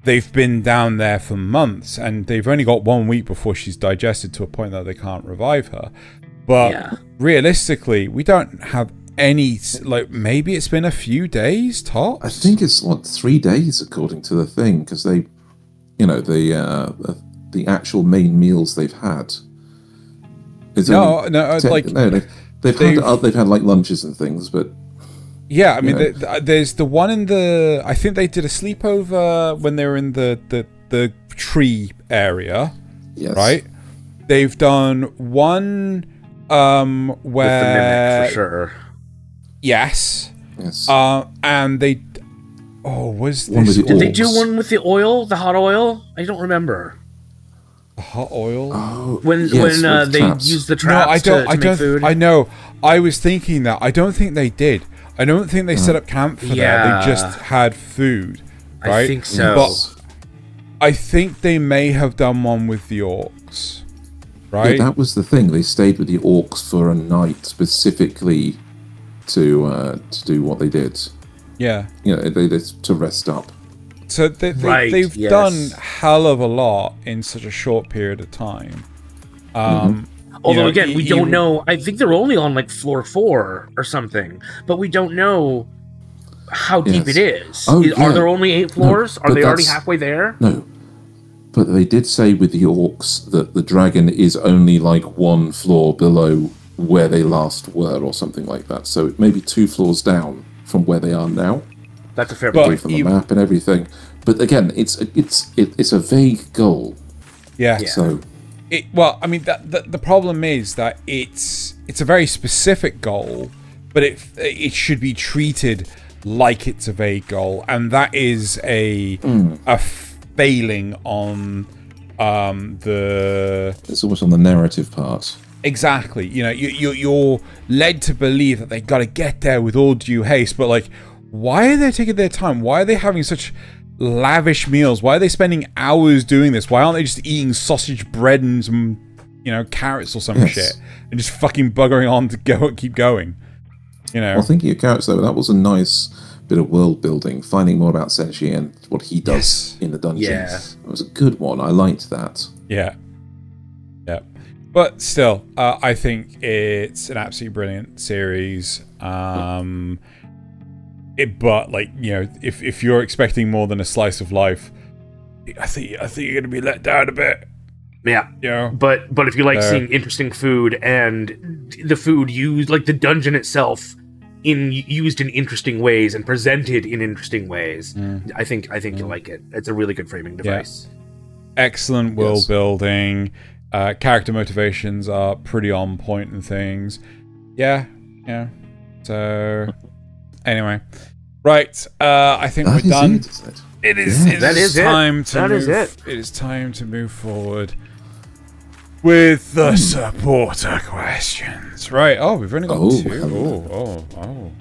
S4: they've been down there for months, and they've only got 1 week before she's digested to a point that they can't revive her. But realistically, we don't have any, like, maybe it's been a few days tops.
S3: I think it's like 3 days according to the thing, because they, you know, the actual main meals they've had. They've had like lunches and things, but
S4: yeah, I mean, there's the one in the, I think they did a sleepover when they were in the tree area, right? They've done one where
S2: with the mimic, for sure.
S4: Yes. And they... Oh, was this...
S2: Did they do one with the oil? The hot oil? I don't remember.
S4: The hot oil?
S3: Oh,
S2: when they used the traps to make food?
S4: I know. I was thinking that. I don't think they did. I don't think they set up camp for that. They just had food, right?
S2: I think so.
S4: But I think they may have done one with the orcs, right?
S3: Yeah, that was the thing. They stayed with the orcs for a night specifically to do what they did.
S4: Yeah.
S3: You know, they to rest up.
S4: So they've done hell of a lot in such a short period of time.
S2: Although, again, we don't know. I think they're only on, like, floor 4 or something. But we don't know how deep it is. Are there only 8 floors? Are they already halfway there?
S3: No. But they did say with the orcs that the dragon is only, like, 1 floor below where they last were, or something like that. So it may be 2 floors down from where they are now.
S2: That's a fair
S3: point. From the map and everything. But again, it's a vague goal.
S4: Yeah.
S3: So...
S4: well, I mean, the problem is that it's a very specific goal, but it should be treated like it's a vague goal, and that is a failing on the...
S3: It's almost on the narrative part.
S4: Exactly. You know, you're led to believe that they got to get there with all due haste, but, like, why are they taking their time? Why are they having such lavish meals? Why are they spending hours doing this? Why aren't they just eating sausage bread and some, you know, carrots or some shit, and just fucking buggering on to keep going? You know.
S3: Well, thinking of carrots though, that was a nice bit of world building, finding more about Senshi and what he does in the dungeons. Yeah. It was a good one. I liked that.
S4: Yeah. Yeah. But still, I think it's an absolutely brilliant series. But, like, you know, if you're expecting more than a slice of life, I think you're gonna be let down a bit.
S2: Yeah.
S4: You know?
S2: But if you like seeing interesting food, and the food used, like the dungeon itself, used in interesting ways and presented in interesting ways, I think you'll like it. It's a really good framing device.
S4: Yeah. Excellent world building. Character motivations are pretty on point and things. Yeah. So anyway, right. I think we're done. It is time to move forward with the supporter questions. Right. Oh, we've only got 2.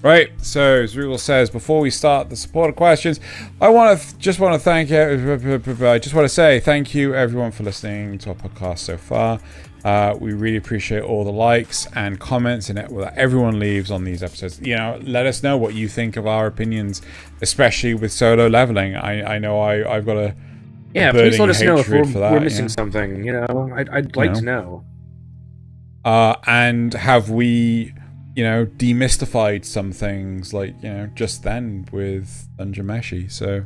S4: Right. So, as Rule says, before we start the supporter questions, I just want to thank you. I just want to say thank you, everyone, for listening to our podcast so far. We really appreciate all the likes and comments and that everyone leaves on these episodes. You know, let us know what you think of our opinions, especially with solo leveling. I know I've got a
S2: please let us know if we're missing something. You know, I'd like to know.
S4: And have we, you know, demystified some things, like, you know, just then with Dungeon Meshi. So,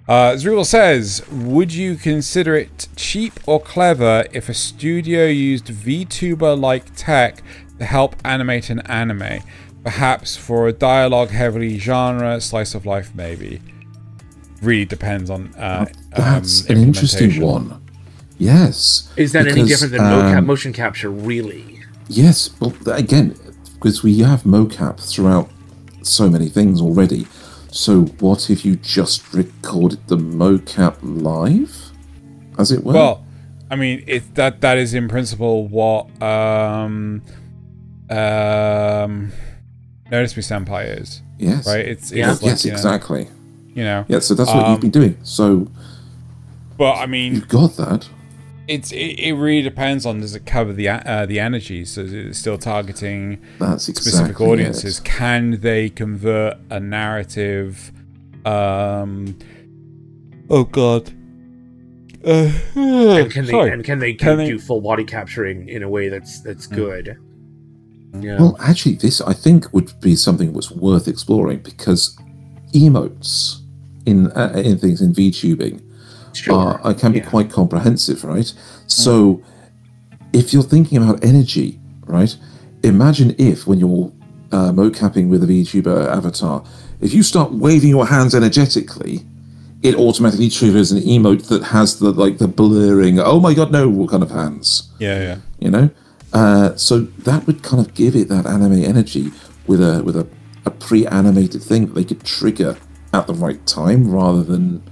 S4: Zrul says, would you consider it cheap or clever if a studio used VTuber-like tech to help animate an anime? Perhaps for a dialogue-heavy genre, slice of life, maybe. Really depends on
S3: that's an interesting one. Yes.
S2: Is that any different than motion capture, really?
S3: Yes, but again, because we have mocap throughout so many things already. So what if you just recorded the mocap live, as it were?
S4: Well, I mean, that is in principle what Notice Me Senpai is.
S3: Yes.
S4: Right? It's
S3: yes,
S4: like,
S3: exactly.
S4: You know.
S3: Yeah, so that's what you've been doing. So
S4: but I mean,
S3: you've got that.
S4: It really depends on, does it cover the energy? So is it still targeting specific audiences? Can they convert a narrative? Oh God.
S2: And can they do full body capturing in a way that's good? Yeah.
S3: Well, actually, this I think would be something that's worth exploring, because emotes in things in VTubing can be quite comprehensive, right? So if you're thinking about energy, right? Imagine if when you're mocapping with a VTuber avatar, if you start waving your hands energetically, it automatically triggers an emote that has the blurring, oh my god, no, kind of hands.
S4: Yeah.
S3: You know? So that would kind of give it that anime energy with a pre-animated thing that they could trigger at the right time rather than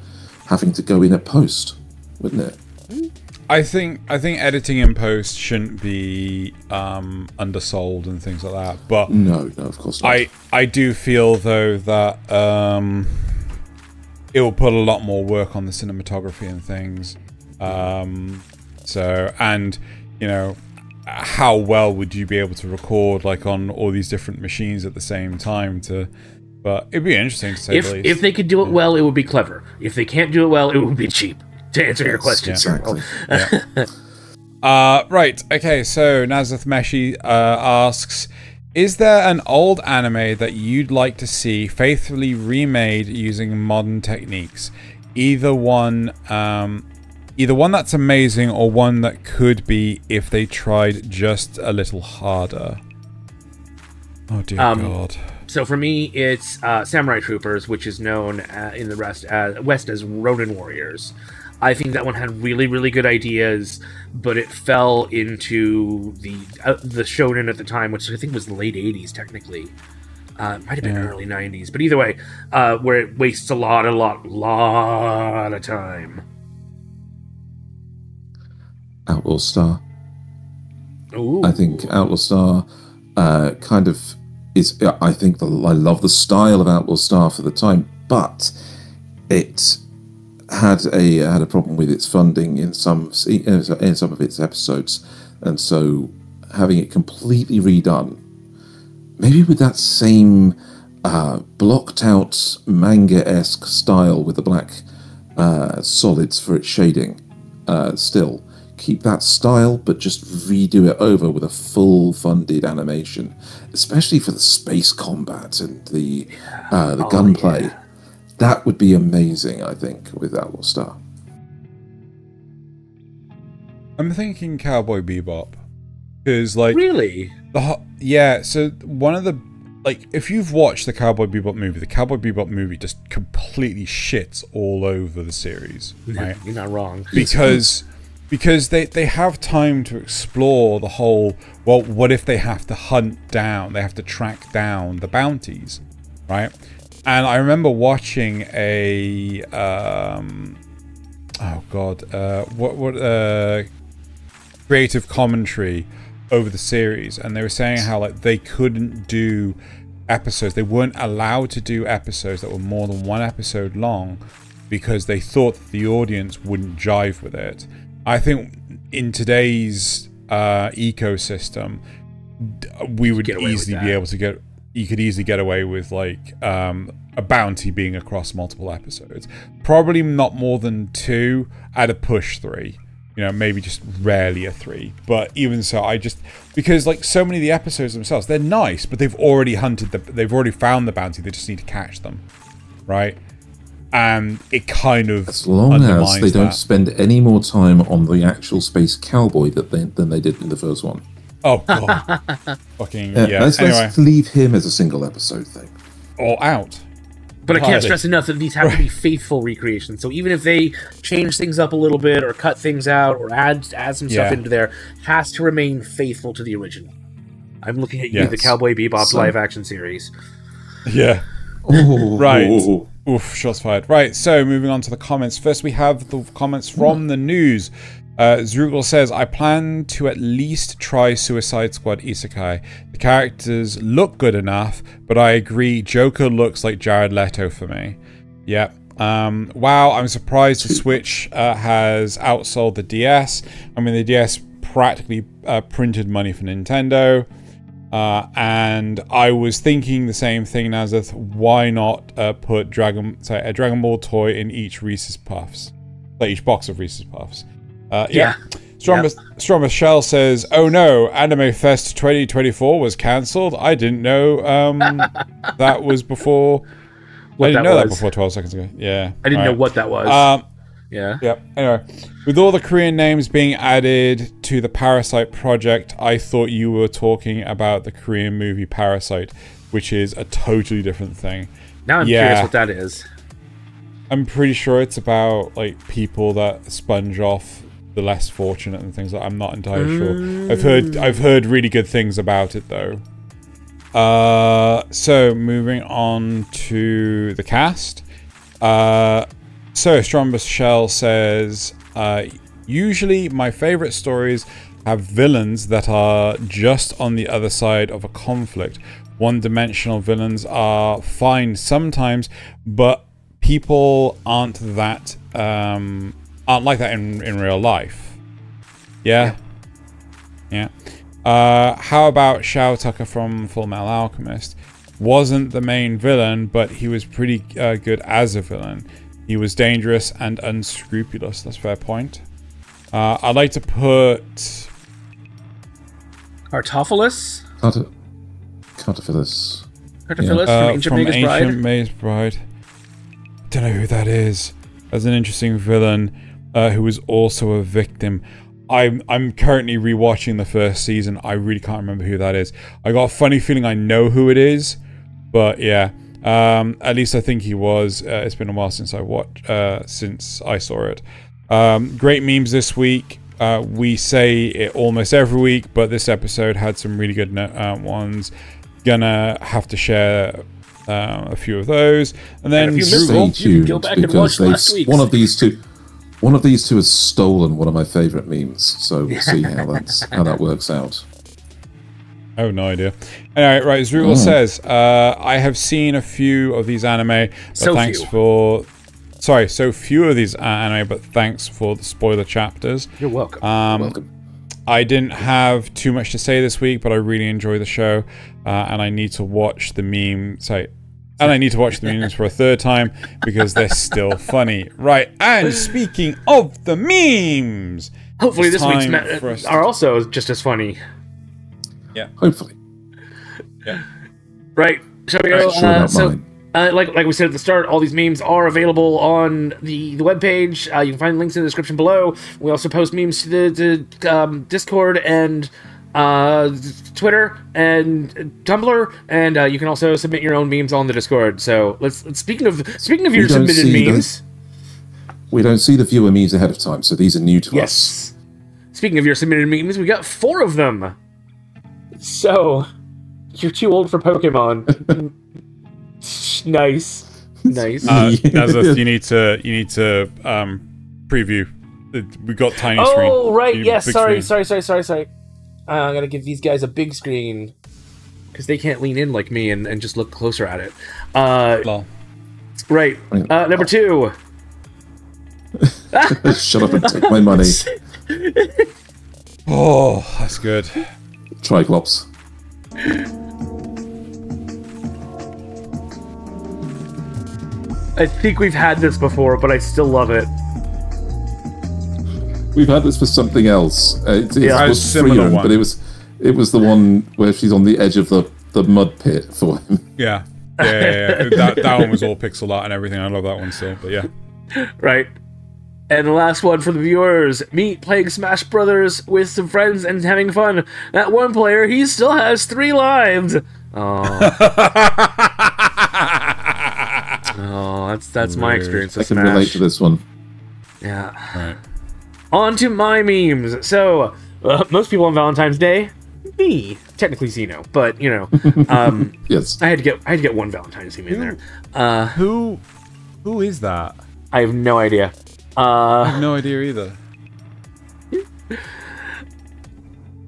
S3: having to go in at post, wouldn't it?
S4: I think editing in post shouldn't be undersold and things like that. But
S3: no, of course not.
S4: I do feel though that it will put a lot more work on the cinematography and things. So, and you know, how well would you be able to record like on all these different machines at the same time? But it'd be interesting to say the least.
S2: If they could do it well, it would be clever. If they can't do it well, it would be cheap. To answer your question,
S3: exactly.
S4: Right. Okay. So Nasuth Meshi asks, is there an old anime that you'd like to see faithfully remade using modern techniques? Either one that's amazing or one that could be if they tried just a little harder. Oh dear God.
S2: So for me, it's Samurai Troopers, which is known in the West as Ronin Warriors. I think that one had really, really good ideas, but it fell into the shonen at the time, which I think was the late 80s, technically. It might have been early 90s, but either way, where it wastes a lot of time.
S3: Outlaw Star.
S2: Ooh.
S3: I think Outlaw Star kind of is. I think I love the style of Outlaw Star for the time, but it had a problem with its funding in some of its episodes, and so having it completely redone, maybe with that same blocked out manga-esque style with the black solids for its shading, still keep that style, but just redo it over with a full funded animation, especially for the space combat and the gunplay. Yeah. That would be amazing, I think, with Outlaw Star.
S4: I'm thinking Cowboy Bebop, because
S2: really,
S4: so one of the if you've watched the Cowboy Bebop movie just completely shits all over the series. Right?
S2: You're not wrong.
S4: Because they have time to explore the whole, well, what if they have to they have to track down the bounties, right? And I remember watching a creative commentary over the series, and they were saying how they couldn't do episodes, they weren't allowed to do episodes that were more than one episode long because they thought that the audience wouldn't jive with it. I think in today's ecosystem, we would easily be able to get. You could easily get away with a bounty being across multiple episodes. Probably not more than 2, at a push 3. You know, maybe just rarely a 3. But even so, because so many of the episodes themselves, they're nice, but they've already they've already found the bounty. They just need to catch them, right? And it kind of
S3: as long as they don't spend any more time on the actual space cowboy than they did in the first one.
S4: Oh god, fucking
S3: Let's leave him as a single episode thing,
S4: or out.
S2: But I can't stress enough that these have to be faithful recreations. So even if they change things up a little bit, or cut things out, or add some stuff into there, has to remain faithful to the original. I'm looking at you, the Cowboy Bebop live action series.
S4: Yeah.
S3: Oh,
S4: Right.
S3: oh.
S4: Oof, shots fired. Right, so moving on to the comments. First, we have the comments from the news. Xenogelion says, I plan to at least try Suicide Squad Isekai. The characters look good enough, but I agree, Joker looks like Jared Leto for me. Yep. Wow, I'm surprised the Switch has outsold the DS. I mean, the DS practically printed money for Nintendo. And I was thinking the same thing, Nasuth. Why not put a Dragon Ball toy in each Reese's Puffs? Like each box of Reese's Puffs. Yeah. Strong Michelle says, oh no, Anime Fest 2024 was cancelled. I didn't know that was before... I didn't know that before 12 seconds ago. Yeah.
S2: I didn't know what that was. Yeah.
S4: Yep. Anyway, with all the Korean names being added to the Parasite project, I thought you were talking about the Korean movie Parasite, which is a totally different thing.
S2: Now I'm curious what that is.
S4: I'm pretty sure it's about like people that sponge off the less fortunate and things like that. I'm not entirely sure. I've heard really good things about it though. So moving on to the cast. So Strong Michelle says, usually my favorite stories have villains that are just on the other side of a conflict. One-dimensional villains are fine sometimes, but people aren't like that in real life. Yeah. How about Shao Tucker from Full Metal Alchemist? Wasn't the main villain, but he was pretty good as a villain. He was dangerous and unscrupulous. That's a fair point. I'd like to put...
S2: Artophilus?
S3: Cartophilus.
S2: Cartophilus from Ancient
S4: Maze Bride. Don't know who that is. As an interesting villain who was also a victim. I'm currently rewatching the first season. I really can't remember who that is. I got a funny feeling I know who it is, but yeah. At least I think he was. It's been a while since I saw it. Great memes this week. We say it almost every week, but this episode had some really good ones. Gonna have to share a few of those, and then
S3: stay tuned because one of these two has stolen one of my favorite memes. So we'll see how that works out.
S4: Oh, no idea. Anyway, right, Zrugal says, I have seen a few of these anime, but so few of these anime, but thanks for the spoiler chapters.
S2: You're welcome.
S3: Welcome.
S4: I didn't have too much to say this week, but I really enjoy the show, and I need to watch the memes for a third time because they're still funny. Right, and speaking of the memes,
S2: hopefully this week's are also just as funny.
S3: Yeah, hopefully.
S4: Yeah.
S2: Right. Shall we go? Like we said at the start, all these memes are available on the webpage. You can find links in the description below. We also post memes to the Discord and Twitter and Tumblr, and you can also submit your own memes on the Discord. So speaking of your submitted memes,
S3: we don't see the viewer memes ahead of time, so these are new to us.
S2: Speaking of your submitted memes, we got 4 of them. So, you're too old for Pokemon. Nice.
S4: Nasuth, you need to preview. We got tiny screen.
S2: Oh right, yes. Sorry. I'm gonna give these guys a big screen because they can't lean in like me and just look closer at it. Right. Number 2.
S3: Shut up and take my money.
S4: Oh, that's good.
S3: Triclops.
S2: I think we've had this before, but I still love it.
S3: We've had this for something else. It was
S4: similar one,
S3: but it was the one where she's on the edge of the mud pit for him.
S4: Yeah. That one was all pixel art and everything. I love that one still, but yeah.
S2: Right. And the last one for the viewers. Me playing Smash Brothers with some friends and having fun. That one player, he still has 3 lives. Oh, that's my experience with Smash.
S3: I can relate to this one.
S2: Yeah. Right. On to my memes. So, most people on Valentine's Day me, technically Xeno, but you know,
S3: Yes.
S2: I had to get one Valentine's theme in there.
S4: Who is that?
S2: I have no idea.
S4: I have no idea either.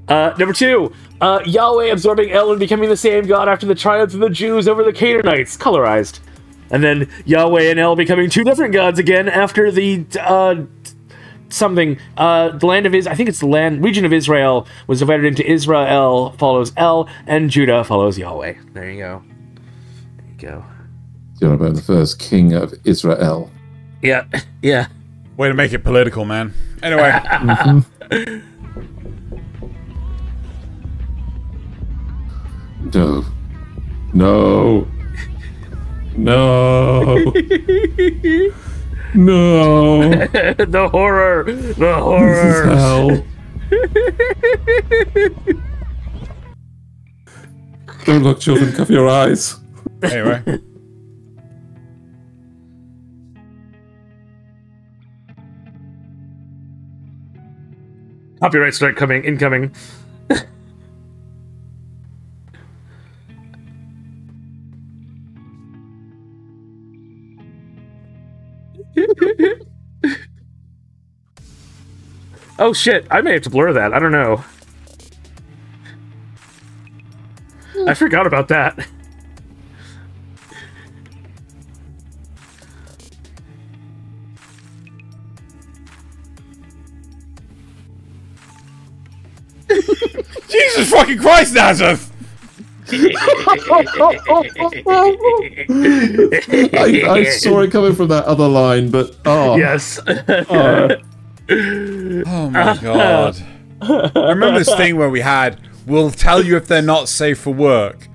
S2: Number 2, Yahweh absorbing El and becoming the same god after the triumph of the Jews over the Canaanites, colorized. And then Yahweh and El becoming 2 different gods again after the, the land of I think it's the region of Israel was divided into Israel follows El, and Judah follows Yahweh. There you go. There you go.
S3: You're about the first king of Israel.
S2: Yeah, yeah.
S4: Way to make it political, man. Anyway.
S3: No. No. No. No.
S2: The horror. The horror.
S3: Hell. Don't look, children. Cover your eyes.
S4: Anyway.
S2: Copyright strike incoming. Oh shit, I may have to blur that. I don't know. I forgot about that.
S4: Jesus fucking Christ, Nasuth!
S3: I saw it coming from that other line, but
S2: Yes.
S4: Oh my god. I remember this thing where we had, we'll tell you if they're not safe for work.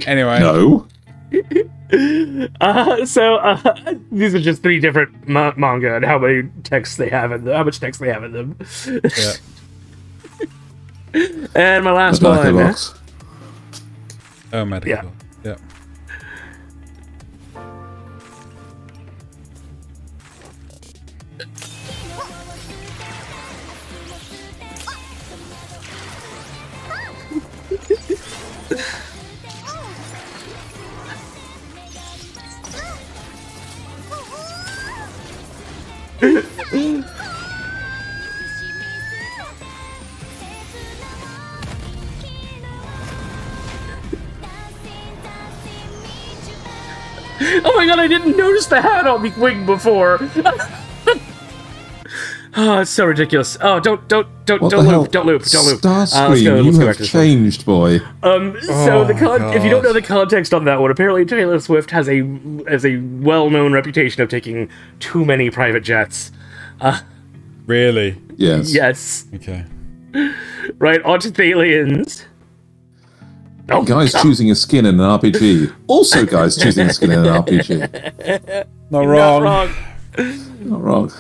S4: Anyway.
S3: No.
S2: These are just 3 different manga and how many texts they have in them, how much text they have in them.
S4: Yeah.
S2: And my last
S3: Medical
S2: one.
S3: box.
S4: Oh, medical.
S2: Yeah.
S4: Yeah.
S2: Oh my god, I didn't notice the hat on the wing before. Oh, it's so ridiculous. Oh, don't loop.
S3: Starscream, you have changed, boy.
S2: If you don't know the context on that one, apparently Taylor Swift has a well-known reputation of taking too many private jets.
S4: Really?
S3: Yes.
S2: Yes.
S4: Okay.
S2: Right, on to Thayliens. Oh,
S3: guys choosing a skin in an RPG. Also guys choosing a skin in an RPG.
S4: Not wrong.
S3: Not wrong.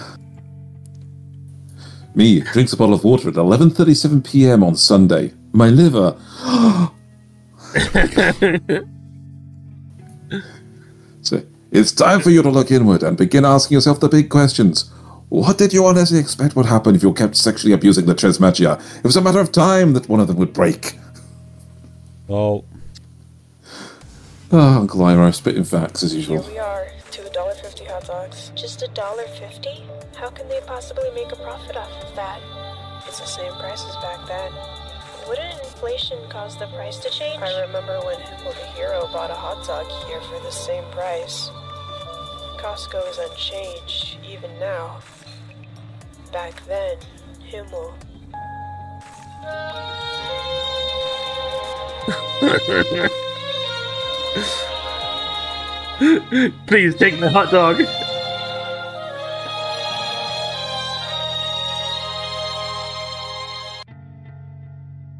S3: Me drinks a bottle of water at 11:37 p.m. on Sunday. My liver. So it's time for you to look inward and begin asking yourself the big questions. What did you honestly expect would happen if you kept sexually abusing the Trismegia? It was a matter of time that one of them would break.
S4: Well.
S3: Uncle Ira, spitting facts as usual.
S5: Here we are, to $1.50 hot dogs. Just $1.50? How can they possibly make a profit off of that? It's the same price as back then. Wouldn't inflation cause the price to change? I remember when Himmel the Hero bought a hot dog here for the same price. Costco is unchanged, even now. Back then, Himmel.
S2: Please take the hot dog.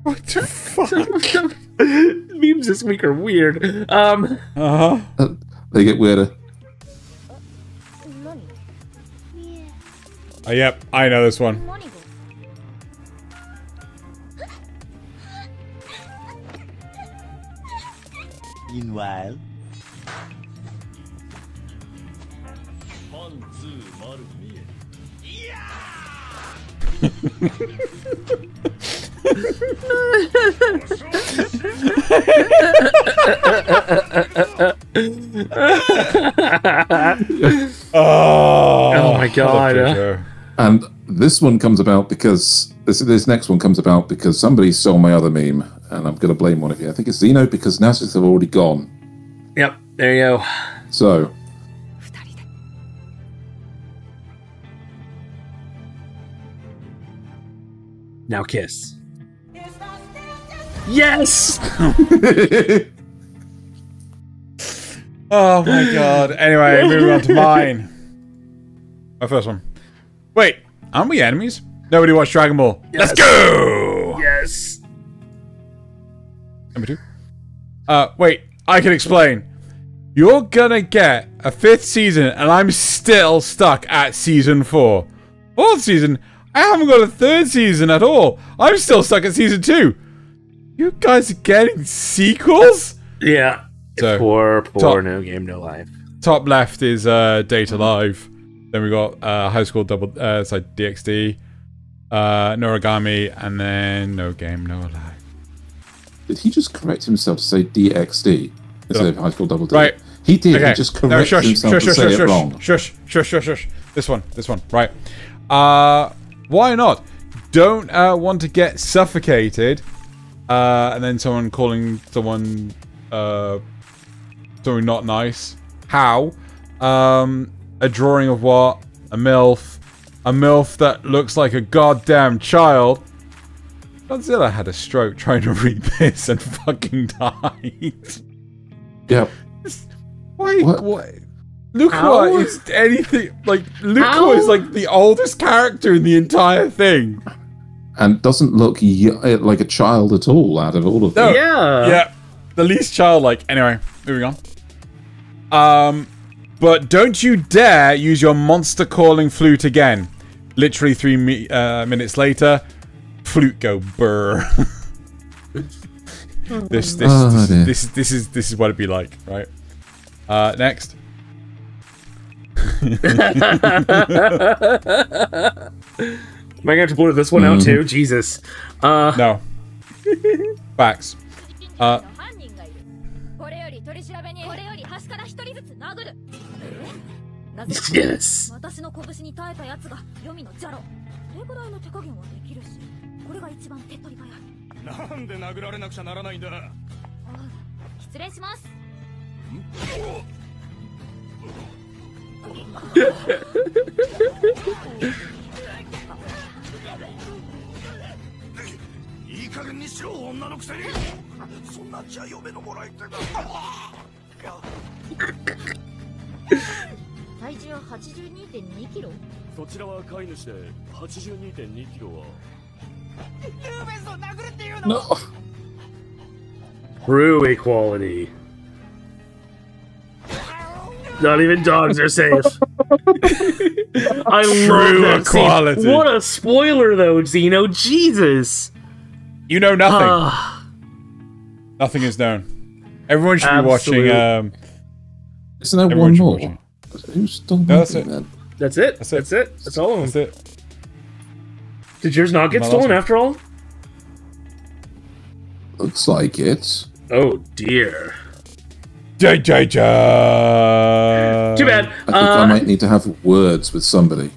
S4: What the fuck?
S2: Memes this week are weird.
S3: They get weirder.
S4: Oh, yep, I know this one.
S6: Meanwhile.
S2: Oh my god.
S3: And this one comes about because this next one comes about because somebody stole my other meme, and I'm going to blame one of you. I think it's Xeno because Nasuth have already gone.
S2: Yep, there you go.
S3: So.
S2: Now kiss. Yes!
S4: Oh my god. Anyway, moving on to mine. My first one. Wait, aren't we enemies? Nobody watched Dragon Ball.
S2: Yes.
S4: Let's go!
S2: Yes.
S4: Number 2. Wait, I can explain. You're gonna get a 5th season and I'm still stuck at season 4. 4th season, I haven't got a 3rd season at all. I'm still stuck at season 2. You guys are getting sequels?
S2: Yeah.
S4: So,
S2: poor
S4: top,
S2: No Game, No Life.
S4: Top left is Data Live. Then we got High School DxD, Noragami, and then No Game, No Life.
S3: Did he just correct himself to say DxD instead of High School Double D?
S4: Right.
S3: He did.
S4: Okay.
S3: He just corrected himself to say it wrong.
S4: Shush. This one. Right. Why not? Don't want to get suffocated, and then someone calling someone something not nice. How? A drawing of what? A MILF. A MILF that looks like a goddamn child. Godzilla had a stroke trying to read this and fucking died.
S3: Yep.
S4: Why? What? Luca is anything like Luca is like the oldest character in the entire thing,
S3: and doesn't look like a child at all out of all of them.
S2: No.
S4: Yeah, the least childlike. Anyway, moving on. But don't you dare use your monster calling flute again. Literally 3 minutes later, flute go burr. This is what it'd be like, right? Next.
S2: Am I gonna have to blur this one out too? Jesus.
S4: No. Facts.
S2: Yes.
S3: No.
S2: True equality. Not even dogs are safe. I love that
S4: equality.
S2: Scene. What a spoiler, though, Xeno. Jesus.
S4: You know nothing. Nothing is known. Everyone should be watching.
S3: Isn't there one more? Who's done
S4: that's it.
S3: Then?
S2: That's it. That's it. That's all of them.
S4: That's it.
S2: Did yours not get stolen after all?
S3: Looks like it.
S2: Oh dear.
S4: Too
S2: Too bad.
S3: I think I might need to have words with somebody.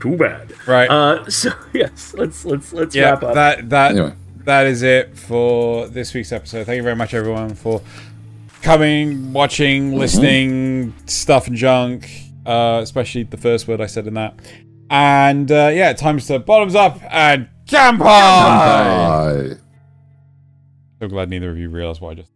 S2: Too bad.
S4: Right.
S2: So yes, let's wrap up.
S4: That is it for this week's episode. Thank you very much, everyone, for coming, watching, listening, stuff and junk. Especially the first word I said in that. And yeah, time's to bottoms up and Kanpai!
S3: Kanpai!
S4: So glad neither of you realized what I just